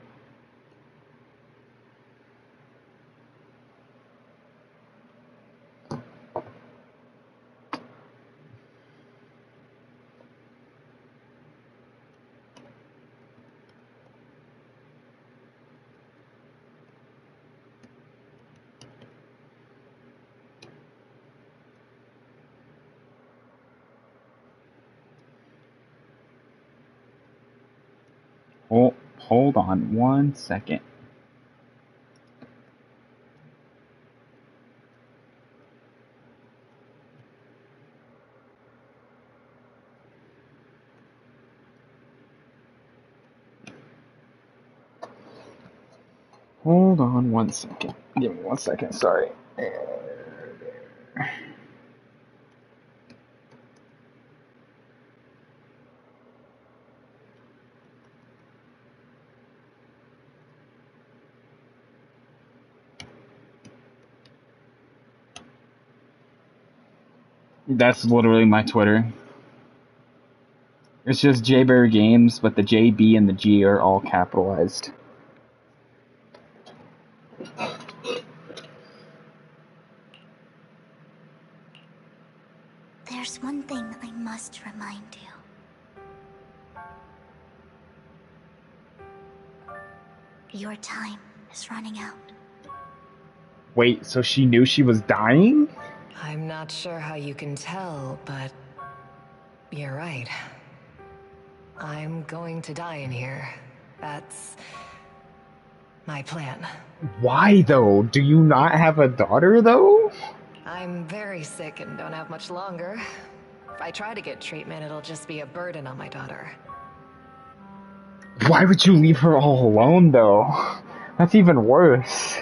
Hold on 1 second. Hold on 1 second. Give me 1 second, sorry. That's literally my Twitter. It's just JBear Games, but the J, B, and the G are all capitalized. There's one thing I must remind you. Your time is running out. Wait, so she knew she was dying? I'm not sure how you can tell, but you're right. I'm going to die in here. That's my plan. Why, though? Do you not have a daughter, though? I'm very sick and don't have much longer. If I try to get treatment, it'll just be a burden on my daughter. Why would you leave her all alone, though? That's even worse.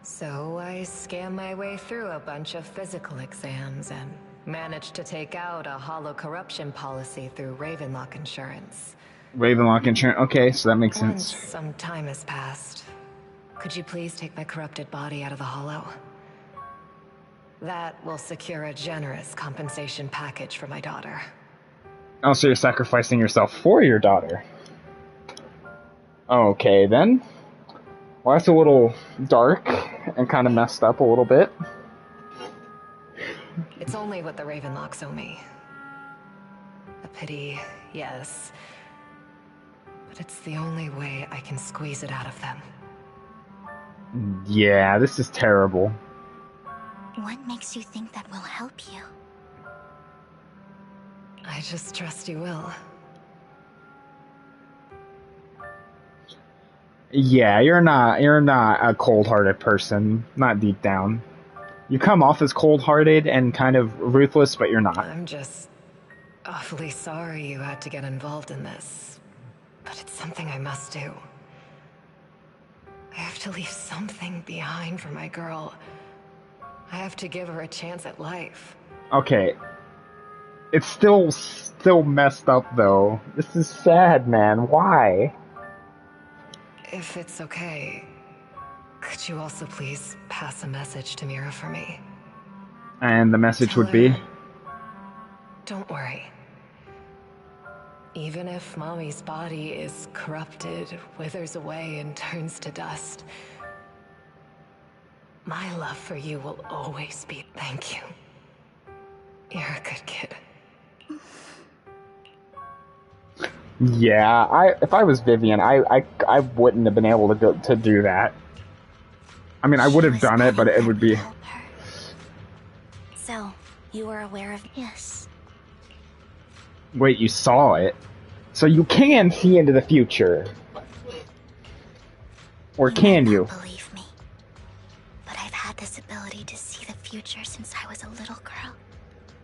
So I scam my way through a bunch of physical exams and managed to take out a hollow corruption policy through Ravenlock Insurance. Ravenlock Insurance. Okay, so that makes Once sense. some time has passed, could you please take my corrupted body out of the hollow? That will secure a generous compensation package for my daughter. Oh, so you're sacrificing yourself for your daughter. Okay, then. Well, that's a little dark and kind of messed up a little bit. It's only what the Ravenlocks owe me. A pity, yes. But it's the only way I can squeeze it out of them. Yeah, this is terrible. What makes you think that will help you? I just trust you will. Yeah, you're not a cold-hearted person, not deep down. You come off as cold-hearted and kind of ruthless, but you're not. I'm just awfully sorry you had to get involved in this. But it's something I must do. I have to leave something behind for my girl. I have to give her a chance at life. Okay. It's still messed up, though. This is sad, man. Why? If it's okay, could you also please pass a message to Mira for me? And the message Tell would be? her, don't worry. Even if Mommy's body is corrupted, withers away, and turns to dust, my love for you will always be thank you. You're a good kid. Yeah, if I was Vivian, I wouldn't have been able to do that. I mean, I would have done it, but it would be... So, you were aware of... Yes. Wait, you saw it? So you can see into the future. Or can you? Believe me. But I've had this ability to see the future since I was a little girl.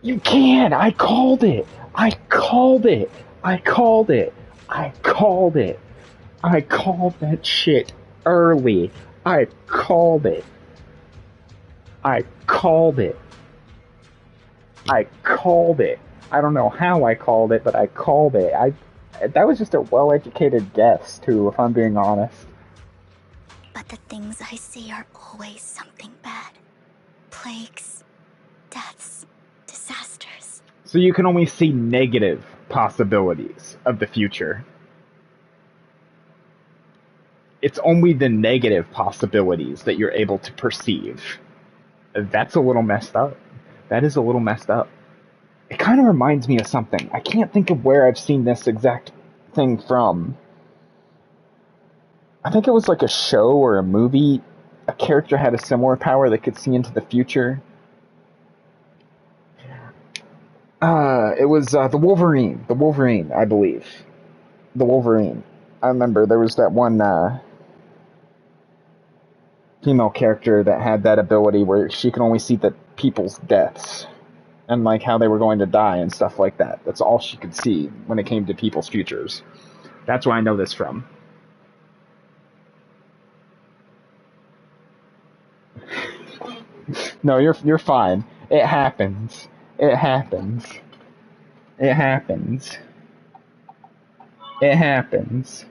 You can! I called it! I called it! I called it! I called it! I called that shit early. I called it. I called it. I called it. I don't know how I called it, but I called it. That was just a well-educated guess, too, if I'm being honest. But the things I see are always something bad. Plagues, deaths, disasters. So you can only see negative possibilities of the future. It's only the negative possibilities that you're able to perceive. That's a little messed up. That is a little messed up. It kind of reminds me of something. I can't think of where I've seen this exact thing from. I think it was like a show or a movie. A character had a similar power that could see into the future. It was the Wolverine. The Wolverine, I believe. The Wolverine. I remember there was that one female character that had that ability where she could only see the people's deaths and like how they were going to die and stuff like that. That's all she could see when it came to people's futures. That's where I know this from. No, you're fine. It happens. It happens. It happens. It happens.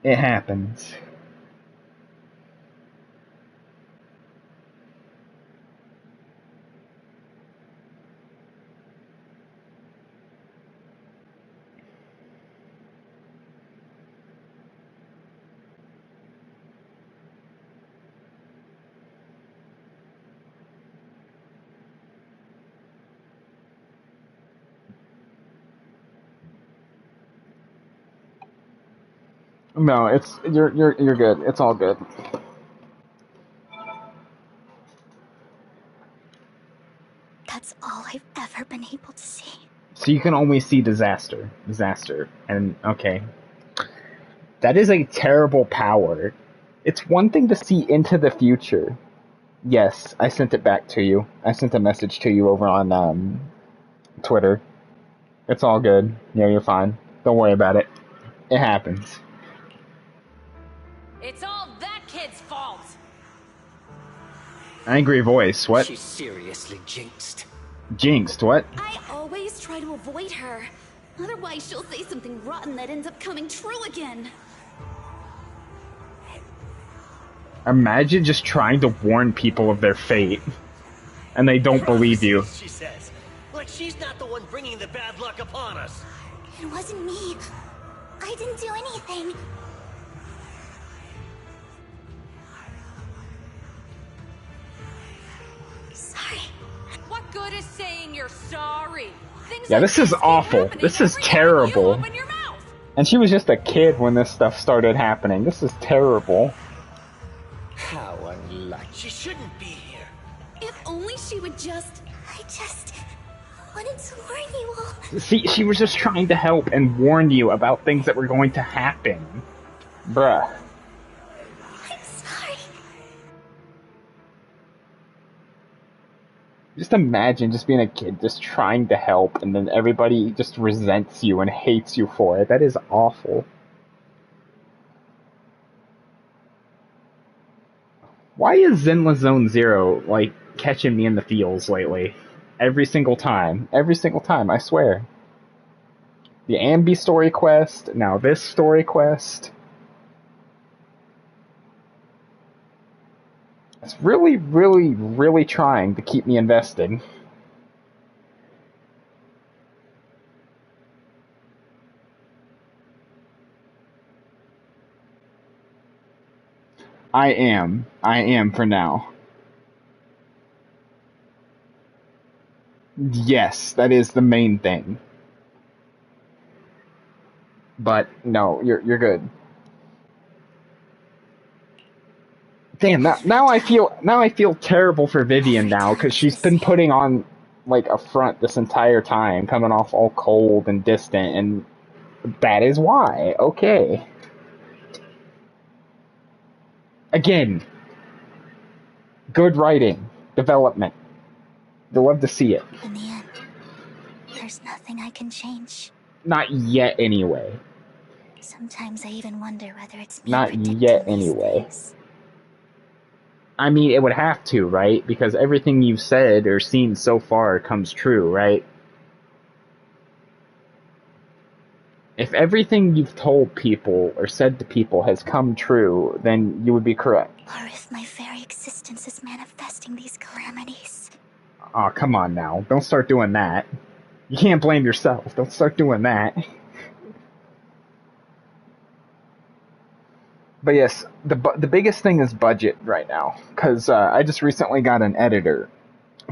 It happens. No, it's you're good. It's all good. That's all I've ever been able to see. So you can only see disaster, and okay, that is a terrible power. It's one thing to see into the future. Yes, I sent it back to you. I sent a message to you over on Twitter. It's all good. Yeah, you're fine. Don't worry about it. It happens. It's all that kid's fault! Angry voice. What? She's seriously jinxed. Jinxed. What? I always try to avoid her. Otherwise, she'll say something rotten that ends up coming true again. Imagine just trying to warn people of their fate, and they don't believe you. She says, like she's not the one bringing the bad luck upon us. It wasn't me. I didn't do anything. Sorry. What good is saying you're sorry? Things Yeah, like this is awful. This is terrible. And she was just a kid when this stuff started happening. This is terrible. How unlucky. She shouldn't be here. If only she would just... I just wanted to warn you all. See, she was just trying to help and warn you about things that were going to happen. Bruh. I'm sorry. Just imagine just being a kid, just trying to help, and then everybody just resents you and hates you for it. That is awful. Why is Zenless Zone Zero, like, catching me in the feels lately? Every single time, I swear. The Ambi story quest, now this story quest. It's really, really, really trying to keep me invested. I am for now. Yes, that is the main thing. But no, you're good. Damn, now I feel terrible for Vivian now, because she's been putting on like a front this entire time, coming off all cold and distant, and that is why. Okay. Again, good writing, development. You'll love to see it. In the end, there's nothing I can change. Not yet, anyway. Sometimes I even wonder whether it's me Not predicting yet, these anyway. things. I mean, it would have to, right? Because everything you've said or seen so far comes true, right? If everything you've told people or said to people has come true, then you would be correct. Or if my very existence is manifesting these calamities. Aw, come on now. Don't start doing that. You can't blame yourself. Don't start doing that. But yes, the biggest thing is budget right now. Because I just recently got an editor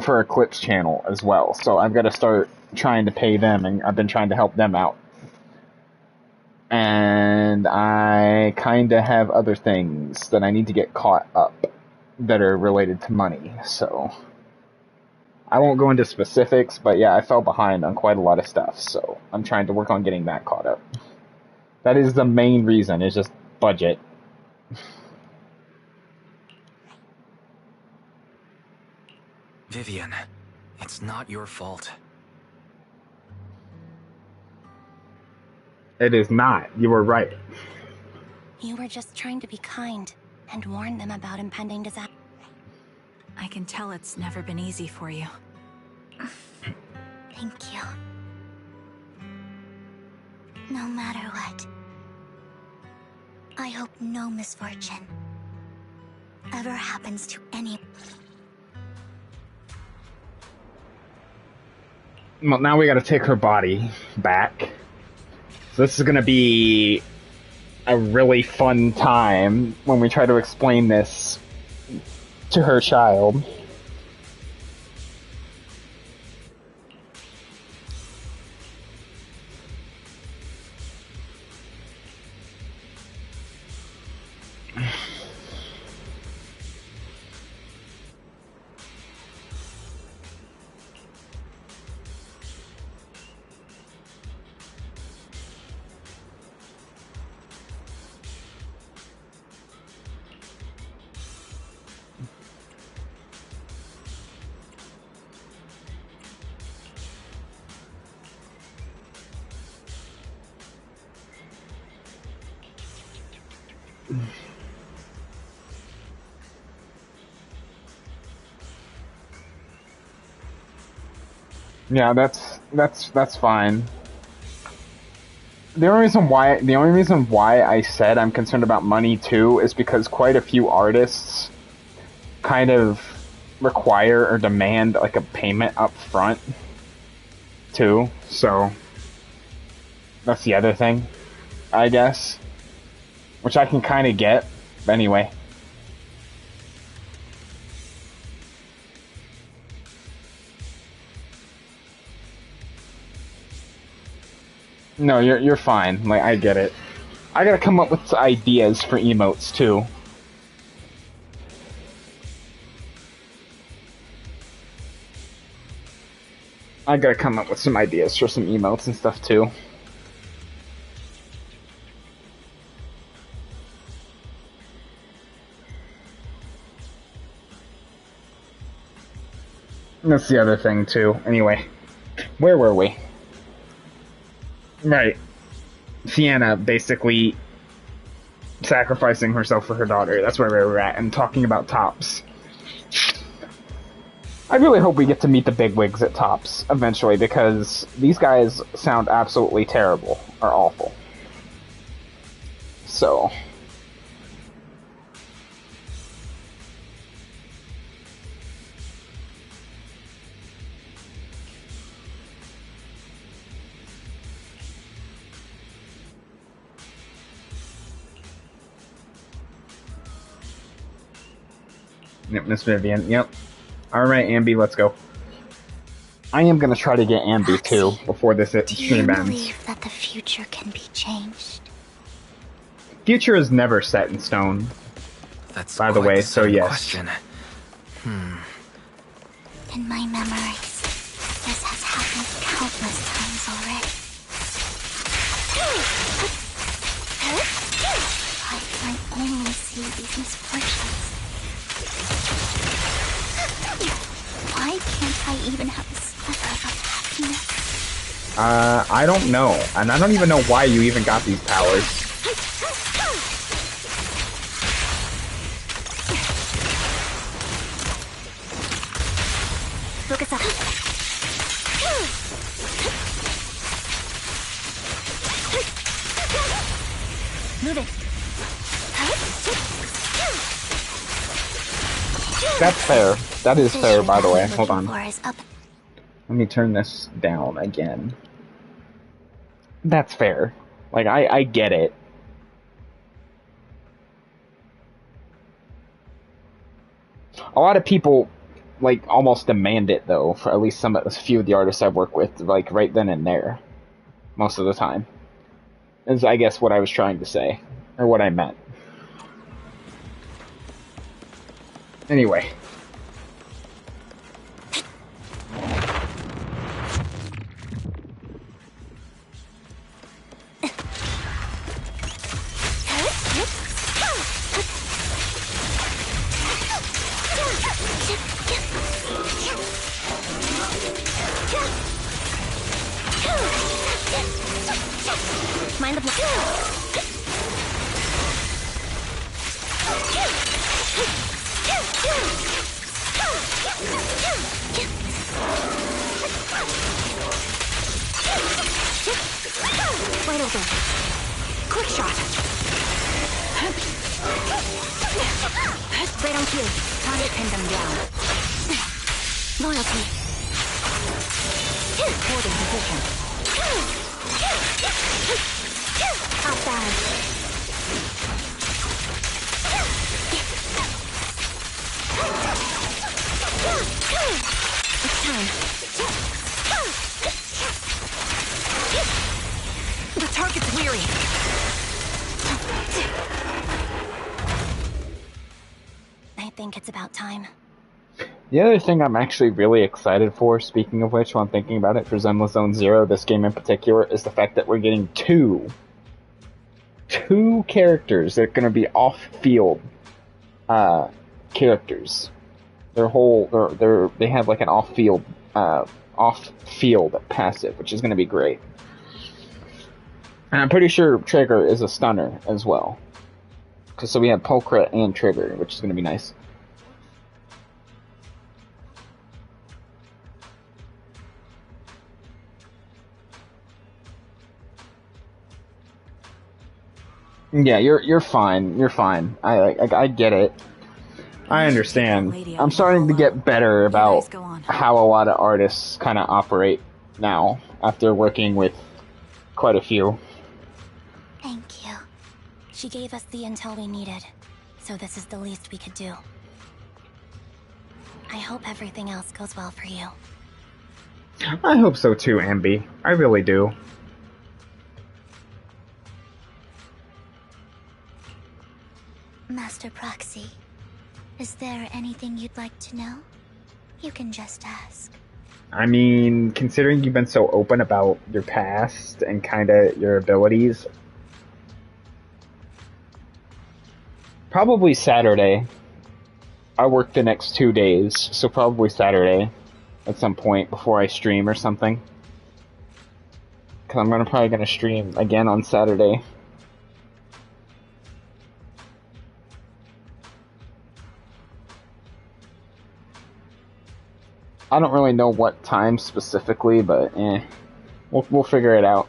for Eclipse channel as well. So I've got to start trying to pay them, and I've been trying to help them out. And I kind of have other things that I need to get caught up that are related to money. So I won't go into specifics, but yeah, I fell behind on quite a lot of stuff. So I'm trying to work on getting that caught up. That is the main reason, is just budget. Vivian, it's not your fault. It is not. You were right. You were just trying to be kind and warn them about impending disaster. I can tell it's never been easy for you. Thank you. No matter what, I hope no misfortune ever happens to any. Well, now we gotta take her body back. So this is gonna be a really fun time when we try to explain this to her child. Yeah, that's fine. The only reason why I said I'm concerned about money too is because quite a few artists kind of require or demand like a payment up front too. So that's the other thing, I guess, which I can kind of get. But anyway. No, you're fine. Like, I get it. I gotta come up with ideas for emotes too. I gotta come up with some ideas for some emotes and stuff too. That's the other thing too. Anyway, where were we? Right. Sienna basically sacrificing herself for her daughter. That's where we were at, and talking about Tops. I really hope we get to meet the bigwigs at Tops eventually, because these guys sound absolutely terrible, or awful. So... Yep, Miss Vivian, yep. Alright, Ambi, let's go. I am gonna try to get Ambi, too, before this stream ends. Do you believe that the future can be changed? Future is never set in stone. That's by the way, so yes. Question. In my memories, this has happened countless times already. Why do I only see these misfortunes? Why can't I even have a sliver of happiness? I don't know. And I don't even know why you even got these powers. Focus up. Move it. That's fair. That is fair, by the way. Hold on. Let me turn this down again. That's fair. Like, I get it. A lot of people, like, almost demand it, though, for at least a few of the artists I've worked with, like, right then and there. Most of the time. Is, I guess, what I was trying to say. Or what I meant. Anyway. Mind the block. Wide open. Quick shot. Right on cue. Time to pin them down. Loyalty. Holding position. Off balance. It's time. The target's weary. I think it's about time. The other thing I'm actually really excited for, speaking of which, while I'm thinking about it, for Zenless Zone Zero, this game in particular, is the fact that we're getting two characters that are going to be off-field characters. They have like an off-field passive, which is going to be great. And I'm pretty sure Trigger is a stunner as well. So we have Polkret and Trigger, which is going to be nice. Yeah, you're fine. You're fine. I get it. I understand. I'm starting to get better about how a lot of artists kind of operate now after working with quite a few. Thank you. She gave us the intel we needed, so this is the least we could do. I hope everything else goes well for you. I hope so too, Ambi. I really do. Master Proxy, is there anything you'd like to know? You can just ask. I mean, considering you've been so open about your past and kinda your abilities, probably Saturday. I work the next 2 days, so probably Saturday at some point before I stream or something. Cause I'm probably gonna stream again on Saturday. I don't really know what time specifically, but we'll figure it out.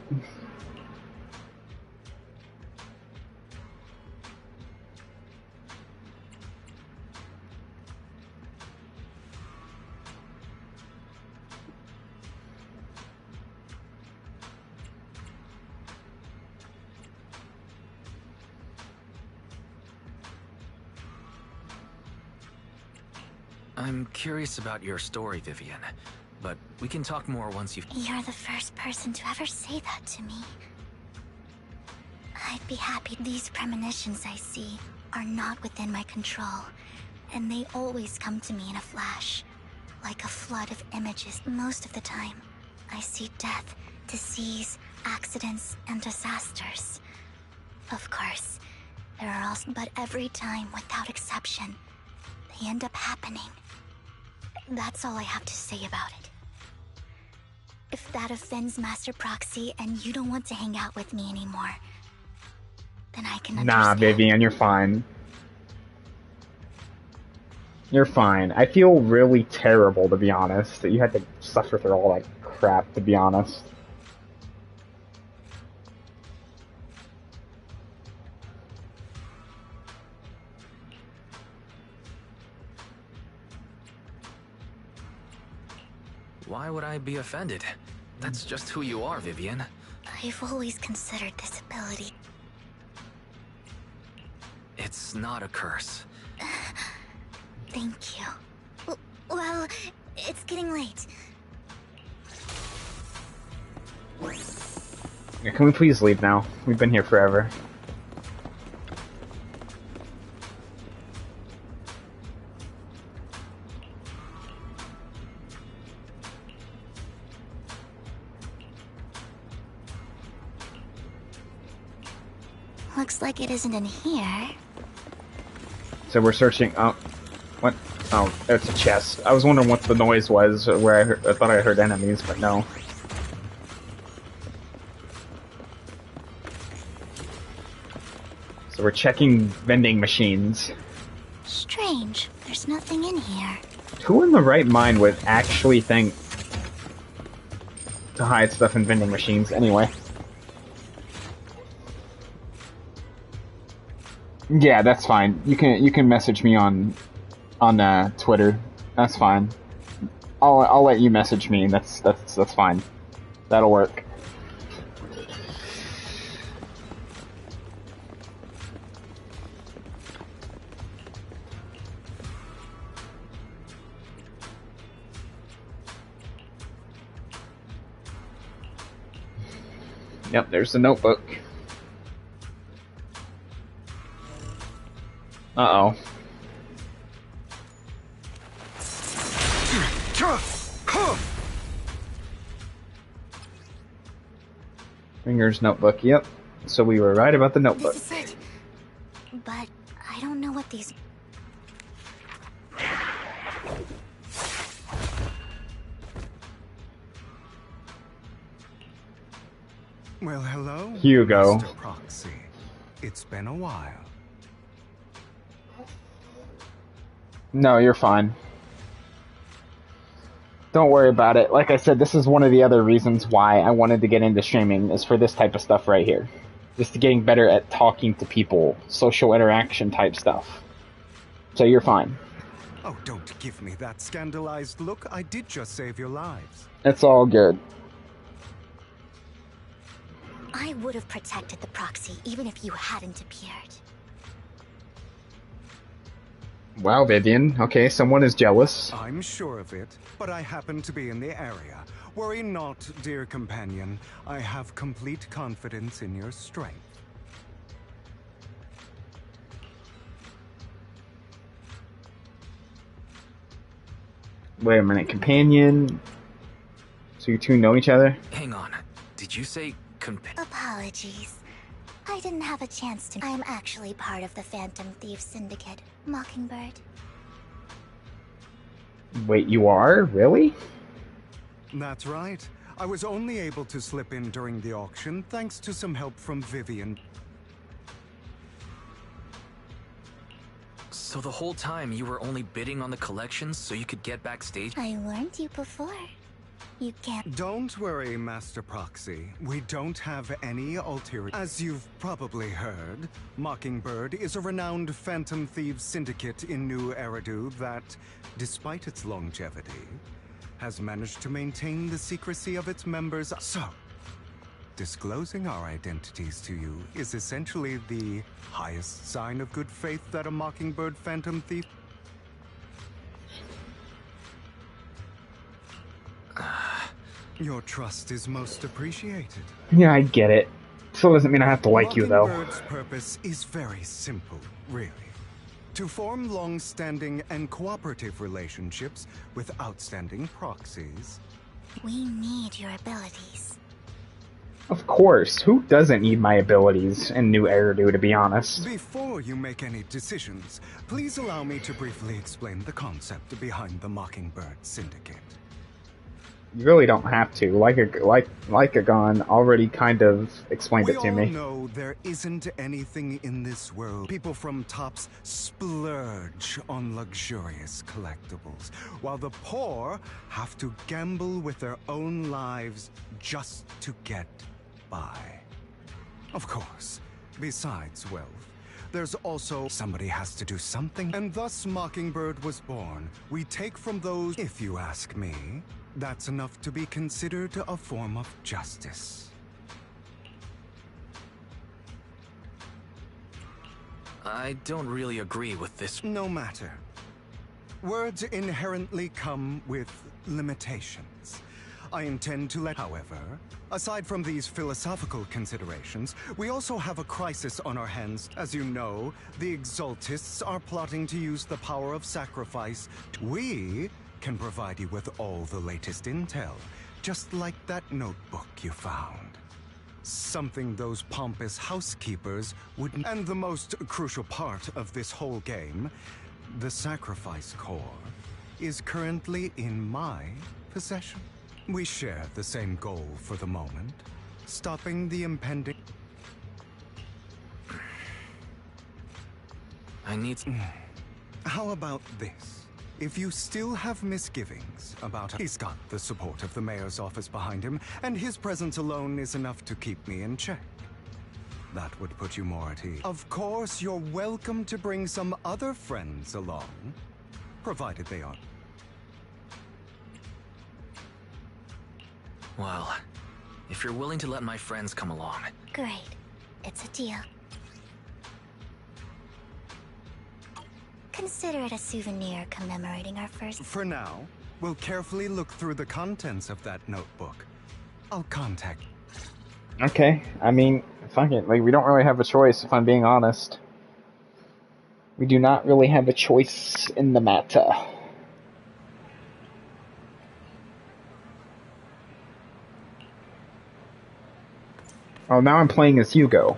I'm curious about your story, Vivian, but we can talk more once you've... You're the first person to ever say that to me. I'd be happy. These premonitions I see are not within my control, and they always come to me in a flash, like a flood of images. Most of the time, I see death, disease, accidents, and disasters. Of course, there are also, but every time, without exception, they end up happening. That's all I have to say about it. If that offends Master Proxy and you don't want to hang out with me anymore, then I can understand. Nah, Vivian, you're fine. You're fine. I feel really terrible, to be honest, that you had to suffer through all that crap, to be honest. Why would I be offended? That's just who you are, Vivian. I've always considered this ability. It's not a curse. Thank you. Well, it's getting late. Yeah, can we please leave now? We've been here forever. Looks like it isn't in here. So we're searching. Oh, what? Oh, it's a chest. I was wondering what the noise was. Where I thought I heard enemies, but no. So we're checking vending machines. Strange. There's nothing in here. Who in the right mind would actually think to hide stuff in vending machines anyway? Yeah, that's fine. You can message me on Twitter. That's fine. I'll let you message me. That's fine. That'll work. Yep, there's the notebook. Uh-oh. Ringer's notebook, yep. So we were right about the notebook. This is it. But I don't know what these... Well, hello, Hugo. Mr. Proxy. It's been a while. No, you're fine. Don't worry about it. Like I said, this is one of the other reasons why I wanted to get into streaming, is for this type of stuff right here. Just getting better at talking to people, social interaction type stuff. So you're fine. Oh, don't give me that scandalized look. I did just save your lives. It's all good. I would have protected the proxy even if you hadn't appeared. Wow, Vivian. Okay, someone is jealous. I'm sure of it, but I happen to be in the area. Worry not, dear companion. I have complete confidence in your strength. Wait a minute, companion? So you two know each other? Hang on. Did you say Apologies. I didn't have a chance to... I'm actually part of the Phantom Thief Syndicate, Mockingbird. Wait, you are? Really? That's right. I was only able to slip in during the auction thanks to some help from Vivian. So the whole time you were only bidding on the collections so you could get backstage? I warned you before. You can't... Don't worry, Master Proxy. We don't have any ulterior... As you've probably heard, Mockingbird is a renowned Phantom Thieves syndicate in New Eridu that, despite its longevity, has managed to maintain the secrecy of its members. So, disclosing our identities to you is essentially the highest sign of good faith that a Mockingbird Phantom Thief... Your trust is most appreciated. Yeah, I get it. Still doesn't mean I have to like you, though. Mockingbird's purpose is very simple, really. To form long-standing and cooperative relationships with outstanding proxies. We need your abilities. Of course. Who doesn't need my abilities in New Eridu, to be honest? Before you make any decisions, please allow me to briefly explain the concept behind the Mockingbird Syndicate. You really don't have to. Like a gun already kind of explained it to me. We all know there isn't anything in this world. People from tops splurge on luxurious collectibles, while the poor have to gamble with their own lives just to get by. Of course, besides wealth, there's also somebody has to do something, and thus Mockingbird was born. We take from those, if you ask me. That's enough to be considered a form of justice. I don't really agree with this. No matter. Words inherently come with limitations. I intend to let, however, aside from these philosophical considerations, we also have a crisis on our hands. As you know, the Exaltists are plotting to use the power of sacrifice. We can provide you with all the latest intel, just like that notebook you found. Something those pompous housekeepers wouldn't. And the most crucial part of this whole game, the sacrifice core, is currently in my possession. We share the same goal for the moment, stopping the impending... I need... How about this? If you still have misgivings about... He's got the support of the mayor's office behind him, and his presence alone is enough to keep me in check. that would put you more at ease. Of course, you're welcome to bring some other friends along, provided they are. Well, if you're willing to let my friends come along. Great. It's a deal. Consider it a souvenir commemorating our first... For now, we'll carefully look through the contents of that notebook. I'll contact... Okay, I mean, fuck it. Like, we don't really have a choice, if I'm being honest. We do not really have a choice in the matter. Oh, now I'm playing as Hugo.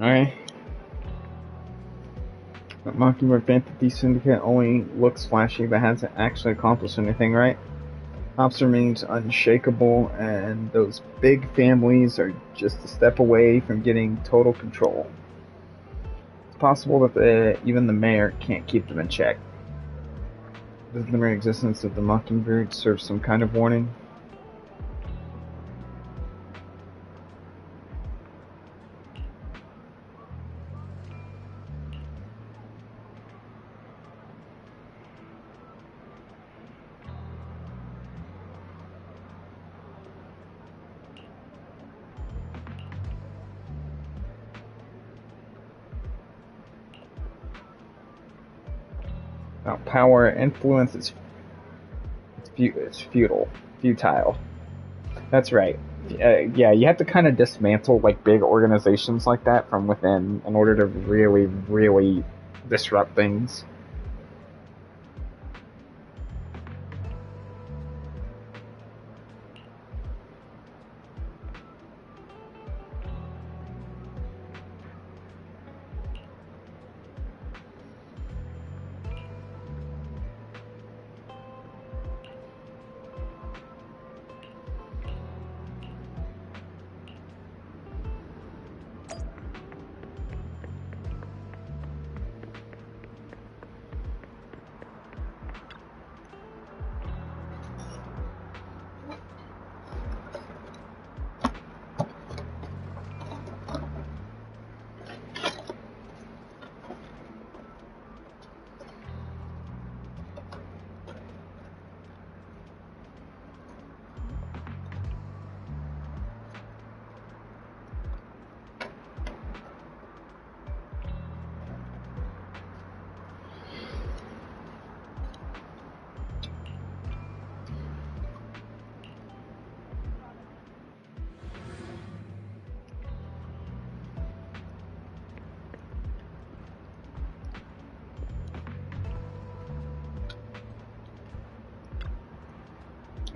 Alright. That Mockingbird Fantasy Syndicate only looks flashy but hasn't actually accomplished anything, right? Ops remains unshakable, and those big families are just a step away from getting total control. It's possible that even the mayor can't keep them in check. Does the mere existence of the Mockingbird serve some kind of warning? Power influence is futile. That's right. Yeah, you have to kind of dismantle like big organizations like that from within in order to really, really disrupt things.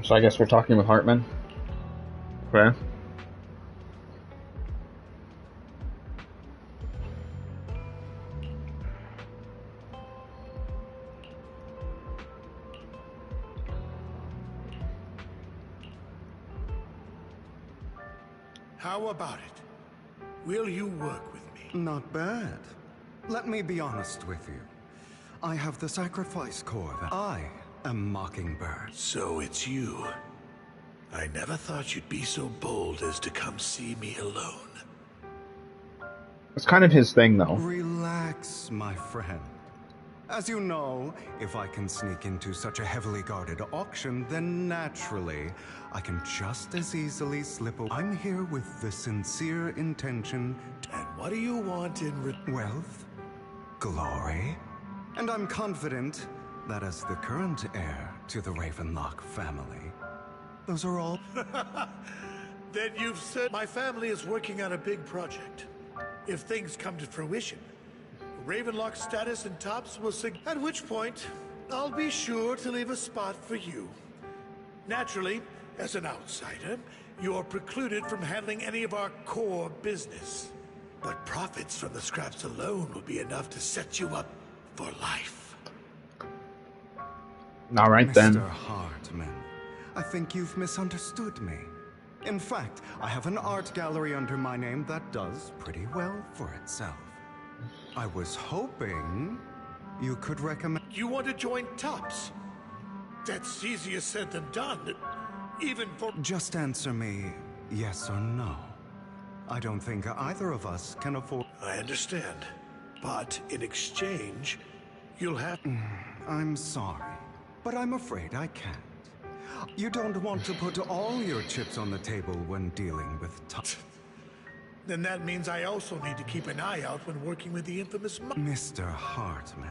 So I guess we're talking with Hartman. Okay. How about it? Will you work with me? Not bad. Let me be honest with you. I have the sacrifice core that I am Mockingbird. So it's you. I never thought you'd be so bold as to come see me alone. It's kind of his thing, though. Relax, my friend. As you know, if I can sneak into such a heavily guarded auction, then naturally, I can just as easily slip away. I'm here with the sincere intention. And what do you want in wealth, glory, and I'm confident that as the current heir to the Ravenlock family, those are all. Then you've said my family is working on a big project. If things come to fruition, Ravenlock status and tops will at which point, I'll be sure to leave a spot for you. Naturally, as an outsider, you're precluded from handling any of our core business. But profits from the scraps alone will be enough to set you up for life. All right, then. Mr. Hartman, I think you've misunderstood me. In fact, I have an art gallery under my name that does pretty well for itself. I was hoping you could recommend... You want to join Tops? That's easier said than done. Even for... Just answer me yes or no. I don't think either of us can afford... I understand. But in exchange, you'll have... I'm sorry, but I'm afraid I can't. You don't want to put all your chips on the table when dealing with Tops. Then that means I also need to keep an eye out when working with the infamous... Mr. Hartman,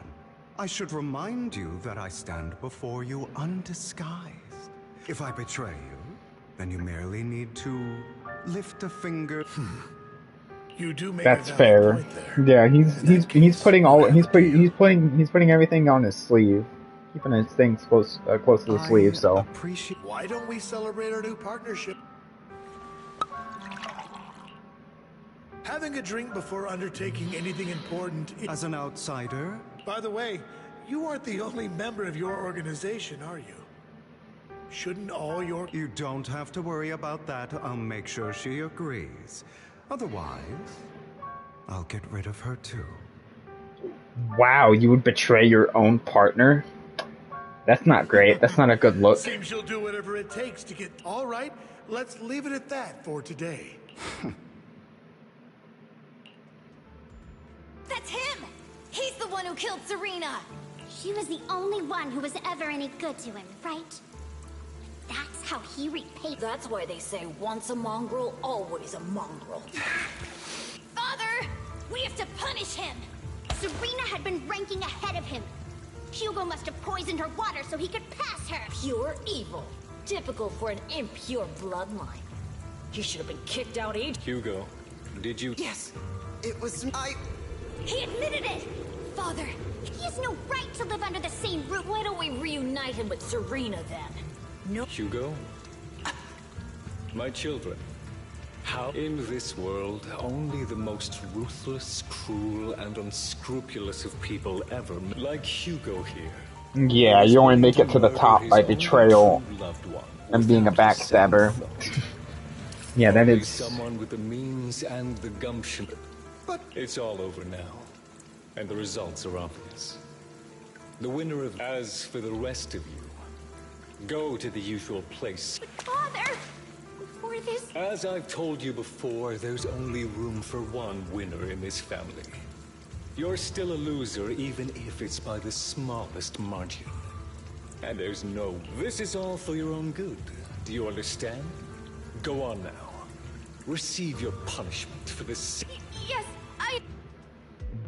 I should remind you that I stand before you undisguised. If I betray you, then you merely need to lift a finger. You do make That's a valid fair. point there. Yeah, he's putting everything on his sleeve, keeping his things close to the sleeve. So Why don't we celebrate our new partnership? Having a drink before undertaking anything important... As an outsider? By the way, you aren't the only member of your organization, are you? Shouldn't all your... You don't have to worry about that. I'll make sure she agrees. Otherwise, I'll get rid of her too. wow, you would betray your own partner? That's not great. That's not a good look. Seems you'll do whatever it takes to get... All right, let's leave it at that for today. That's him! He's the one who killed Serena! She was the only one who was ever any good to him, right? That's how he repaid. That's why they say once a mongrel, always a mongrel. Father! We have to punish him! Serena had been ranking ahead of him. Hugo must have poisoned her water so he could pass her! Pure evil. Typical for an impure bloodline. He should have been kicked out Hugo, did you... Yes, it was... He admitted it! Father, he has no right to live under the same roof. Why don't we reunite him with Serena then? No. Hugo? My children, how in this world only the most ruthless, cruel, and unscrupulous of people ever, like Hugo here. Yeah, you only make it to the top by betrayal and being a backstabber. Yeah, that is... Someone with the means and the gumption. But it's all over now, and the results are obvious. The winner of... As for the rest of you, go to the usual place. Father! Before this... As I've told you before, there's only room for one winner in this family. You're still a loser, even if it's by the smallest margin. And there's no... This is all for your own good. Do you understand? Go on now. Receive your punishment for this... Yes, I...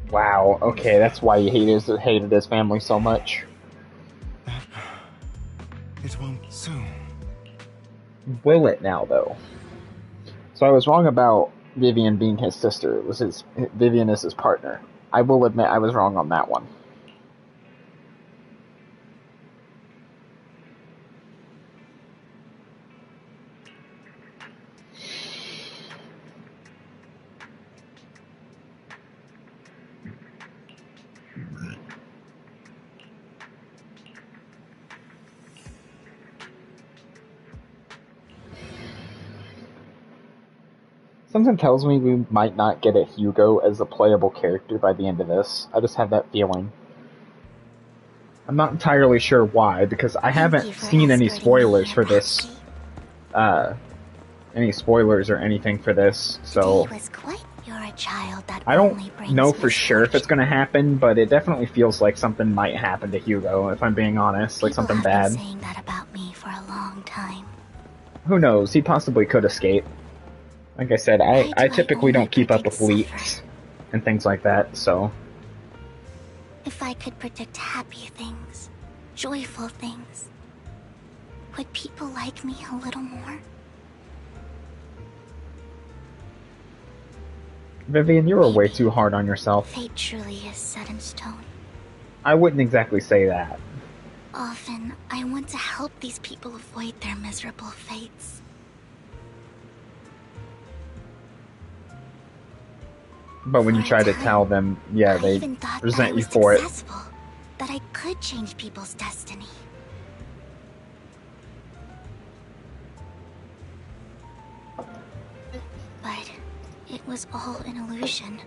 Wow, okay, that's why he hated his family so much. It won't soon. Will it now, though? So I was wrong about Vivian being his sister. It was Vivian is his partner. I will admit I was wrong on that one. Something tells me we might not get a Hugo as a playable character by the end of this. I just have that feeling. I'm not entirely sure why, because I haven't seen any spoilers for this. Any spoilers or anything for this, so You're a child that I don't know for sure if it's going to happen, but it definitely feels like something might happen to Hugo, if I'm being honest, like something bad. Been saying that about me for a long time. Who knows? He possibly could escape. Like I said, I typically don't keep up with leaks and things like that, so... If I could predict happy things, joyful things, would people like me a little more? Vivian, you were way too hard on yourself. Fate truly is set in stone. I wouldn't exactly say that. Often, I want to help these people avoid their miserable fates. But when you try to tell them, yeah, they resent you for it. That I could change people's destiny. But it was all an illusion.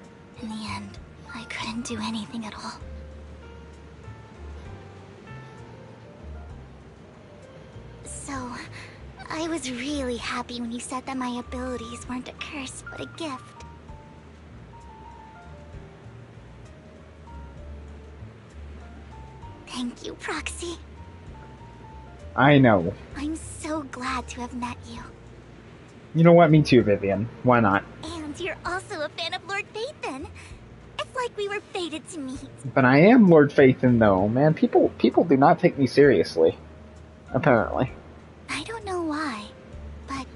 In the end, I couldn't do anything at all. So, I was really happy when you said that my abilities weren't a curse, but a gift. Thank you, Proxy. I know. I'm so glad to have met you. You know what? Me too, Vivian. Why not? And you're also a fan of Lord Phaethon. It's like we were fated to meet. But I am Lord Phaethon, though. Man, people do not take me seriously. Apparently. I don't know why, but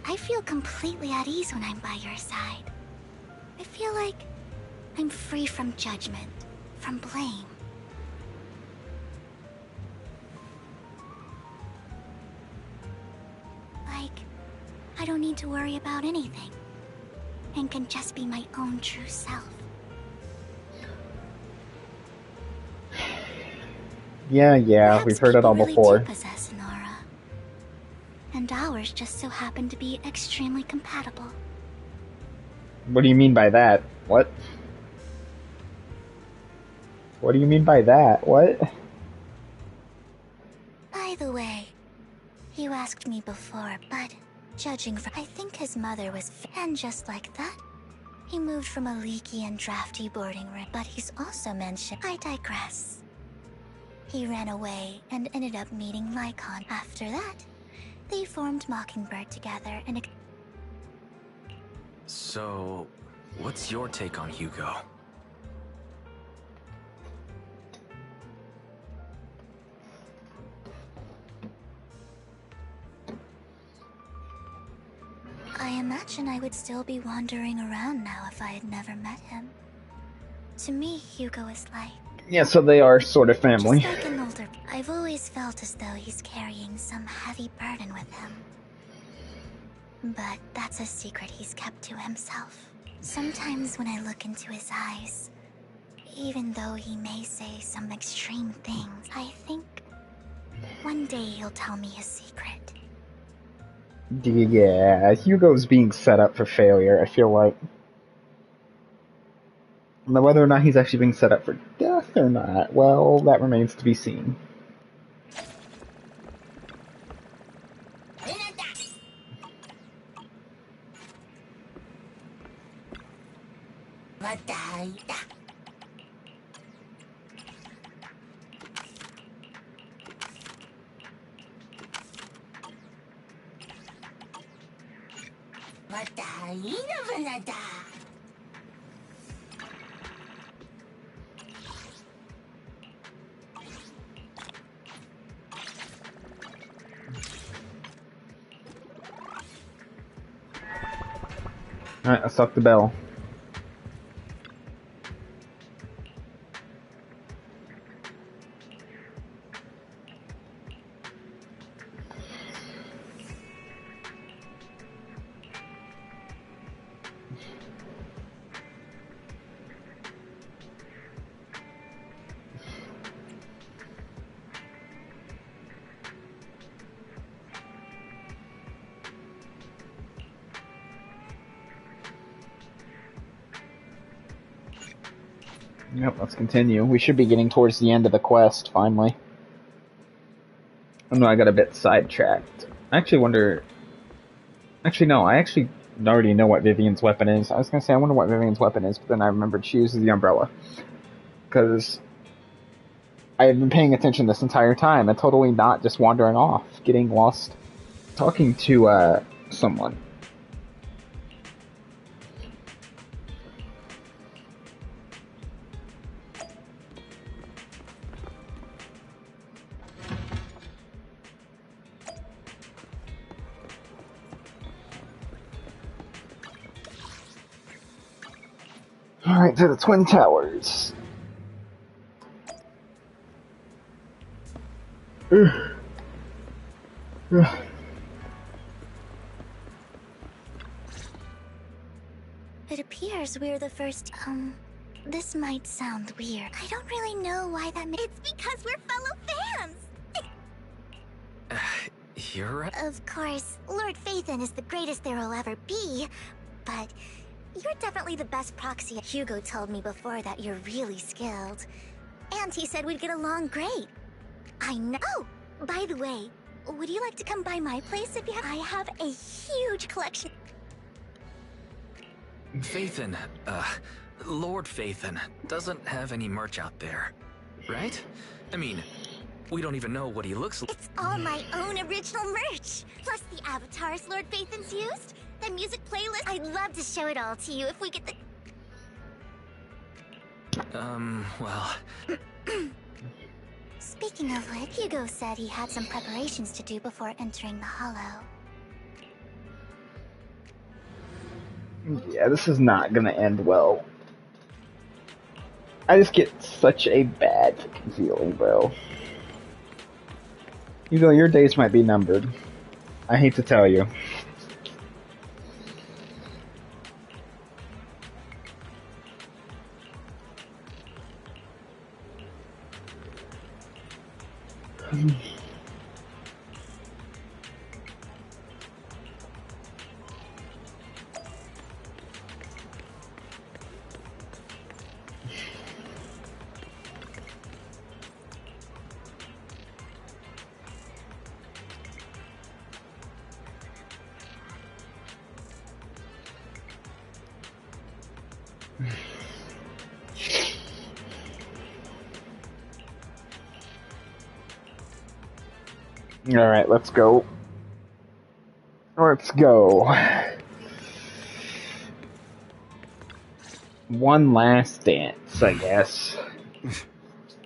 I feel completely at ease when I'm by your side. I feel like I'm free from judgment, from blame. Like, I don't need to worry about anything, and can just be my own true self. Yeah, we've heard it all before. Really do possess an aura, and ours just so happen to be extremely compatible. What do you mean by that? What? What do you mean by that? What? By the way, you asked me before, but judging from... I think his mother was... And just like that, he moved from a leaky and drafty boarding room. But he's also mentioned... I digress. He ran away and ended up meeting Lycon. After that, they formed Mockingbird together and... So, what's your take on Hugo? I imagine I would still be wandering around now if I had never met him. To me, Hugo is like... Yeah, so they are sort of family. Just like an older... I've always felt as though he's carrying some heavy burden with him. But that's a secret he's kept to himself. Sometimes when I look into his eyes, even though he may say some extreme things, I think one day he'll tell me his secret. Yeah, Hugo's being set up for failure, I feel like. Now, whether or not he's actually being set up for death or not, well, that remains to be seen. Alright, I suck the bell. Yep, let's continue. We should be getting towards the end of the quest, finally. I know I got a bit sidetracked. I actually wonder... Actually, no, I actually already know what Vivian's weapon is. I was gonna say, I wonder what Vivian's weapon is, but then I remembered she uses the umbrella. Because I have been paying attention this entire time and totally not just wandering off, getting lost, talking to, someone. Alright, to the Twin Towers. It appears we're the first, this might sound weird. I don't really know why that It's because we're fellow fans! You're right. Of course, Lord Phaethon is the greatest there will ever be, but you're definitely the best proxy. Hugo told me before that you're really skilled. And he said we'd get along great. I know. Oh, by the way, would you like to come by my place if you have... I have a huge collection. Phaethon, Lord Phaethon doesn't have any merch out there, right? I mean, we don't even know what he looks like. It's all my own original merch, plus the avatars Lord Phaethon's used, the music playlist. I'd love to show it all to you if we get the... Well... Speaking of which, Hugo said he had some preparations to do before entering the Hollow. Yeah, this is not gonna end well. I just get such a bad fucking feeling, bro. Hugo, your days might be numbered. I hate to tell you. Alright, let's go. Let's go. One last dance, I guess.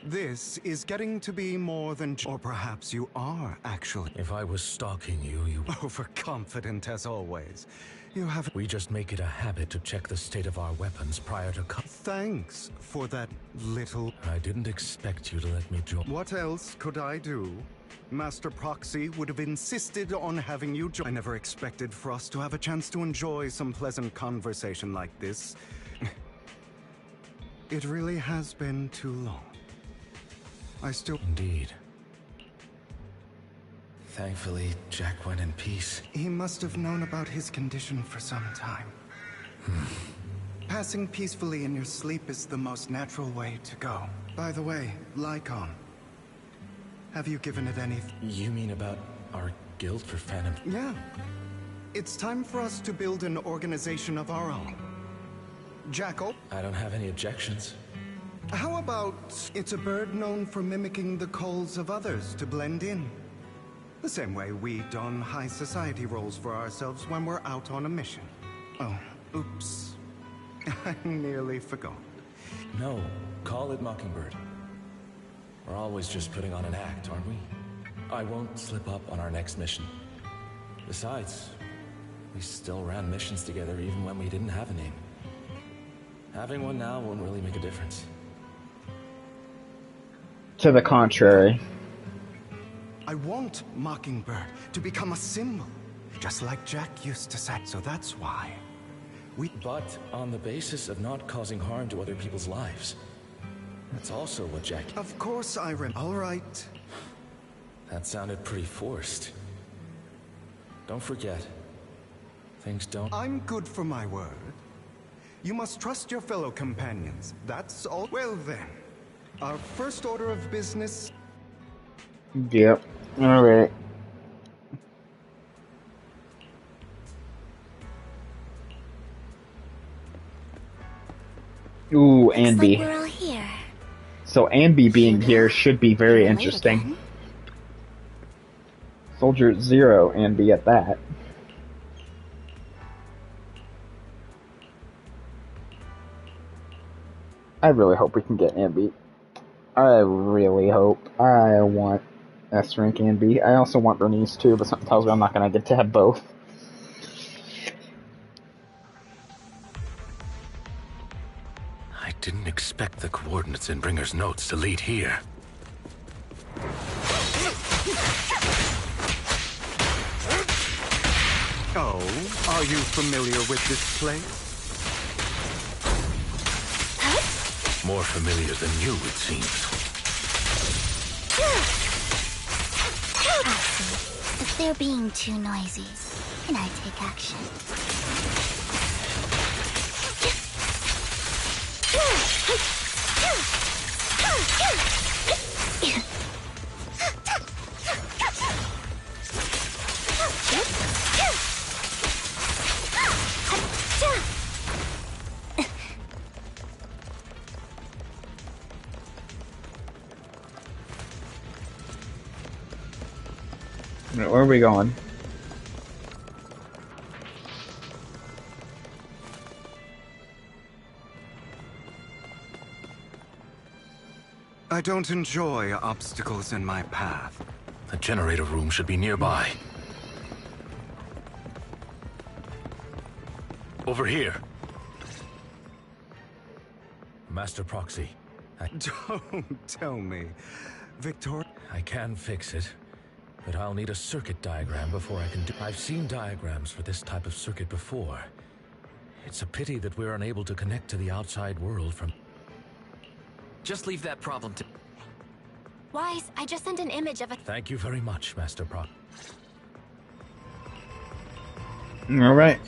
This is getting to be more than... Or perhaps you are, actually. If I was stalking you, you... Overconfident as always. You have... We just make it a habit to check the state of our weapons prior to... Thanks for that little... I didn't expect you to let me join. What else could I do? Master Proxy would have insisted on having you join. I never expected for us to have a chance to enjoy some pleasant conversation like this. It really has been too long. I still... Indeed. Thankfully, Jack went in peace. He must have known about his condition for some time. Passing peacefully in your sleep is the most natural way to go. By the way, Lycon, have you given it any... You mean about our guild for Phantom? Yeah. It's time for us to build an organization of our own. Jackal? I don't have any objections. How about it's a bird known for mimicking the calls of others to blend in? The same way we don high society roles for ourselves when we're out on a mission. Oh, oops. I nearly forgot. No, call it Mockingbird. We're always just putting on an act, aren't we? I won't slip up on our next mission. Besides, we still ran missions together even when we didn't have a name. Having one now won't really make a difference. To the contrary. I want Mockingbird to become a symbol, just like Jack used to say. So that's why we... But on the basis of not causing harm to other people's lives. That's also what Jack... Of course, all right. That sounded pretty forced. Don't forget, things don't... I'm good for my word. You must trust your fellow companions. That's all. Well then, our first order of business. Yep. Alright. Ooh, Anby. We're all here. So Anby being here should be very You're late interesting. again. Soldier Zero Anby at that. I really hope we can get Anby. I really hope. I want S-Rank Anby. I also want Bernice too, but something tells me I'm not going to get to have both. I didn't expect the coordinates in Bringer's notes to lead here. Oh, are you familiar with this place? More familiar than you, it seems. If they're being too noisy, can I take action? Where are we going? I don't enjoy obstacles in my path. The generator room should be nearby. Over here. Master Proxy. Don't tell me. Victor... I can fix it, but I'll need a circuit diagram before I can do... I've seen diagrams for this type of circuit before. It's a pity that we're unable to connect to the outside world from... Just leave that problem to... Wise, I just sent an image of a... Thank you very much, Master Proxy. Alright.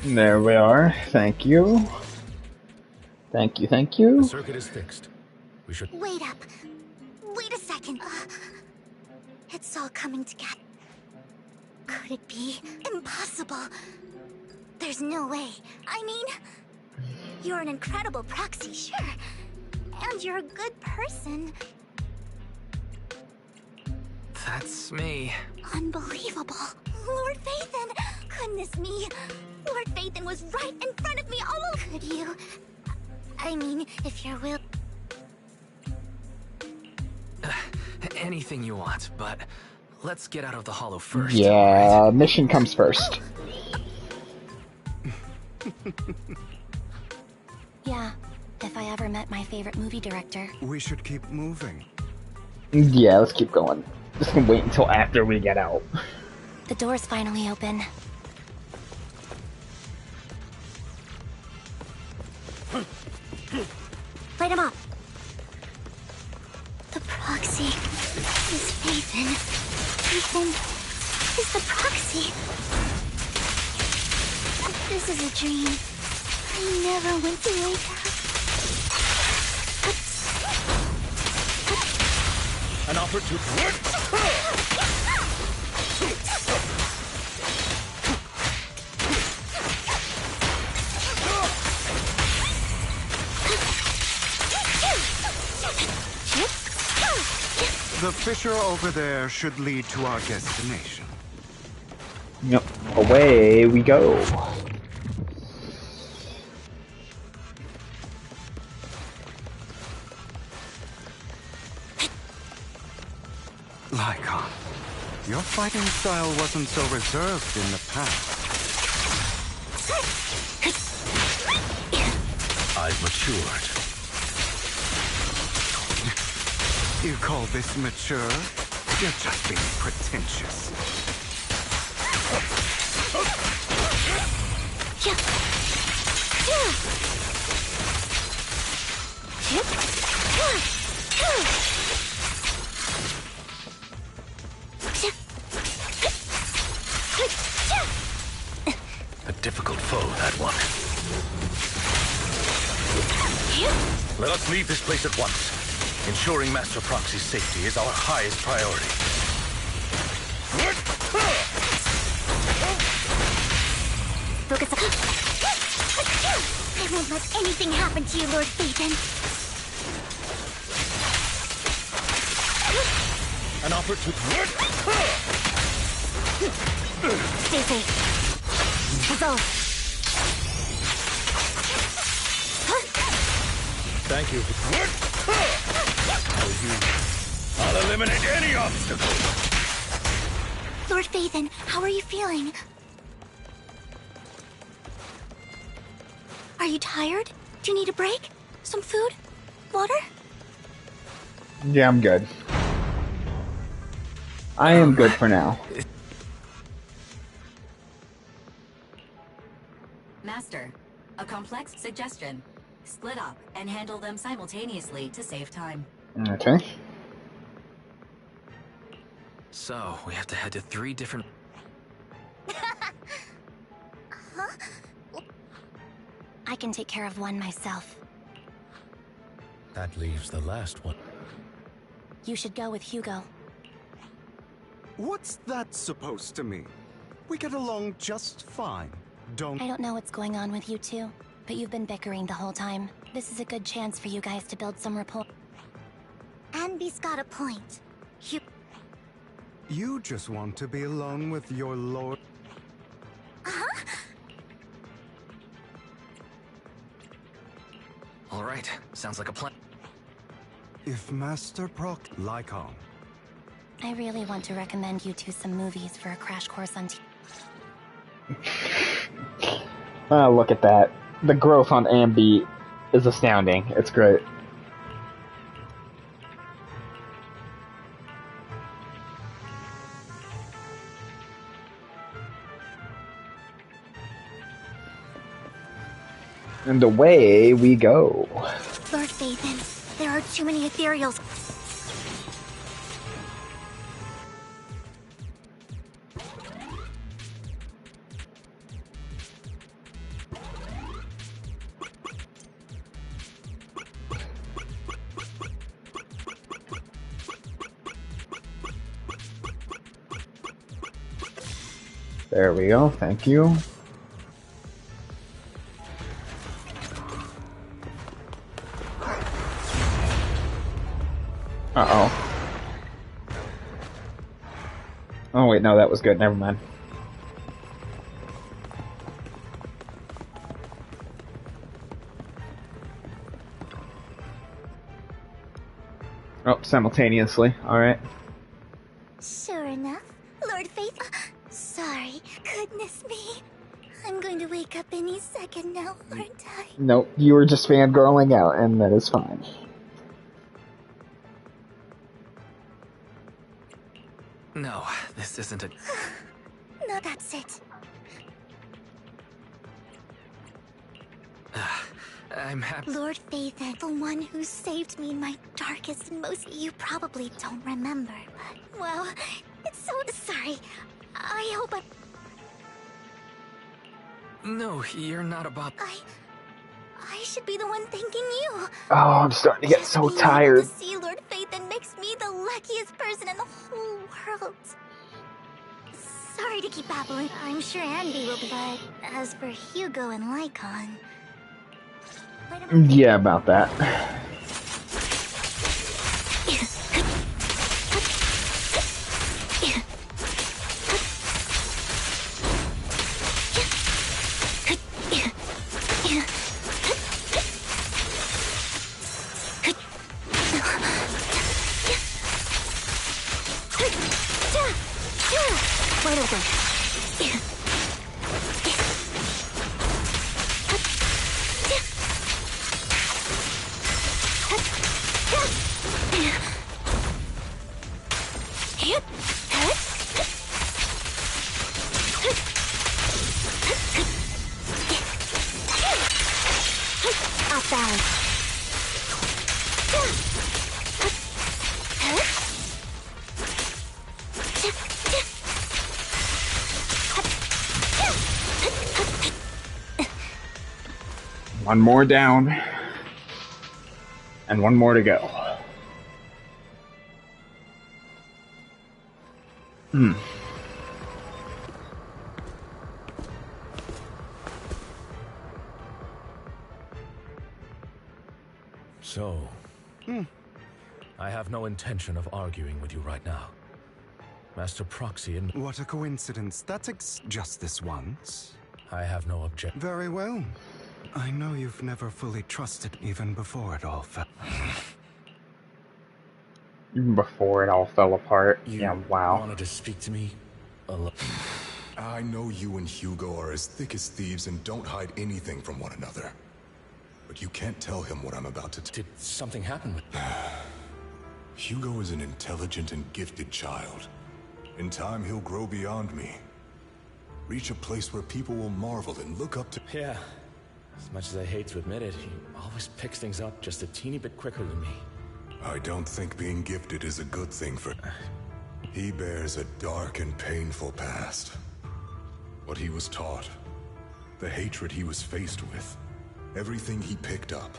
There we are. Thank you. Thank you, thank you. The circuit is fixed. We should... Wait up. Wait a second. It's all coming together. Could it be? Impossible. There's no way. I mean, you're an incredible proxy, sure. And you're a good person. That's me. Unbelievable. Lord Phaethon! Goodness me. Lord Phaethon was right in front of me all along. Could you? I mean, if you're will... Anything you want, but let's get out of the hollow first. Yeah, mission comes first. Yeah, if I ever met my favorite movie director. We should keep moving. Yeah, let's keep going. Just gonna wait until after we get out. The door's finally open. Light him up. The proxy is Phaethon. Phaethon is the proxy. This is a dream. I never went to wake up. An opportunity. The fissure over there should lead to our destination. Yep, away we go. Lycon, your fighting style wasn't so reserved in the past. I've matured. You call this mature? You're just being pretentious. A difficult foe, that one. Let us leave this place at once. Ensuring Master Proxy's safety is our highest priority. Focus up. I won't let anything happen to you, Lord Phaethon. An opportunity. Stay safe. Go. Thank you. I'll eliminate any obstacle. Lord Phaethon, how are you feeling? Are you tired? Do you need a break? Some food? Water? Yeah, I'm good. I am good for now. Master, a complex suggestion. Split up and handle them simultaneously to save time. Okay. So, we have to head to 3 different... I can take care of one myself. That leaves the last one. You should go with Hugo. What's that supposed to mean? We get along just fine. I don't know what's going on with you two, but you've been bickering the whole time. This is a good chance for you guys to build some rapport. Anby's got a point. You just want to be alone with your lord. All right, sounds like a plan. If Master Proc... Lycon. I really want to recommend you two some movies for a crash course on Oh, look at that. The growth on Anby is astounding. It's great. And away we go. Lord Phaethon, there are too many ethereals. There we go, thank you. Uh-oh. Oh wait, no, that was good, never mind. Oh, simultaneously, alright. Sure enough, Lord Phaethon. Sorry, goodness me. I'm going to wake up any second now, aren't I? Nope, you were just fangirling out, and that is fine. No, this isn't a... No, that's it. I'm happy... Lord Phaethon, the one who saved me in my darkest and most... You probably don't remember, but... Well, it's so... Sorry. I hope I... No, you're not about... I should be the one thanking you. Oh, I'm starting to get so tired. To see Lord Phaethon makes me the luckiest person in the whole world. Sorry to keep babbling. I'm sure Anby will be, but as for Hugo and Lycon... Yeah, about that. Wide open. Off balance. One more down. And one more to go. So, I have no intention of arguing with you right now. Master Proxy and... What a coincidence. That's just this once. I have no objection. Very well. I know you've never fully trusted even before it all fell. Even before it all fell apart. You wow. wanted to speak to me? I know you and Hugo are as thick as thieves and don't hide anything from one another. But you can't tell him what I'm about to Did something happen with... Hugo is an intelligent and gifted child. In time, he'll grow beyond me. Reach a place where people will marvel and look up to... Yeah. As much as I hate to admit it, he always picks things up just a teeny bit quicker than me. I don't think being gifted is a good thing for... He bears a dark and painful past. What he was taught, the hatred he was faced with, everything he picked up.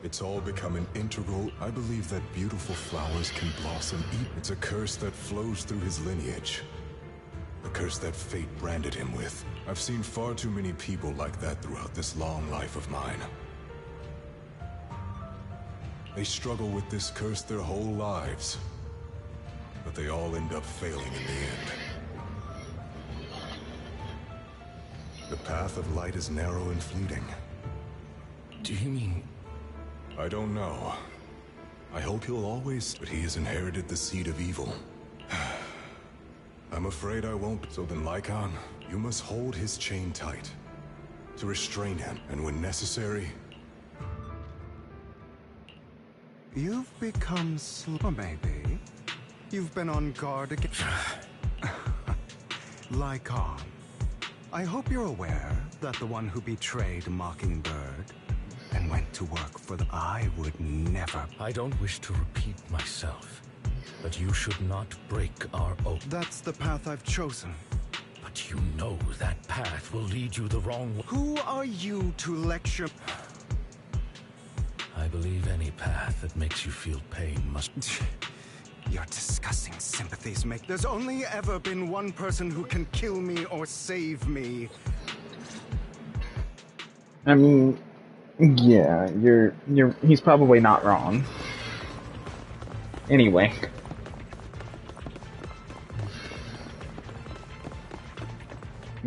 It's all become an integral... I believe that beautiful flowers can blossom. It's a curse that flows through his lineage. A curse that fate branded him with. I've seen far too many people like that throughout this long life of mine. They struggle with this curse their whole lives. But they all end up failing in the end. The path of light is narrow and fleeting. Do you mean... I don't know. I hope he'll always... But he has inherited the seed of evil. I'm afraid I won't. So then, Lycon, you must hold his chain tight. To restrain him, and when necessary... You've become slow, maybe. You've been on guard again. Lycon, I hope you're aware that the one who betrayed Mockingbird and went to work for the... I would never... I don't wish to repeat myself, but you should not break our oath. That's the path I've chosen. But you know that path will lead you the wrong way. Who are you to lecture? I believe any path that makes you feel pain must... Your disgusting sympathies make... There's only ever been one person who can kill me or save me. I mean, yeah, he's probably not wrong. Anyway.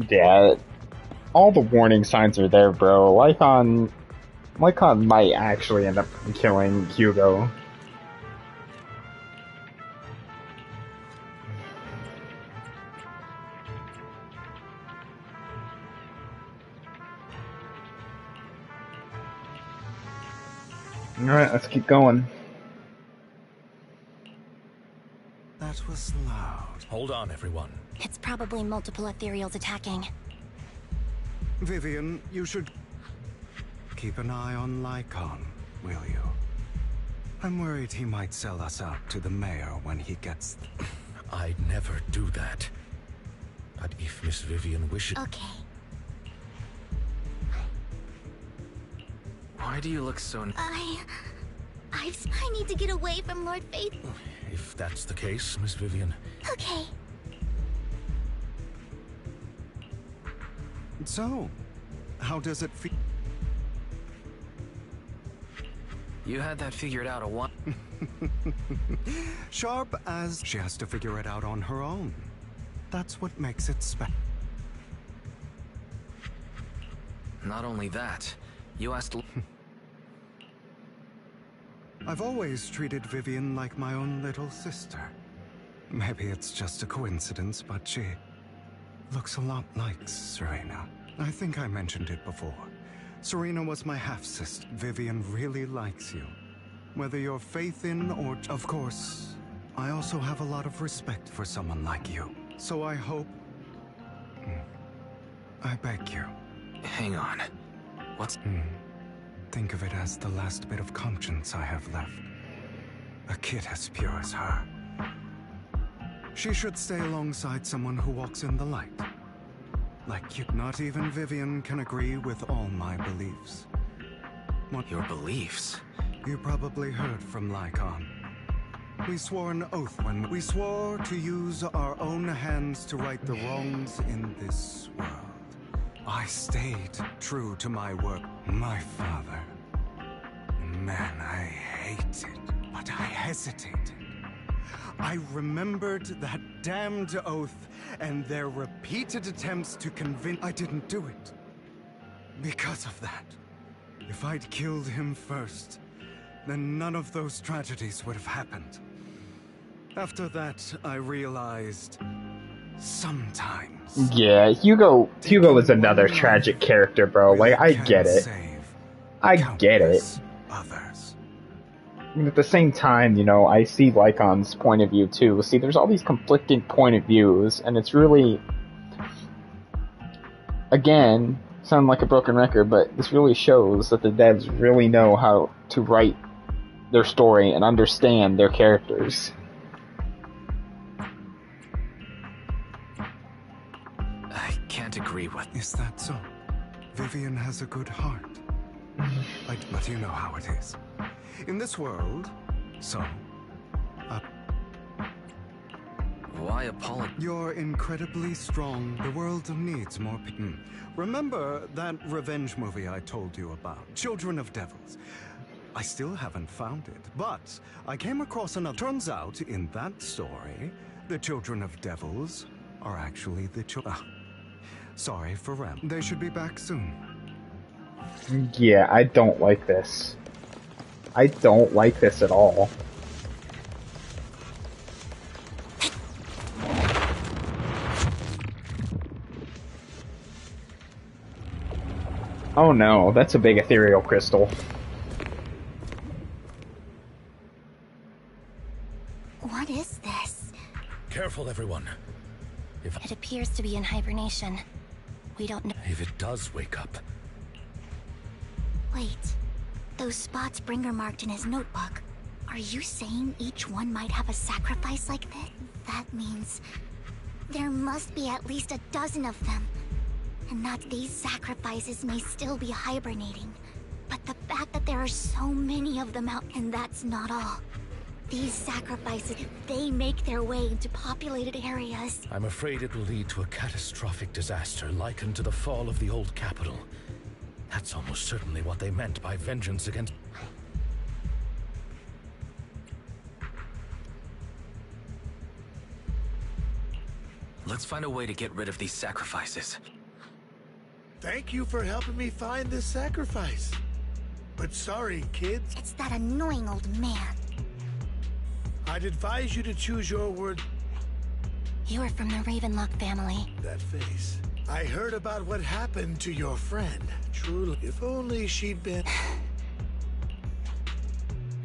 Yeah, all the warning signs are there, bro. Lycon might actually end up killing Hugo. Alright, let's keep going. That was loud. Hold on, everyone. It's probably multiple ethereals attacking. Vivian, you should keep an eye on Lycon, will you? I'm worried he might sell us out to the mayor when he gets... I'd never do that. But if Miss Vivian wishes... Okay. Why do you look so... I need to get away from Lord Faith. If that's the case, Miss Vivian... Okay. So, how does it feel? You had that figured out a while... Sharp as... She has to figure it out on her own. That's what makes it special. Not only that, you asked... I've always treated Vivian like my own little sister. Maybe it's just a coincidence, but she looks a lot like Serena. I think I mentioned it before. Serena was my half-sister. Vivian really likes you. Whether you're faith in or... Of course, I also have a lot of respect for someone like you. So I hope... I beg you. Hang on. What's... Think of it as the last bit of conscience I have left. A kid as pure as her. She should stay alongside someone who walks in the light. Like you. Not even Vivian can agree with all my beliefs. Your beliefs? You probably heard from Lycon. We swore an oath when we swore to use our own hands to right the wrongs in this world. I stayed true to my word. My father. Man, I hated, but I hesitated. I remembered that damned oath and their repeated attempts to convince I didn't do it. Because of that, if I'd killed him first, then none of those tragedies would have happened. After that, I realized sometimes. Yeah, Hugo is another tragic character, bro. Like, I get it. I get it. Others. And at the same time, you know, I see Lycon's point of view too. See, there's all these conflicting point of views, and it's really, again, sound like a broken record, but this really shows that the devs really know how to write their story and understand their characters. I can't agree with... Is that so? Vivian has a good heart. But you know how it is. In this world, so... Why apologize? You're incredibly strong. The world needs more people. Remember that revenge movie I told you about? Children of Devils. I still haven't found it, but I came across another. Turns out, in that story, the Children of Devils are actually the children. Sorry for Rem. They should be back soon. Yeah, I don't like this. I don't like this at all. Oh no, that's a big ethereal crystal. What is this? Careful, everyone. It appears to be in hibernation. We don't know. If it does wake up. Wait. Those spots Bringer marked in his notebook. Are you saying each one might have a sacrifice like this? That means there must be at least a dozen of them. And that these sacrifices may still be hibernating. But the fact that there are so many of them out, and that's not all. These sacrifices, if they make their way into populated areas... I'm afraid it will lead to a catastrophic disaster likened to the fall of the old capital. That's almost certainly what they meant by vengeance against... Let's find a way to get rid of these sacrifices. Thank you for helping me find this sacrifice. But sorry, kids. It's that annoying old man. I'd advise you to choose your word. You are from the Ravenlock family. That face. I heard about what happened to your friend. Truly, if only she'd been...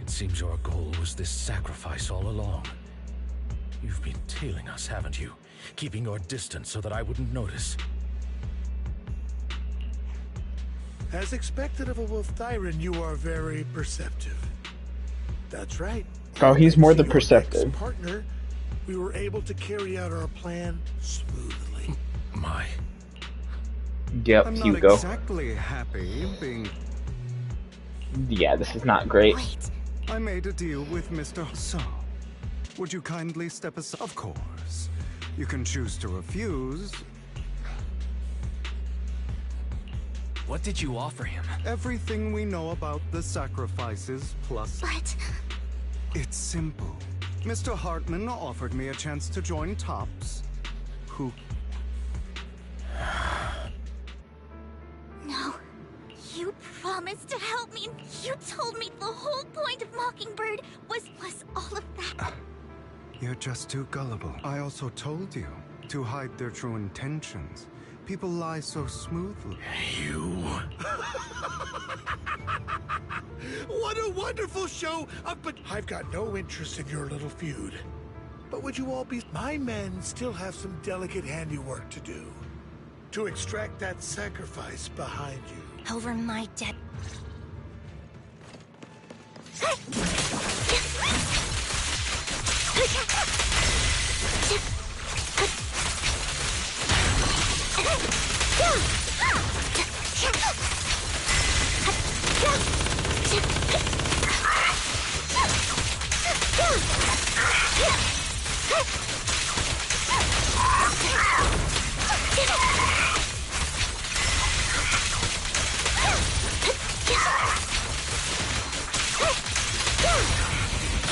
It seems your goal was this sacrifice all along. You've been tailing us, haven't you? Keeping your distance so that I wouldn't notice. As expected of a wolf Thyran, you are very perceptive. That's right. Oh, he's more than perceptive. Partner, we were able to carry out our plan smoothly. My. Yep, I'm Hugo. not exactly happy being... Yeah, this is not great. Wait. I made a deal with Mr. So, would you kindly step aside? Of course. You can choose to refuse. What did you offer him? Everything we know about the sacrifices, plus... But... It's simple. Mr. Hartman offered me a chance to join Tops, who... No. You promised to help me. You told me the whole point of Mockingbird was all of that. You're just too gullible. I also told you to hide their true intentions. People lie so smoothly. You... What a wonderful show! But I've got no interest in your little feud. But would you all be... My men still have some delicate handiwork to do. To extract that sacrifice behind you. Over my dead...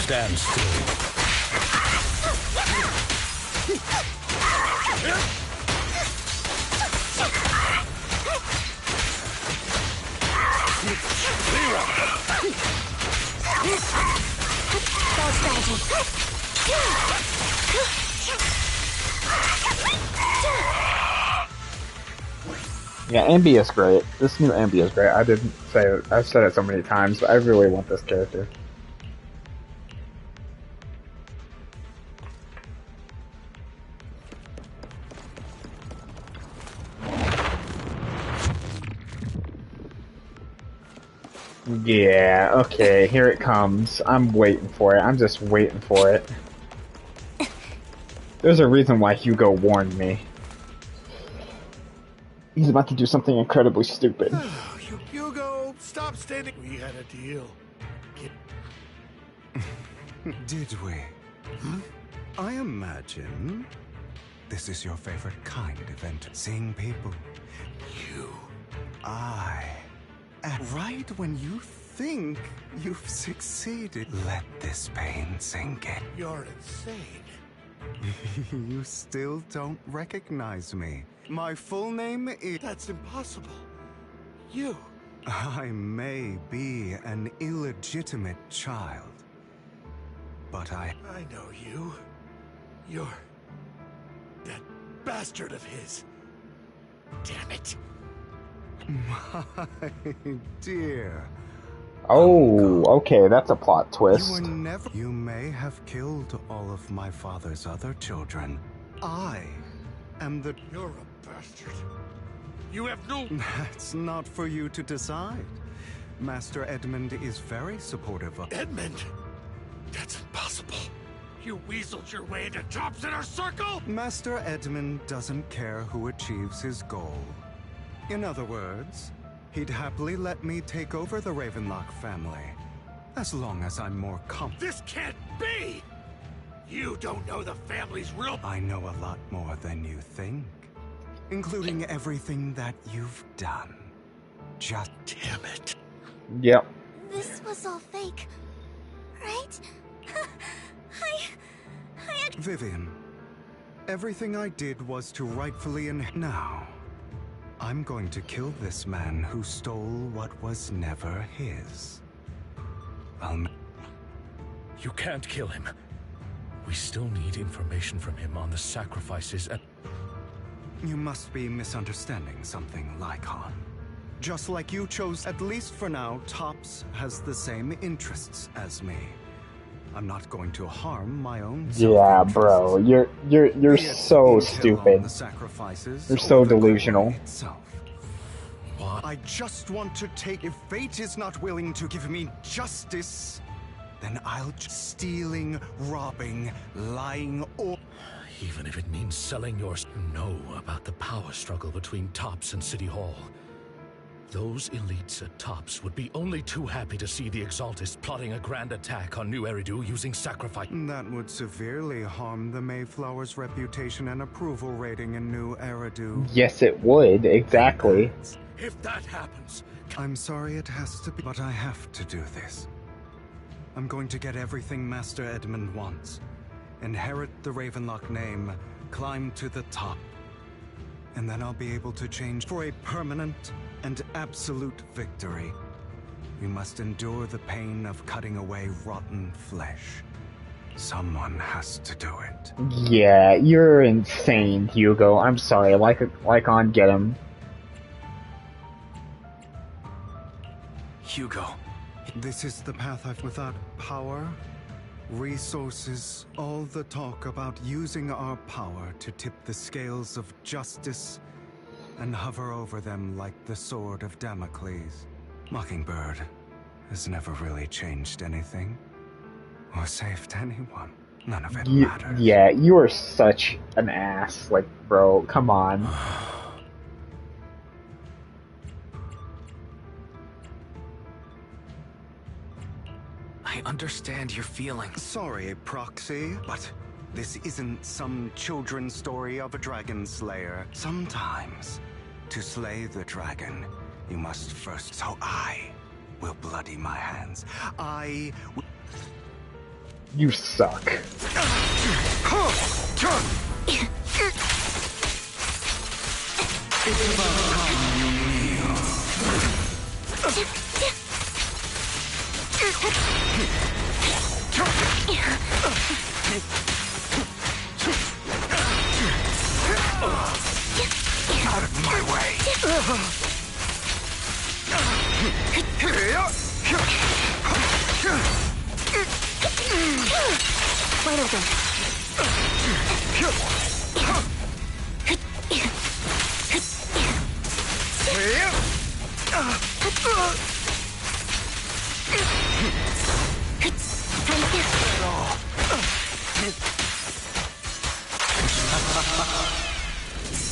Stand still. Bold strategy. Yeah, Ambi is great. This new Ambi is great. I didn't say it. I've said it so many times, but I really want this character. Yeah, okay, here it comes. I'm waiting for it. I'm just waiting for it. There's a reason why Hugo warned me. He's about to do something incredibly stupid. Hugo, stop standing. We had a deal. Did we? Hmm? I imagine this is your favorite kind of seeing people. You. And right when you think you've succeeded, let this pain sink in. You're insane. You still don't recognize me. My full name is... That's impossible. You. I may be an illegitimate child, but I know you. You're... that bastard of his. Damn it. My dear. Oh, okay, that's a plot You twist. were never... You may have killed all of my father's other children. I am the... You're a bastard. You have no... That's not for you to decide. Master Edmund is very supportive of... Edmund? That's impossible. You weaseled your way into Top's inner circle? Master Edmund doesn't care who achieves his goal. In other words, he'd happily let me take over the Ravenlock family, as long as I'm more confident. This can't be! You don't know the family's real... I know a lot more than you think, including everything that you've done. Just... Damn it. Yep. This was all fake, right? I Vivian, everything I did was to rightfully Now, I'm going to kill this man who stole what was never his. You can't kill him. We still need information from him on the sacrifices and... You must be misunderstanding something, Lycon. Just like you chose, at least for now, Tops has the same interests as me. I'm not going to harm my own Yeah, bro, you're so stupid. You're so delusional. I just want to take... If fate is not willing to give me justice, then I'll... Stealing, robbing, lying, or... Even if it means selling yours... Know about the power struggle between Tops and City Hall. Those elites at Tops would be only too happy to see the Exaltists plotting a grand attack on New Eridu using sacrifice. That would severely harm the Mayflower's reputation and approval rating in New Eridu. Yes, it would, exactly. If that happens... I'm sorry it has to be, but I have to do this. I'm going to get everything Master Edmund wants. Inherit the Ravenlock name, climb to the top. And then I'll be able to change for a permanent and absolute victory. We must endure the pain of cutting away rotten flesh. Someone has to do it. Yeah, you're insane, Hugo. I'm sorry. Lycon, get him. Hugo. This is the path I've... Without power, resources, all the talk about using our power to tip the scales of justice and hover over them like the sword of Damocles. Mockingbird has never really changed anything or saved anyone. None of it matters. Yeah, you are such an ass. Like, bro, come on. I understand your feelings. Sorry, Proxy, but this isn't some children's story of a dragon slayer. Sometimes, to slay the dragon, you must first... So I will bloody my hands. I will... You suck. It's about time you kneel. Out of my way. Wide open.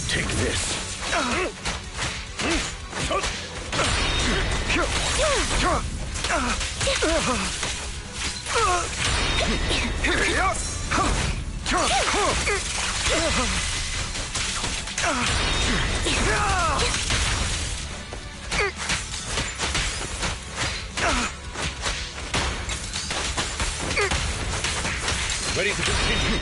Take this. Ready to continue.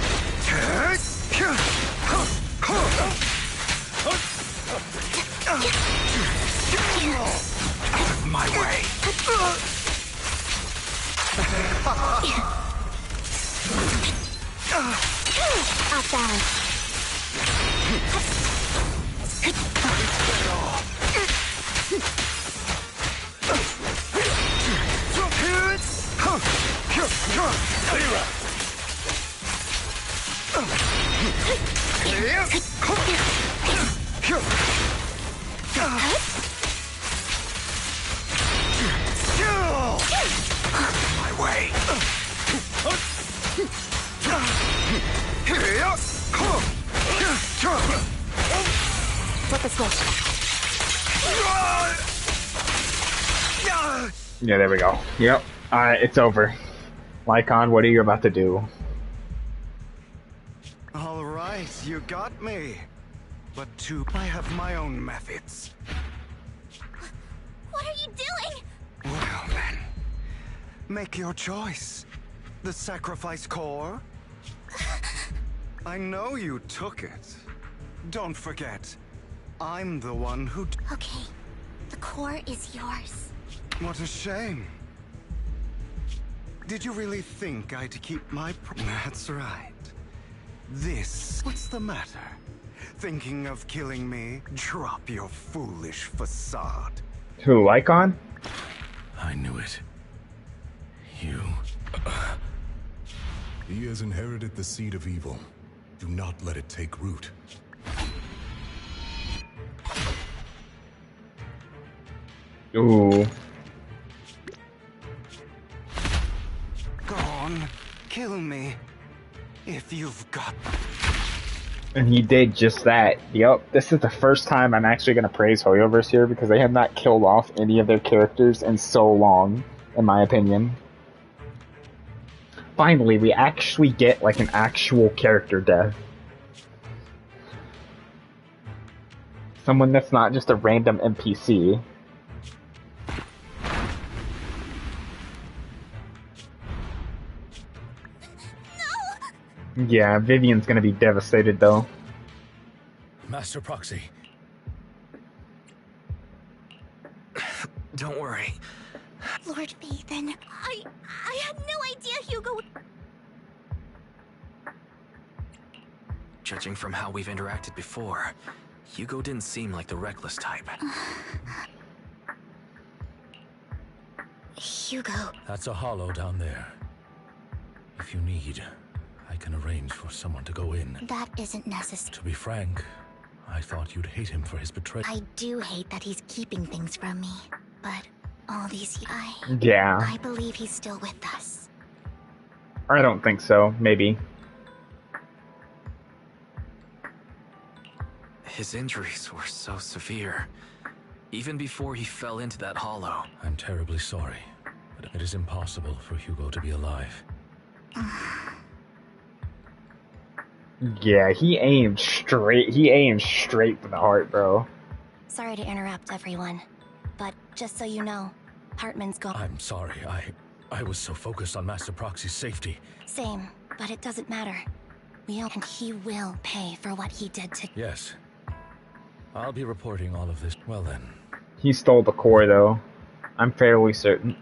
Out of my way. Off balance. My way. Flip the switch. Yeah, there we go. Yep. Alright, it's over. Lycon, what are you about to do? All right, you got me. But I have my own methods. What are you doing? Well then, make your choice. The sacrifice core? I know you took it. Don't forget, I'm the one who... Okay, the core is yours. What a shame. Did you really think I'd keep my... That's right. This... What's the matter? Thinking of killing me? Drop your foolish facade. Who, Lycon? I knew it. You... He has inherited the seed of evil. Do not let it take root. Ooh. Go on, kill me. If you've got... And he did just that. Yep, this is the first time I'm actually going to praise Hoyoverse here because they have not killed off any of their characters in so long, in my opinion. Finally, we actually get like an actual character death. Someone that's not just a random NPC. Yeah, Vivian's gonna be devastated though. Master Proxy. Don't worry. Lord Bathan, I had no idea Hugo would... Judging from how we've interacted before, Hugo didn't seem like the reckless type. Hugo. That's a hollow down there. If you need, I can arrange for someone to go in. That isn't necessary. To be frank, I thought you'd hate him for his betrayal. I do hate that he's keeping things from me, but all these... Yeah. I believe he's still with us. I don't think so. Maybe. His injuries were so severe. Even before he fell into that hollow. I'm terribly sorry, but it is impossible for Hugo to be alive. Yeah, he aimed straight. He aimed straight for the heart, bro. Sorry to interrupt everyone, but just so you know, Hartman's gone. I'm sorry, I was so focused on Master Proxy's safety. Same, but it doesn't matter. And he will pay for what he did to... Yes. I'll be reporting all of this. Well then. He stole the core, though. I'm fairly certain.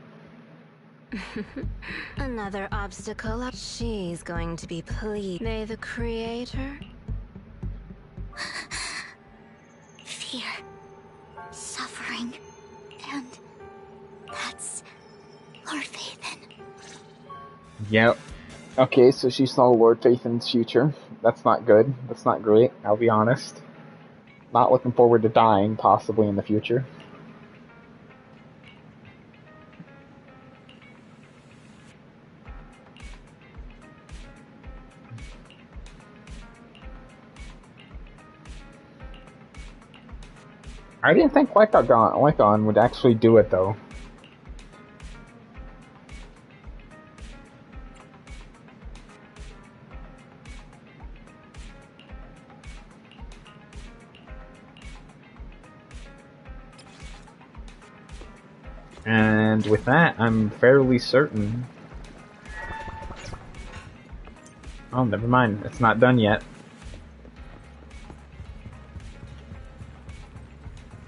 Another obstacle up. She's going to be pleased. May the creator... Fear. Suffering. And... that's... Lord Phaethon. Yep. Okay, so she saw Lord Phaethon's future. That's not good. That's not great, I'll be honest. Not looking forward to dying, possibly in the future. I didn't think Lycon would actually do it, though. And with that, I'm fairly certain... Oh, never mind. It's not done yet.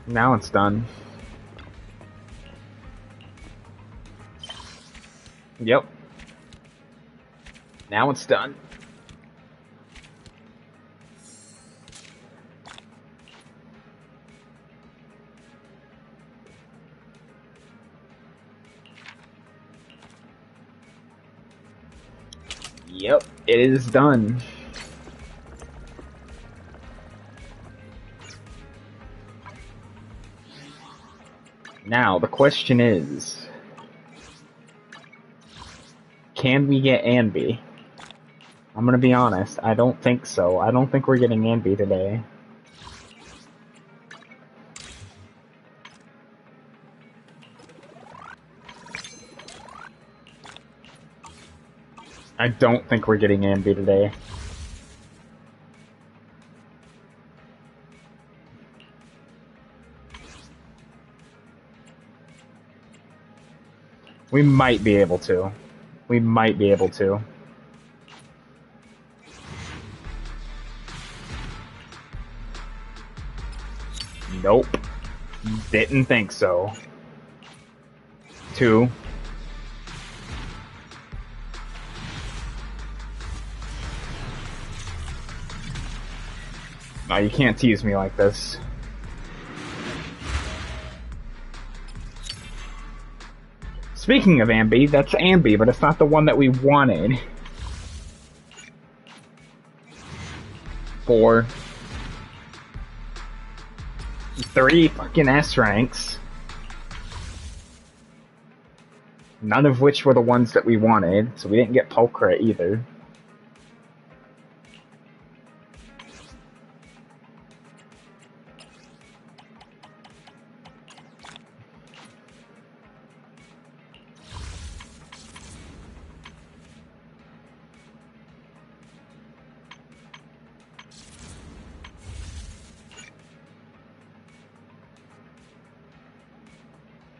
Now it's done. Yep. Now it's done. Yep, it is done. Now, the question is... can we get Anby? I'm gonna be honest, I don't think so. I don't think we're getting Anby today. I don't think we're getting Anby today. We might be able to. We might be able to. Nope. Didn't think so. 2. No, you can't tease me like this. Speaking of Anby, that's Anby, but it's not the one that we wanted. 4. 3 fucking S ranks. None of which were the ones that we wanted, so we didn't get Pulchra either.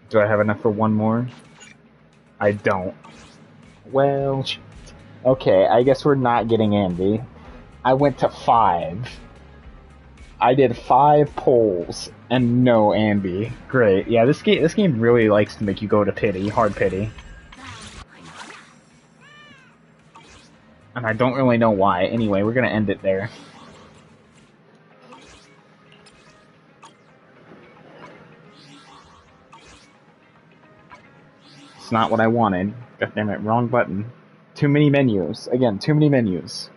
Do I have enough for one more? I don't. Well, okay, I guess we're not getting Anby. I went to 5. I did 5 polls and no Anby. Great. Yeah, this game really likes to make you go to pity, hard pity. And I don't really know why. Anyway, we're gonna end it there. It's not what I wanted. God damn it, wrong button. Too many menus. Again, too many menus.